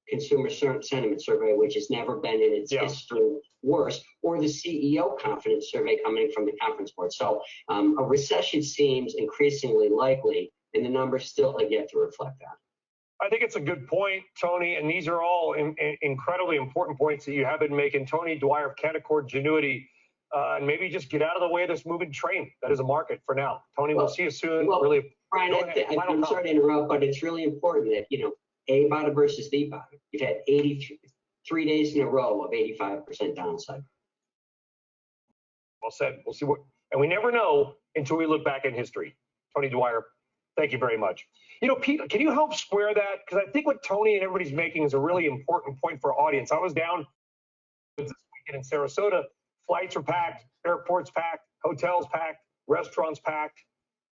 Consumer Sentiment Survey, which has never been in its history worse, or the CEO Confidence Survey coming from the Conference Board. So a recession seems increasingly likely, and the numbers still have yet to reflect that.
I think it's a good point, Tony, and these are all incredibly important points that you have been making. Tony Dwyer of Canaccord Genuity, and maybe just get out of the way of this moving train that is a market for now. Tony, we'll see you soon. Really,
Brian, I'm sorry to interrupt, but it's really important that, A bottom versus the bottom. You've had 83 days in a row of 85% downside.
Well said. We'll see and we never know until we look back in history. Tony Dwyer, thank you very much. Pete, can you help square that? Because I think what Tony and everybody's making is a really important point for our audience. I was down this weekend in Sarasota. Flights are packed, airports packed, hotels packed, restaurants packed.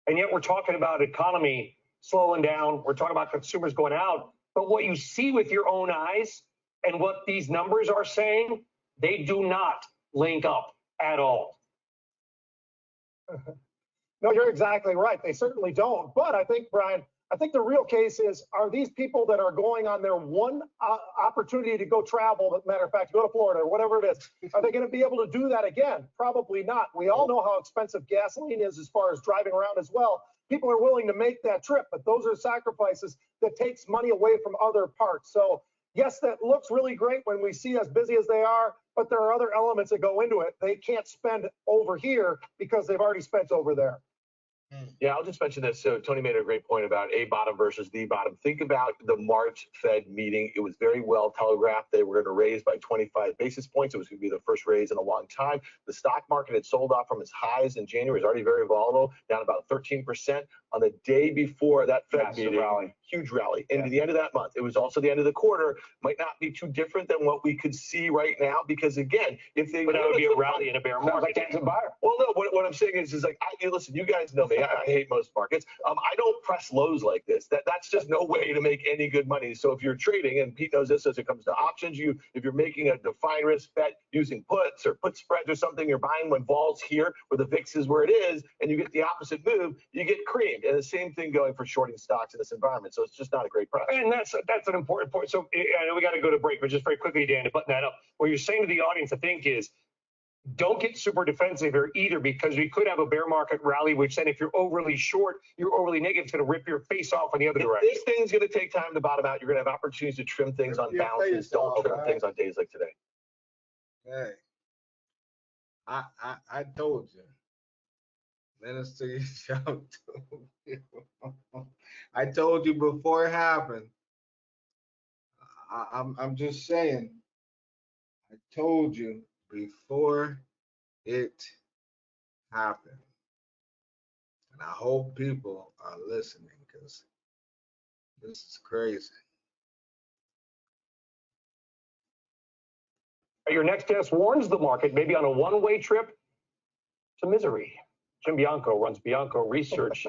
And yet we're talking about economy slowing down. We're talking about consumers going out. But what you see with your own eyes and what these numbers are saying, they do not link up at all.
No, you're exactly right. They certainly don't. But I think, Brian, I think the real case is, are these people that are going on their one opportunity to go travel, as a matter of fact, go to Florida or whatever it is, are they going to be able to do that again? Probably not. We all know how expensive gasoline is as far as driving around as well. People are willing to make that trip, but those are sacrifices that takes money away from other parts. So yes, that looks really great when we see as busy as they are, but there are other elements that go into it. They can't spend over here because they've already spent over there.
Yeah, I'll just mention this. So Tony made a great point about a bottom versus the bottom. Think about the March Fed meeting. It was very well telegraphed. They were going to raise by 25 basis points. It was going to be the first raise in a long time. The stock market had sold off from its highs in January. It was already very volatile, down about 13% on the day before that Fed meeting. Rally. Huge rally into the end of that month. It was also the end of the quarter. Might not be too different than what we could see right now, because again, if they
but that would be a rally in a bear market.
Like that's a buyer.
Well, no, what I'm saying is like, listen, you guys know me. I hate most markets. I don't press lows like this. That's just no way to make any good money. So if you're trading, and Pete knows this as it comes to options, if you're making a defined risk bet using puts or put spreads or something, you're buying when vol's here, where the VIX is where it is, and you get the opposite move, you get creamed. And the same thing going for shorting stocks in this environment. So it's just not a great price.
And that's an important point. So I know we got to go to break, but just very quickly, Dan, to button that up, what you're saying to the audience, I think, is don't get super defensive here either, because we could have a bear market rally, which then if you're overly short, you're overly negative, it's going to rip your face off in the other direction.
This thing's going to take time to bottom out. You're going to have opportunities to trim things on balances. Don't trim things on days like today.
Hey, I told you. Minister, I told you before it happened. I'm just saying. I told you before it happened, and I hope people are listening, because this is crazy.
Your next guest warns the market maybe on a one-way trip to misery. Jim Bianco runs Bianco Research.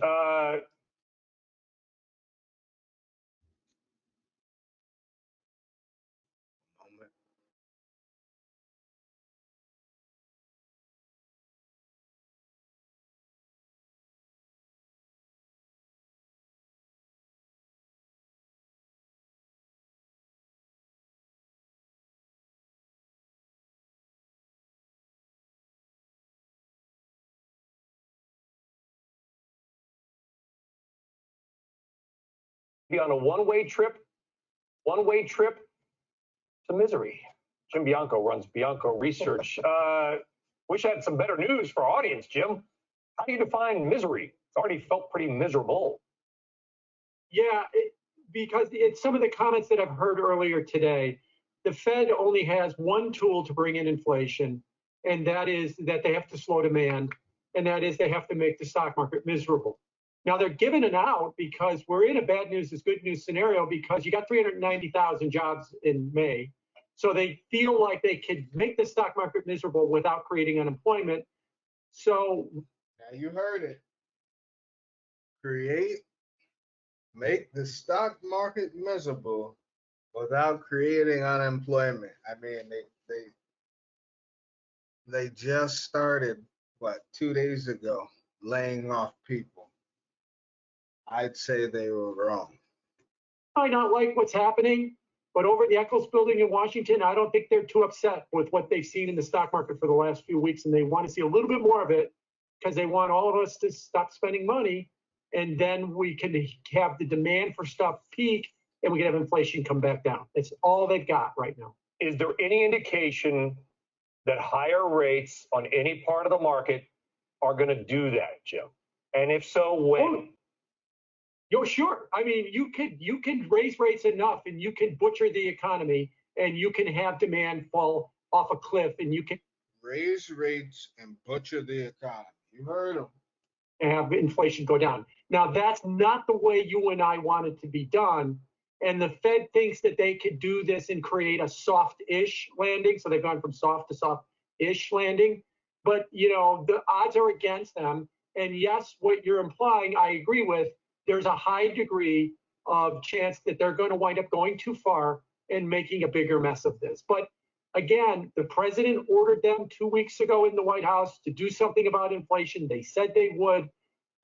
Be on a one-way trip to misery. Jim Bianco runs Bianco Research. Wish I had some better news for our audience, Jim. How do you define misery? It's already felt pretty miserable.
Yeah, because it's some of the comments that I've heard earlier today. The Fed only has one tool to bring in inflation, and that is that they have to slow demand, and that is they have to make the stock market miserable. Now, they're giving an out because we're in a bad news is good news scenario, because you got 390,000 jobs in May. So they feel like they could make the stock market miserable without creating unemployment. So
now you heard it. Make the stock market miserable without creating unemployment. I mean, they just started, what, 2 days ago, laying off people. I'd say they were wrong.
I not like what's happening, but over at the Eccles building in Washington, I don't think they're too upset with what they've seen in the stock market for the last few weeks, and they want to see a little bit more of it, because they want all of us to stop spending money, and then we can have the demand for stuff peak, and we can have inflation come back down. That's all they've got right now.
Is there any indication that higher rates on any part of the market are going to do that, Jim? And if so, when?
Yo, sure. I mean, you can raise rates enough, and you can butcher the economy, and you can have demand fall off a cliff, and you can
raise rates and butcher the economy. You heard them.
And have inflation go down. Now, that's not the way you and I want it to be done. And the Fed thinks that they could do this and create a soft-ish landing. So they've gone from soft to soft-ish landing. But, you know, the odds are against them. And yes, what you're implying, I agree with. There's a high degree of chance that they're going to wind up going too far and making a bigger mess of this. But again, the president ordered them 2 weeks ago in the White House to do something about inflation. They said they would.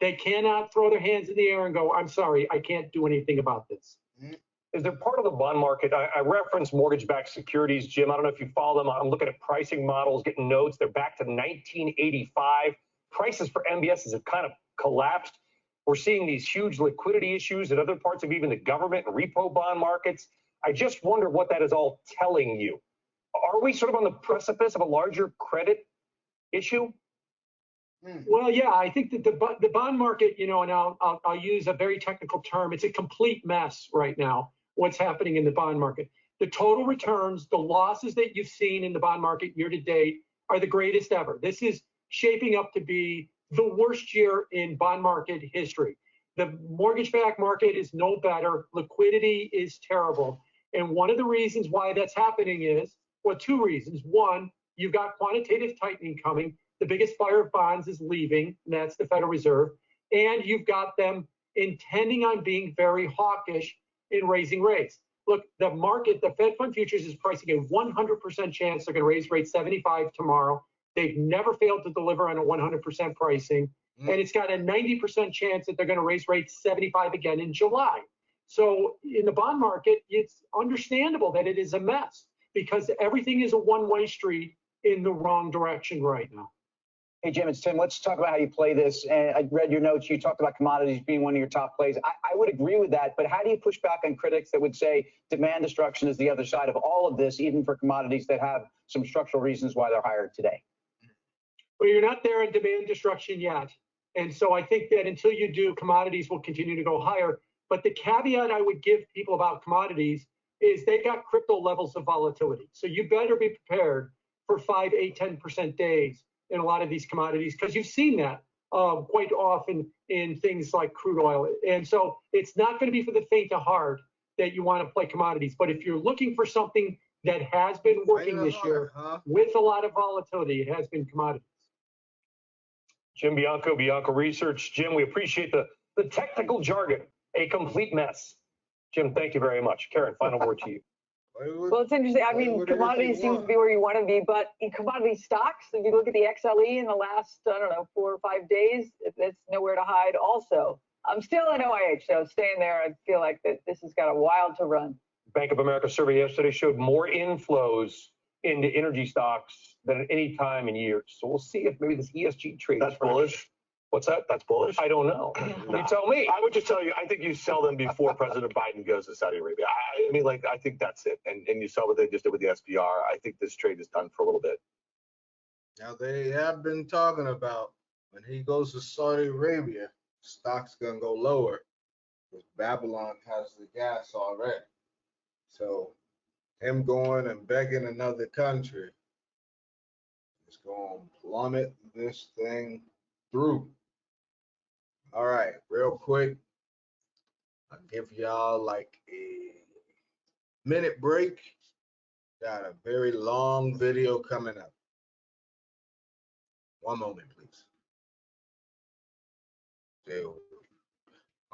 They cannot throw their hands in the air and go, I'm sorry, I can't do anything about this.
Is there part of the bond market? I referenced mortgage-backed securities, Jim. I don't know if you follow them. I'm looking at pricing models, getting notes. They're back to 1985. Prices for MBSs have kind of collapsed. We're seeing these huge liquidity issues in other parts of even the government and repo bond markets. I just wonder what that is all telling you. Are we sort of on the precipice of a larger credit issue?
Well, yeah, I think that the bond market, and I'll use a very technical term. It's a complete mess right now, what's happening in the bond market. The total returns, the losses that you've seen in the bond market year to date are the greatest ever. This is shaping up to be the worst year in bond market history. The mortgage-backed market is no better. Liquidity is terrible. And one of the reasons why that's happening is, well, two reasons. One, you've got quantitative tightening coming. The biggest buyer of bonds is leaving, and that's the Federal Reserve. And you've got them intending on being very hawkish in raising rates. Look, the market, the Fed Fund Futures is pricing a 100% chance they're going to raise rates 75 tomorrow. They've never failed to deliver on a 100% pricing. And it's got a 90% chance that they're going to raise rates 75 again in July. So in the bond market, it's understandable that it is a mess because everything is a one-way street in the wrong direction right now.
Hey, Jim, it's Tim. Let's talk about how you play this. And I read your notes. You talked about commodities being one of your top plays. I would agree with that. But how do you push back on critics that would say demand destruction is the other side of all of this, even for commodities that have some structural reasons why they're higher today?
Well, you're not there in demand destruction yet. And so I think that until you do, commodities will continue to go higher. But the caveat I would give people about commodities is they've got crypto levels of volatility. So you better be prepared for 5, 8, 10% days in a lot of these commodities, because you've seen that quite often in things like crude oil. And so it's not going to be for the faint of heart that you want to play commodities. But if you're looking for something that has been working this year with a lot of volatility, it has been commodities.
Jim Bianco, Bianco Research. Jim, we appreciate the technical jargon, a complete mess. Jim, thank you very much. Karen, final word to you.
Well, it's interesting. I mean, commodities seems to be where you want to be, but in commodity stocks, if you look at the XLE in the last, 4 or 5 days, it's nowhere to hide also. I'm still in OIH, so staying there. I feel like that this has got a while to run.
Bank of America survey yesterday showed more inflows into energy stocks than at any time in years. So we'll see if maybe this ESG trade.
That's bullish.
What's that?
That's bullish.
I don't know. You tell me.
I would just tell you, I think you sell them before President Biden goes to Saudi Arabia. I mean, I think that's it. And you saw what they just did with the SPR. I think this trade is done for a little bit.
Now, they have been talking about when he goes to Saudi Arabia, stock's going to go lower because Babylon has the gas already. So him going and begging another country is going to plummet this thing through. All right, real quick, I'll give y'all like a minute break. Got a very long video coming up. One moment, please. There.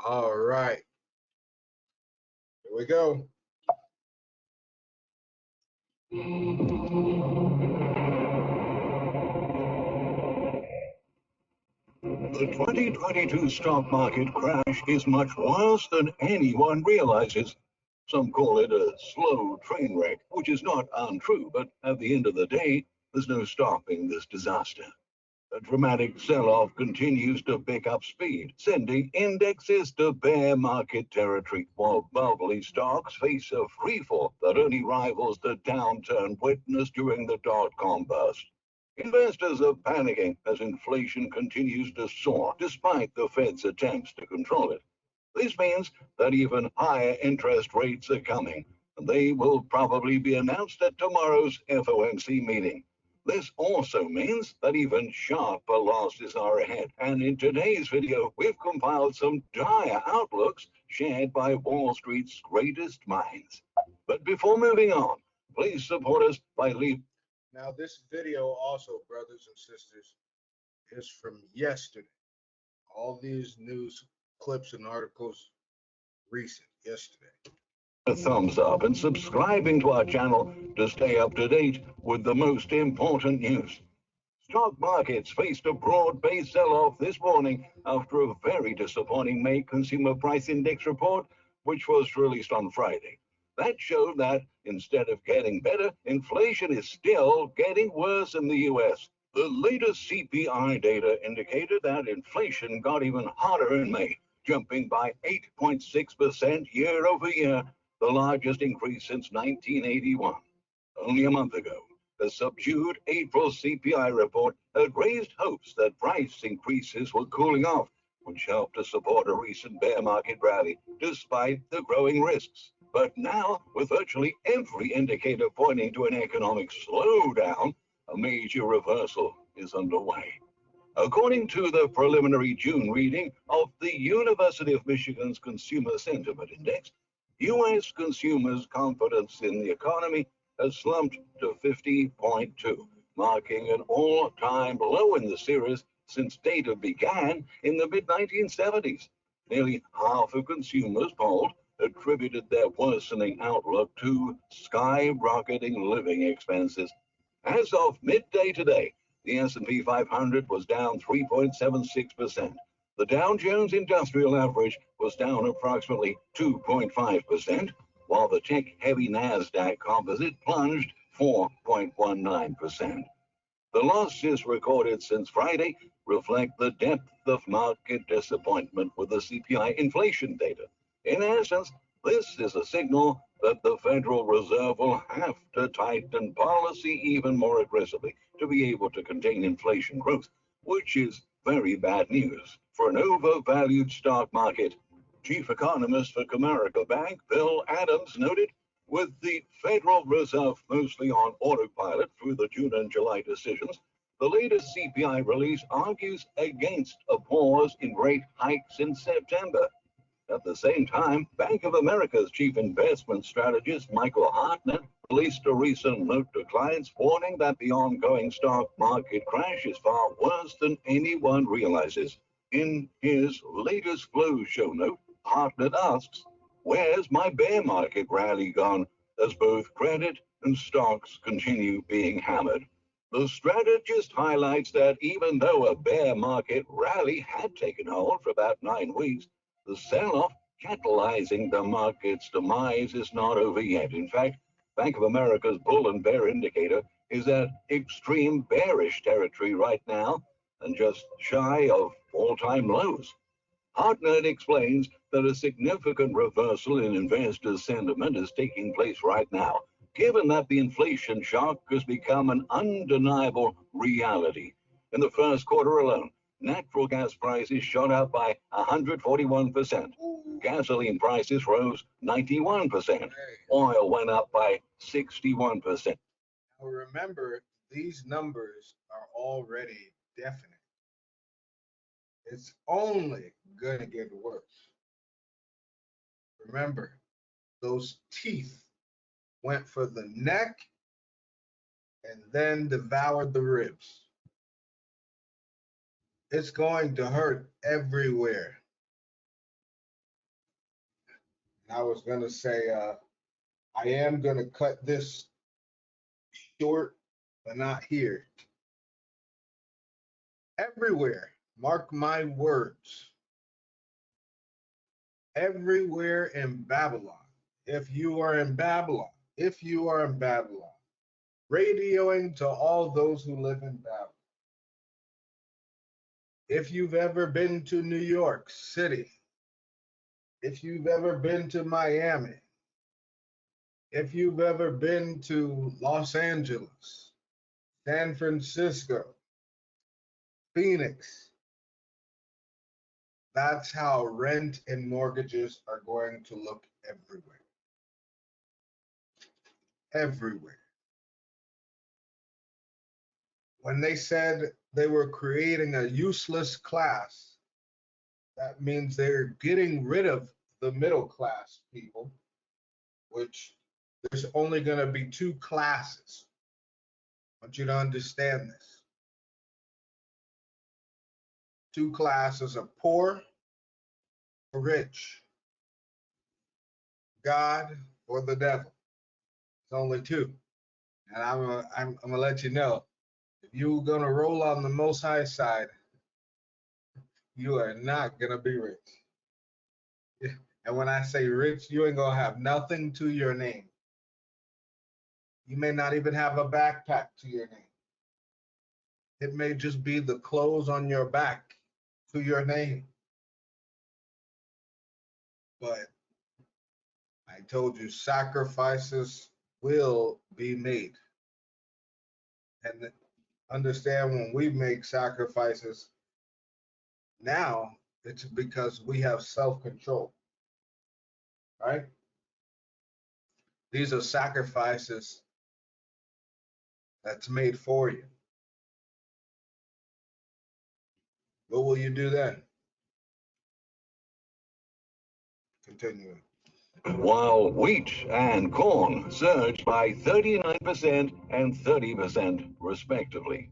All right, here we go.
The 2022 stock market crash is much worse than anyone realizes. Some call it a slow train wreck, which is not untrue, but at the end of the day, there's no stopping this disaster. A dramatic sell-off continues to pick up speed, sending indexes to bear market territory, while bubbly stocks face a freefall that only rivals the downturn witnessed during the dot-com bust. Investors are panicking as inflation continues to soar despite the Fed's attempts to control it. This means that even higher interest rates are coming, and they will probably be announced at tomorrow's FOMC meeting. This also means that even sharper losses are ahead, and in today's video, we've compiled some dire outlooks shared by Wall Street's greatest minds. But before moving on, please support us by leaving.
Now, this video also, brothers and sisters, is from yesterday. All these news clips and articles recent, yesterday.
A thumbs up and subscribing to our channel to stay up to date with the most important news. Stock markets faced a broad-based sell-off this morning after a very disappointing May Consumer Price Index report, which was released on Friday. That showed that instead of getting better, inflation is still getting worse in the U.S. The latest CPI data indicated that inflation got even hotter in May, jumping by 8.6% year over year, the largest increase since 1981. Only a month ago, the subdued April CPI report had raised hopes that price increases were cooling off, which helped to support a recent bear market rally despite the growing risks. But now, with virtually every indicator pointing to an economic slowdown, a major reversal is underway. According to the preliminary June reading of the University of Michigan's Consumer Sentiment Index, U.S. consumers' confidence in the economy has slumped to 50.2, marking an all-time low in the series since data began in the mid-1970s. Nearly half of consumers polled attributed their worsening outlook to skyrocketing living expenses. As of midday today, the S&P 500 was down 3.76%. The Dow Jones Industrial Average was down approximately 2.5%, while the tech-heavy NASDAQ Composite plunged 4.19%. The losses recorded since Friday reflect the depth of market disappointment with the CPI inflation data. In essence, this is a signal that the Federal Reserve will have to tighten policy even more aggressively to be able to contain inflation growth, which is very bad news for an overvalued stock market. Chief economist for Comerica Bank, Bill Adams, noted, with the Federal Reserve mostly on autopilot through the June and July decisions, the latest CPI release argues against a pause in rate hikes in September. At the same time, Bank of America's chief investment strategist, Michael Hartnett, released a recent note to clients warning that the ongoing stock market crash is far worse than anyone realizes. In his latest Flow Show note, Hartnett asks, "Where's my bear market rally gone?" as both credit and stocks continue being hammered. The strategist highlights that even though a bear market rally had taken hold for about 9 weeks, the sell-off catalyzing the market's demise is not over yet. In fact, Bank of America's bull and bear indicator is at extreme bearish territory right now and just shy of all-time lows. Hartnett explains that a significant reversal in investor sentiment is taking place right now, given that the inflation shock has become an undeniable reality. In the first quarter alone, natural gas prices shot up by 141%. Gasoline prices rose 91%. Oil went up by 61%.
Now remember, these numbers are already definite. It's only going to get worse. Remember, those teeth went for the neck and then devoured the ribs. It's going to hurt everywhere. And I was going to say, I am going to cut this short, but not here. Everywhere, mark my words. Everywhere in Babylon. If you are in Babylon, radioing to all those who live in Babylon. If you've ever been to New York City, if you've ever been to Miami, if you've ever been to Los Angeles, San Francisco, Phoenix, that's how rent and mortgages are going to look everywhere. Everywhere. When they said they were creating a useless class, that means they're getting rid of the middle class people, which there's only going to be 2 classes. I want you to understand this. 2 classes of poor or rich, God or the devil. It's only 2. And I'm gonna let you know, if you're gonna roll on the Most High side, you are not gonna be rich. And when I say rich, you ain't gonna have nothing to your name. You may not even have a backpack to your name. It may just be the clothes on your back to your name. But I told you, sacrifices will be made. And understand, when we make sacrifices now, it's because we have self-control, right? These are sacrifices that's made for you. What will you do then? Continuing.
While wheat and corn surged by 39% and 30% respectively.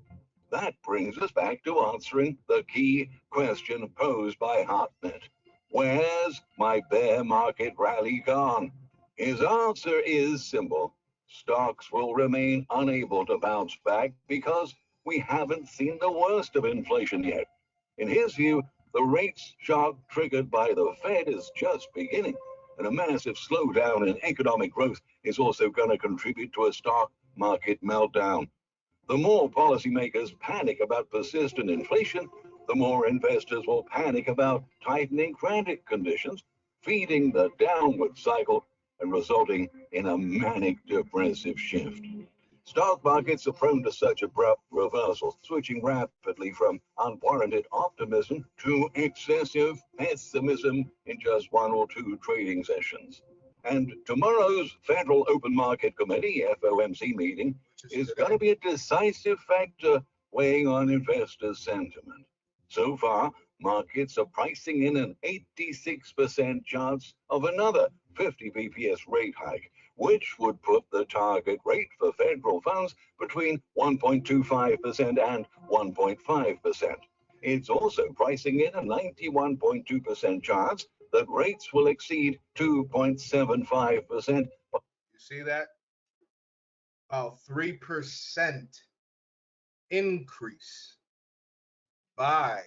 That brings us back to answering the key question posed by Hartnett. Where's my bear market rally gone? His answer is simple. Stocks will remain unable to bounce back because we haven't seen the worst of inflation yet. In his view, the rates shock triggered by the Fed is just beginning, and a massive slowdown in economic growth is also going to contribute to a stock market meltdown. The more policymakers panic about persistent inflation, the more investors will panic about tightening credit conditions, feeding the downward cycle and resulting in a manic depressive shift. Stock markets are prone to such abrupt reversals, switching rapidly from unwarranted optimism to excessive pessimism in just one or two trading sessions. And tomorrow's Federal Open Market Committee, FOMC meeting, is going to be a decisive factor weighing on investors' sentiment. So far, markets are pricing in an 86% chance of another 50 BPS rate hike, which would put the target rate for federal funds between 1.25% and 1.5%. It's also pricing in a 91.2% chance that rates will exceed 2.75%.
You see that? About 3% increase by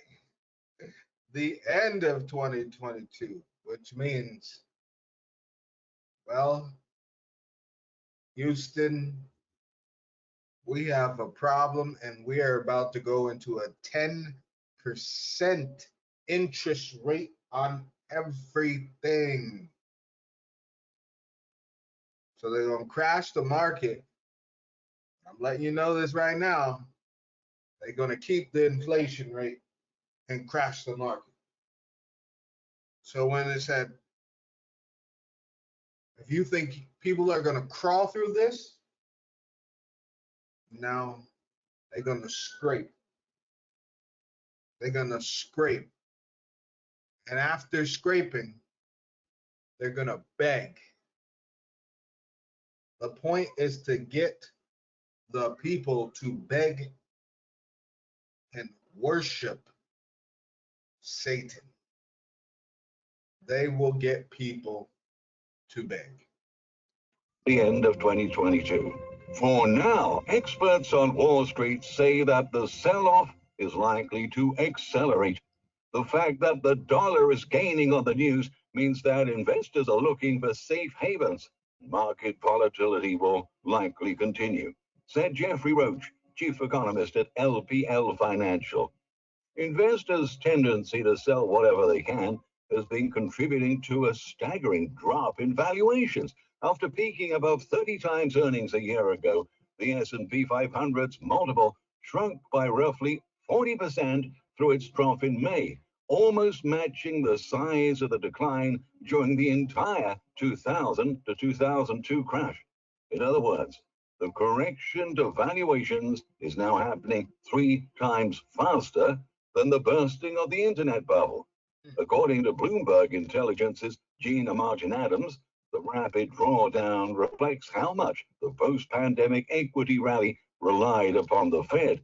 the end of 2022, which means, well, Houston, we have a problem and we are about to go into a 10% interest rate on everything. So they're going to crash the market. I'm letting you know this right now. They're going to keep the inflation rate and crash the market. So when it said, if you think people are going to crawl through this, now they're going to scrape. They're going to scrape. And after scraping, they're going to beg. The point is to get the people to beg and worship Satan. They will get people to beg.
The end of 2022. For now, experts on Wall Street say that the sell-off is likely to accelerate. The fact that the dollar is gaining on the news means that investors are looking for safe havens. Market volatility will likely continue, said Jeffrey Roach, chief economist at LPL Financial. Investors' tendency to sell whatever they can has been contributing to a staggering drop in valuations. After peaking above 30 times earnings a year ago, the S&P 500's multiple shrunk by roughly 40% through its drop in May, almost matching the size of the decline during the entire 2000 to 2002 crash. In other words, the correction to valuations is now happening 3 times faster than the bursting of the internet bubble. According to Bloomberg Intelligence's Gina Martin-Adams, the rapid drawdown reflects how much the post-pandemic equity rally relied upon the Fed.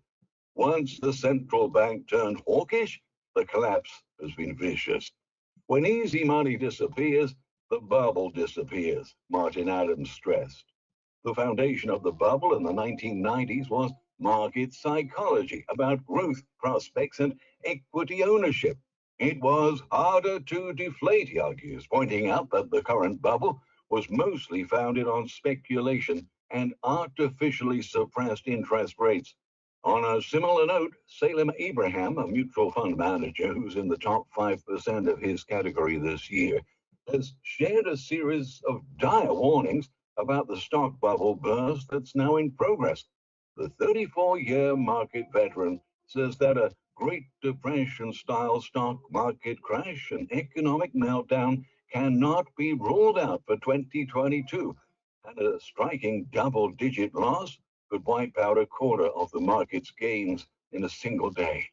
Once the central bank turned hawkish, the collapse has been vicious. When easy money disappears, the bubble disappears, Martin-Adams stressed. The foundation of the bubble in the 1990s was market psychology about growth prospects and equity ownership. It was harder to deflate, he argues, pointing out that the current bubble was mostly founded on speculation and artificially suppressed interest rates. On a similar note, Salem Abraham, a mutual fund manager who's in the top 5% of his category this year, has shared a series of dire warnings about the stock bubble burst that's now in progress. The 34-year market veteran says that a Great Depression-style stock market crash and economic meltdown cannot be ruled out for 2022, and a striking double-digit loss could wipe out a quarter of the market's gains in a single day.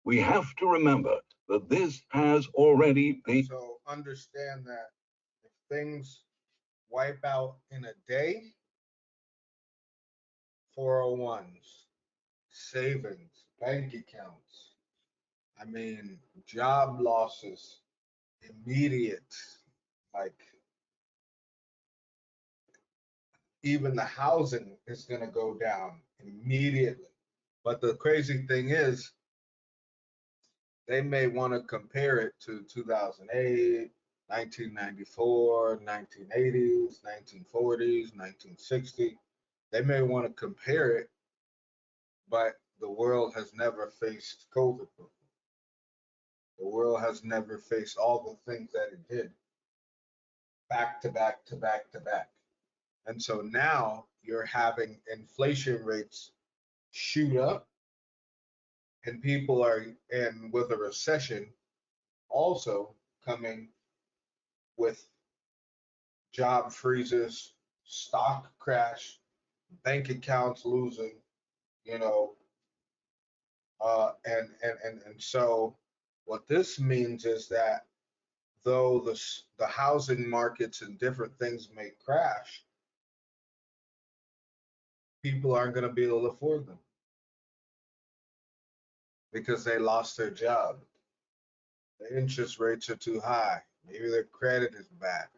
We have to remember that this has already been.
So understand that if things wipe out in a day, 401s, savings, bank accounts, I mean, job losses, immediate, like even the housing is going to go down immediately. But the crazy thing is, they may want to compare it to 2008, 1994, 1980s, 1940s, 1960. They may want to compare it, but the world has never faced COVID before. The world has never faced all the things that it did back to back to back to back. And so now you're having inflation rates shoot up, and people are, and with a recession also coming with job freezes, stock crash, bank accounts losing, you know, and so what this means is that though the housing markets and different things may crash, people aren't going to be able to afford them because they lost their job. The interest rates are too high. Maybe their credit is bad.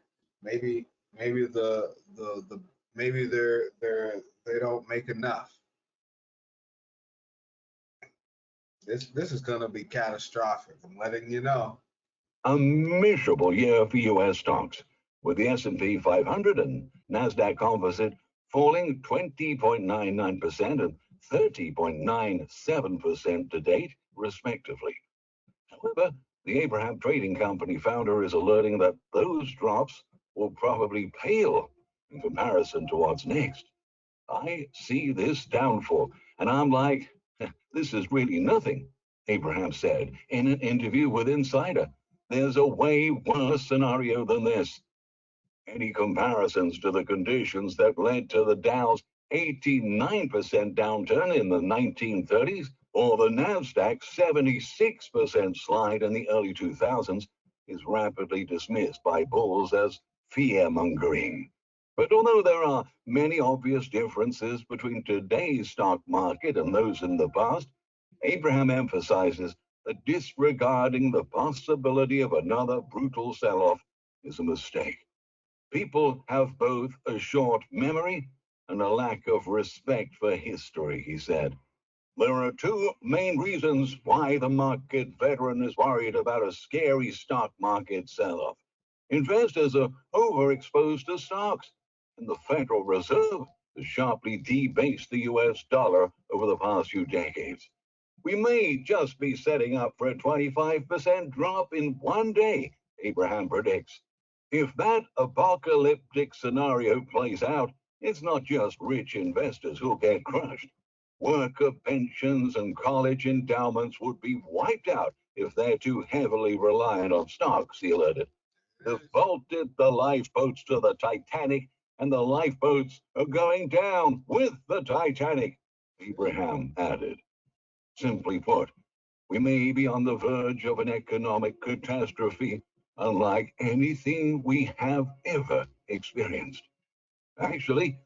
Maybe maybe they don't make enough. This is going to be catastrophic. I'm letting you know.
A miserable year for U.S. stocks, with the S&P 500 and NASDAQ Composite falling 20.99% and 30.97% to date, respectively. However, the Abraham Trading Company founder is alerting that those drops will probably pale in comparison to what's next. I see this downfall, and I'm like, this is really nothing, Abraham said in an interview with Insider. There's a way worse scenario than this. Any comparisons to the conditions that led to the Dow's 89% downturn in the 1930s or the NASDAQ 76% slide in the early 2000s is rapidly dismissed by bulls as fear-mongering. But although there are many obvious differences between today's stock market and those in the past, Abraham emphasizes that disregarding the possibility of another brutal sell-off is a mistake. People have both a short memory and a lack of respect for history, he said. There are two main reasons why the market veteran is worried about a scary stock market sell-off. Investors are overexposed to stocks, and the Federal Reserve has sharply debased the US dollar over the past few decades. We may just be setting up for a 25% drop in one day, Abraham predicts. If that apocalyptic scenario plays out, it's not just rich investors who'll get crushed. Worker pensions and college endowments would be wiped out if they're too heavily reliant on stocks, he alerted. They've bolted the lifeboats to the Titanic, and the lifeboats are going down with the Titanic, Abraham added. Simply put, we may be on the verge of an economic catastrophe unlike anything we have ever experienced. Actually,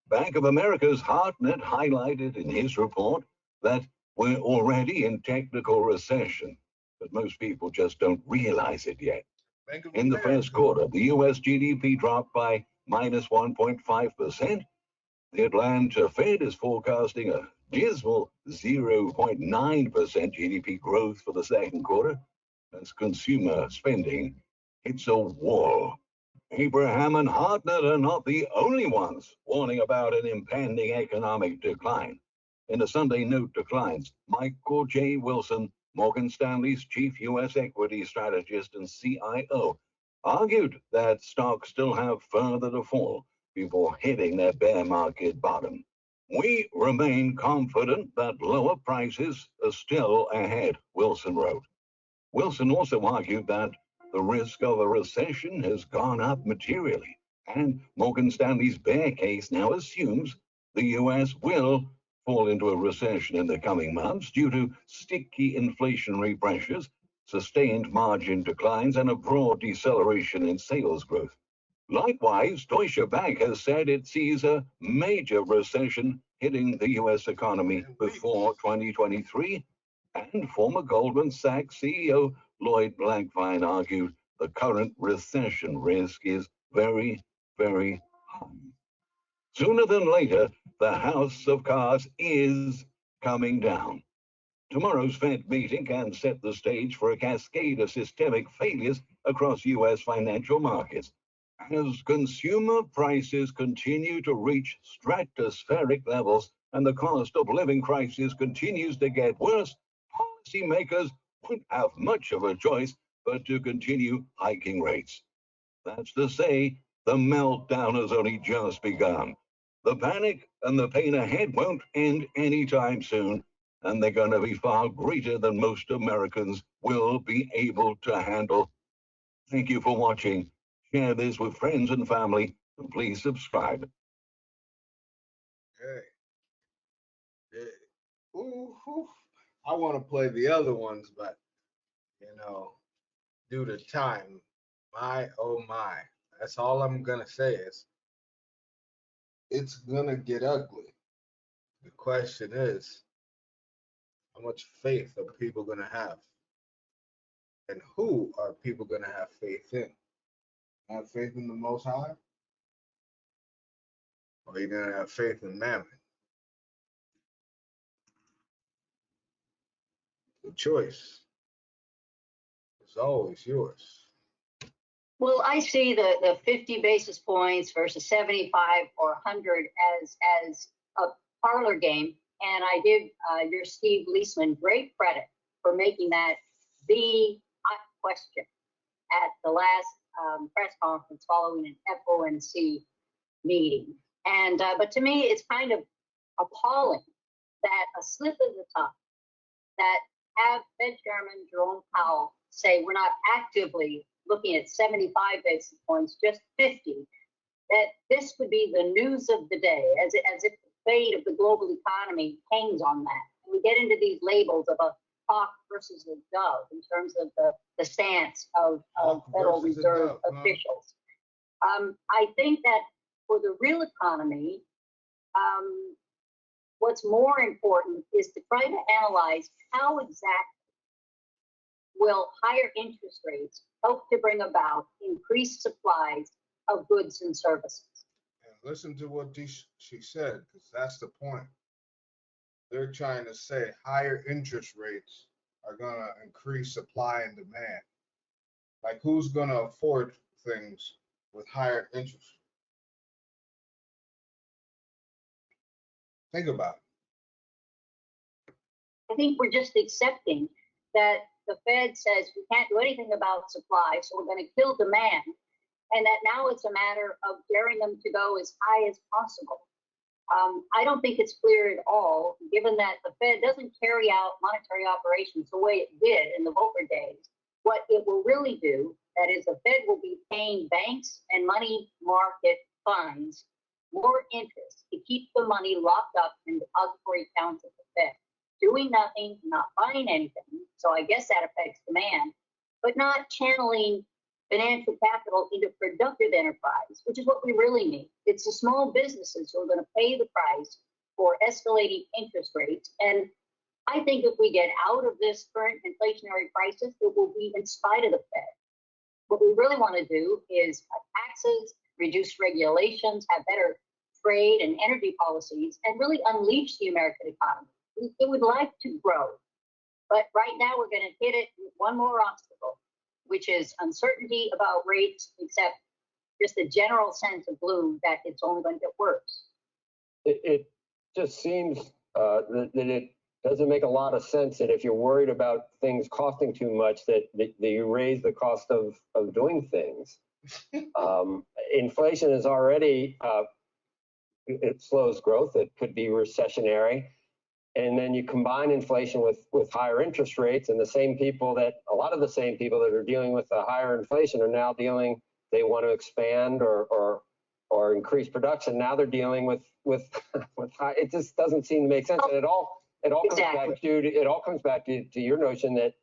Bank of America's Hartnett highlighted in his report that we're already in technical recession, but most people just don't realize it yet. In the first quarter, the U.S. GDP dropped by minus 1.5%. The Atlanta Fed is forecasting a dismal 0.9% GDP growth for the second quarter as consumer spending hits a wall. Abraham and Hartnett are not the only ones warning about an impending economic decline. In a Sunday note declines, Michael J. Wilson, Morgan Stanley's chief U.S. equity strategist and CIO, argued that stocks still have further to fall before hitting their bear market bottom. We remain confident that lower prices are still ahead, Wilson wrote. Wilson also argued that the risk of a recession has gone up materially, and Morgan Stanley's bear case now assumes the U.S. will fall into a recession in the coming months due to sticky inflationary pressures, sustained margin declines, and a broad deceleration in sales growth. Likewise, Deutsche Bank has said it sees a major recession hitting the U.S. economy before 2023, and former Goldman Sachs CEO Lloyd Blankfein argued the current recession risk is very, very high. Sooner than later, the house of cards is coming down. Tomorrow's Fed meeting can set the stage for a cascade of systemic failures across U.S. financial markets. As consumer prices continue to reach stratospheric levels and the cost of living crisis continues to get worse, policymakers won't have much of a choice but to continue hiking rates. That's to say, the meltdown has only just begun. The panic and the pain ahead won't end anytime soon, and they're going to be far greater than most Americans will be able to handle. Thank you for watching. Share this with friends and family, and please subscribe.
Hey. Ooh. I want to play the other ones, but due to time, my oh my. That's all I'm gonna say is it's gonna get ugly. The question is, how much faith are people gonna have? And who are people gonna have faith in? Have faith in the Most High? Or are you gonna have faith in Mammon? The choice is always yours.
Well, I see the 50 basis points versus 75 or 100 as a parlor game, and I give your Steve Leisman great credit for making that the hot question at the last press conference following an FOMC meeting. And but to me, it's kind of appalling that a slip of the tongue that have Fed Chairman Jerome Powell say we're not actively looking at 75 basis points, just 50, that this would be the news of the day, as if the fate of the global economy hangs on that. And we get into these labels of a hawk versus a dove in terms of the stance of Federal Reserve officials. I think that for the real economy, what's more important is to try to analyze how exactly will higher interest rates help to bring about increased supplies of goods and services.
And listen to what she said, because that's the point. They're trying to say higher interest rates are going to increase supply and demand. Like, who's going to afford things with higher interest? Think about it.
I think we're just accepting that the Fed says we can't do anything about supply, so we're going to kill demand, and that now it's a matter of daring them to go as high as possible. I don't think it's clear at all, given that the Fed doesn't carry out monetary operations the way it did in the Volcker days. What it will really do, that is, the Fed will be paying banks and money market funds more interest to keep the money locked up in depository accounts at the Fed, doing nothing, not buying anything. So I guess that affects demand, but not channeling financial capital into productive enterprise, which is what we really need. It's the small businesses who are going to pay the price for escalating interest rates. And I think if we get out of this current inflationary crisis, it will be in spite of the Fed. What we really want to do is cut taxes, reduce regulations, have better trade and energy policies and really unleash the American economy. It would like to grow, but right now we're going to hit it with one more obstacle, which is uncertainty about rates, except just a general sense of gloom that it's only going to get worse.
It just seems that it doesn't make a lot of sense that if you're worried about things costing too much, that you raise the cost of doing things. Inflation is already, it slows growth. It could be recessionary. And then you combine inflation with higher interest rates, and a lot of the same people that are dealing with the higher inflation are now dealing, they want to expand or increase production. Now they're dealing with high, it just doesn't seem to make sense. And it all comes back to your notion that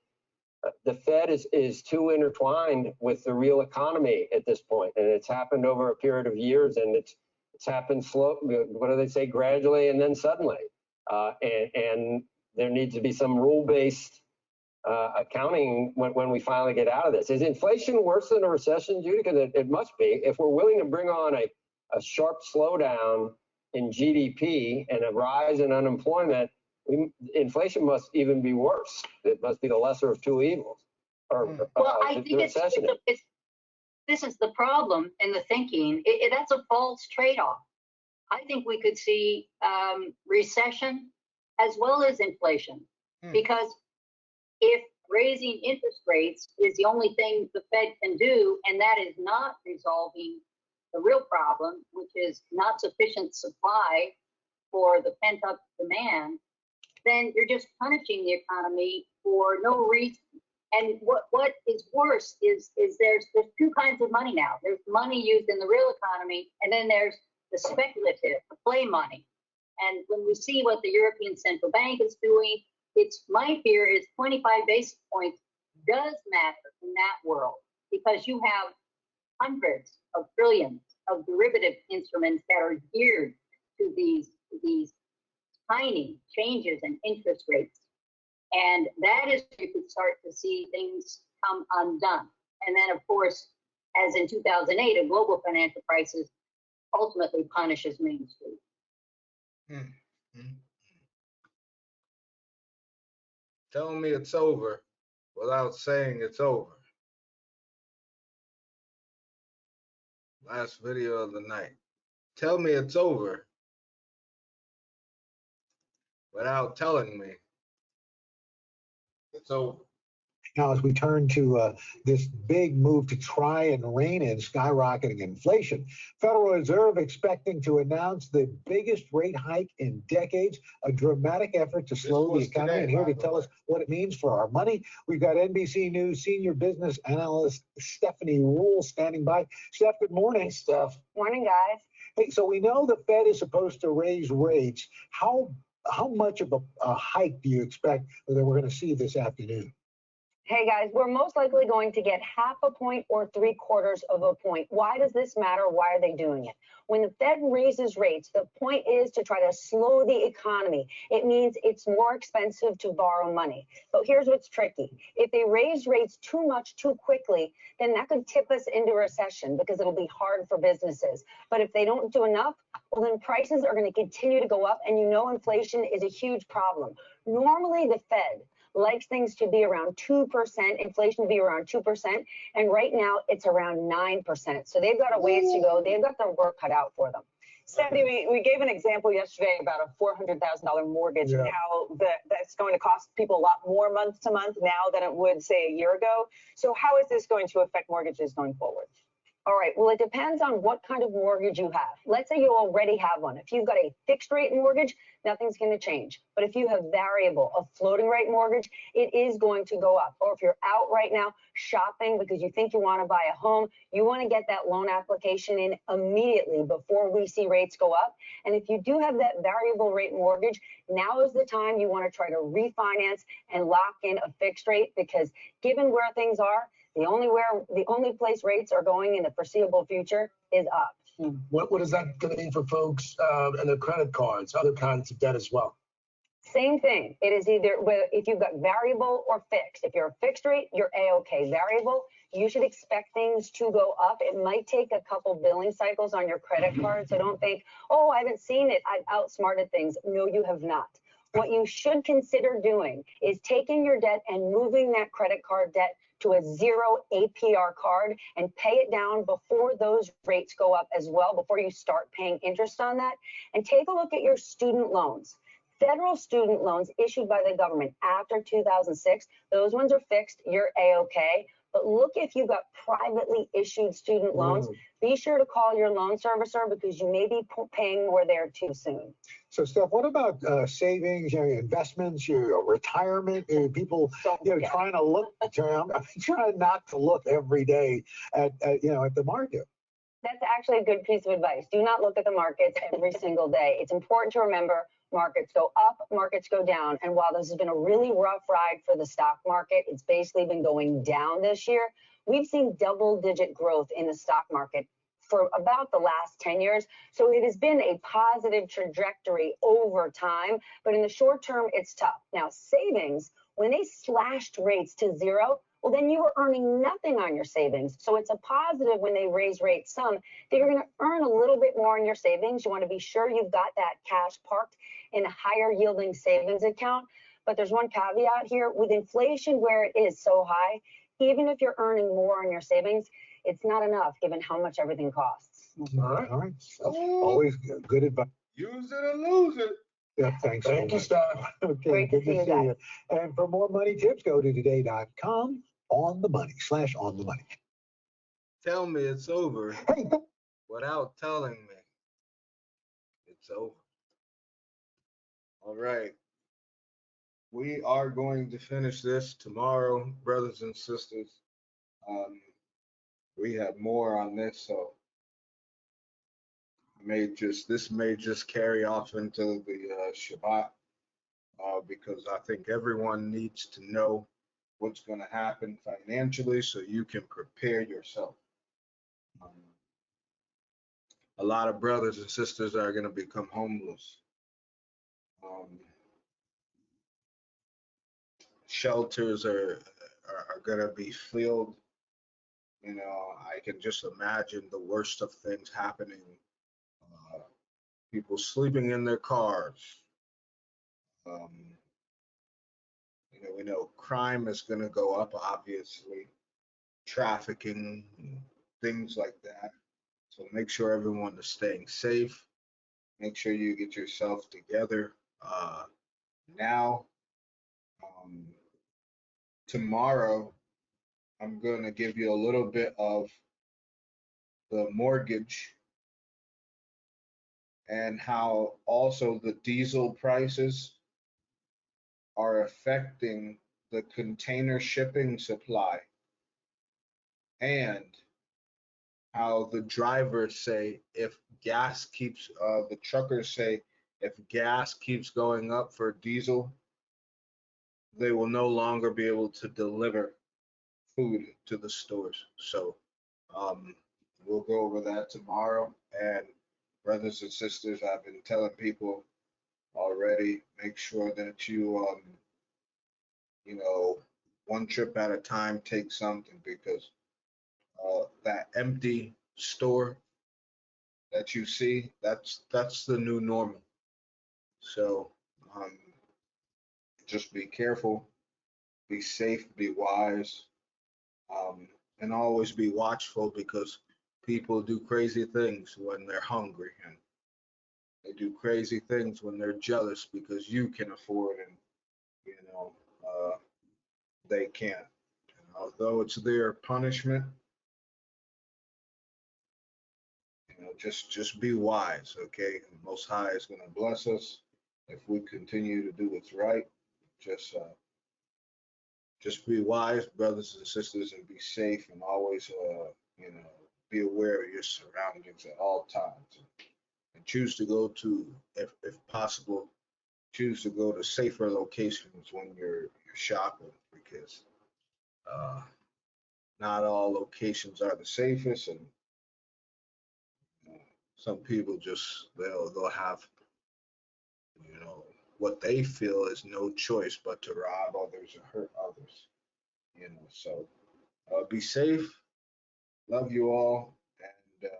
the Fed is too intertwined with the real economy at this point, and it's happened over a period of years, and it's happened slow. What do they say? Gradually and then suddenly. And there needs to be some rule-based accounting when we finally get out of this. Is inflation worse than a recession, Judy? Because it must be. If we're willing to bring on a sharp slowdown in GDP and a rise in unemployment, inflation must even be worse. It must be the lesser of two evils.
Well, I think this is the problem in the thinking. That's a false trade-off. I think we could see recession as well as inflation, because if raising interest rates is the only thing the Fed can do, and that is not resolving the real problem, which is not sufficient supply for the pent-up demand, then you're just punishing the economy for no reason. And what is worse is there's two kinds of money now. There's money used in the real economy, and then there's the speculative, the play money. And when we see what the European Central Bank is doing, my fear is 25 basis points does matter in that world, because you have hundreds of trillions of derivative instruments that are geared to these tiny changes in interest rates. And that is, you could start to see things come undone. And then, of course, as in 2008, a global financial crisis ultimately punishes Main Street.
Telling me it's over without saying it's over. Last video of the night. Tell me it's over without telling me it's over.
Now, as we turn to this big move to try and rein in skyrocketing inflation, Federal Reserve expecting to announce the biggest rate hike in decades, a dramatic effort to slow the economy. And here to tell us what it means for our money, we've got NBC News senior business analyst Stephanie Rule standing by. Steph, good morning. Steph.
Morning, guys.
Hey, so we know the Fed is supposed to raise rates. How much of a hike do you expect that we're going to see this afternoon?
Hey guys, we're most likely going to get 0.5 point or 0.75 of a point. Why does this matter? Why are they doing it? When the Fed raises rates, the point is to try to slow the economy. It means it's more expensive to borrow money. But here's what's tricky. If they raise rates too much too quickly, then that could tip us into recession because it'll be hard for businesses. But if they don't do enough, well, then prices are going to continue to go up. And you know inflation is a huge problem. Normally, the Fed likes things to be around 2%, inflation to be around 2%, and right now it's around 9%. So they've got a ways to go. They've got their work cut out for them.
Stephanie, we gave an example yesterday about a $400,000 mortgage and how that's going to cost people a lot more month to month now than it would, say, a year ago. So how is this going to affect mortgages going forward?
All right, well, it depends on what kind of mortgage you have. Let's say you already have one. If you've got a fixed rate mortgage, nothing's going to change. But if you have variable, a floating rate mortgage, it is going to go up. Or if you're out right now shopping because you think you want to buy a home, you want to get that loan application in immediately before we see rates go up. And if you do have that variable rate mortgage, now is the time you want to try to refinance and lock in a fixed rate, because given where things are, the only place rates are going in the foreseeable future is up.
What is that going to mean for folks and their credit cards, other kinds of debt as well?
Same thing. It is either if you've got variable or fixed. If you're a fixed rate, you're A-OK. Variable, you should expect things to go up. It might take a couple billing cycles on your credit card. So don't think, oh, I haven't seen it. I've outsmarted things. No, you have not. What you should consider doing is taking your debt and moving that credit card debt to a 0 APR card and pay it down before those rates go up as well, before you start paying interest on that. And take a look at your student loans. Federal student loans issued by the government after 2006, those ones are fixed, you're A-okay. But look if you've got privately issued student loans, be sure to call your loan servicer because you may be paying more there too soon.
So, Steph, what about savings, investments, your retirement? People, trying to look. I'm trying not to look every day at the market.
That's actually a good piece of advice. Do not look at the markets every single day. It's important to remember markets go up, markets go down. And while this has been a really rough ride for the stock market, it's basically been going down this year. We've seen double-digit growth in the stock market for about the last 10 years. So it has been a positive trajectory over time, but in the short term, it's tough. Now, savings, when they slashed rates to 0, well, then you were earning nothing on your savings. So it's a positive when they raise rates some that you're going to earn a little bit more on your savings. You want to be sure you've got that cash parked in a higher yielding savings account. But there's one caveat here. With inflation where it is so high, even if you're earning more on your savings, it's not enough given how much everything costs.
All right. So always good advice.
Use it or lose it.
Yeah, thanks.
Thank you, Steph.
Okay,
Great
good
to see you guys.
And for more money tips, go to today.com on the money.
Tell me it's over
Hey,
without telling me it's over. All right. We are going to finish this tomorrow, brothers and sisters. We have more on this, so this may just carry off into the Shabbat, because I think everyone needs to know what's going to happen financially so you can prepare yourself. A lot of brothers and sisters are going to become homeless. Shelters are going to be filled. I can just imagine the worst of things happening. People sleeping in their cars. We know crime is going to go up, obviously. Trafficking, things like that. So make sure everyone is staying safe. Make sure you get yourself together now. Tomorrow, I'm going to give you a little bit of the mortgage and how also the diesel prices are affecting the container shipping supply, and how the drivers say if gas keeps, the truckers say if gas keeps going up for diesel, they will no longer be able to deliver food to the stores. So we'll go over that tomorrow. And brothers and sisters, I've been telling people already, make sure that you, one trip at a time, take something, because that empty store that you see, that's the new normal. So just be careful, be safe, be wise, and always be watchful, because people do crazy things when they're hungry, and they do crazy things when they're jealous because you can afford and they can't. And although it's their punishment, just be wise, okay? The Most High is going to bless us if we continue to do what's right. Just be wise, brothers and sisters, and be safe, and always, be aware of your surroundings at all times, and choose to go to, if possible, choose to go to safer locations when you're shopping, because not all locations are the safest, and some people just they'll have what they feel is no choice but to rob others or hurt others. So Be safe. Love you all, and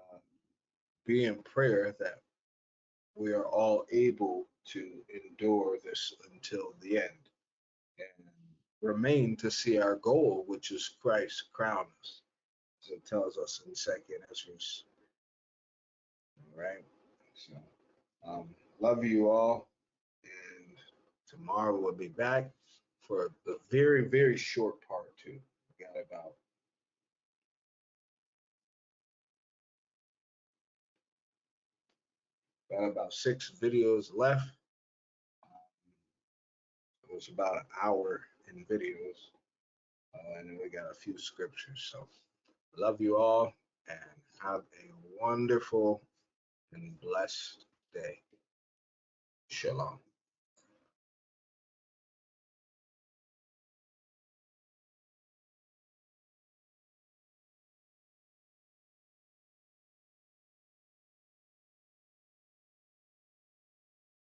be in prayer that we are all able to endure this until the end and remain to see our goal, which is Christ crown us, as it tells us in Second Ezra. All right. So, love you all, and tomorrow we'll be back for the very, very short part two. We got about 6 videos left. It was about an hour in videos, and then we got a few scriptures. So, love you all, and have a wonderful and blessed day. Shalom.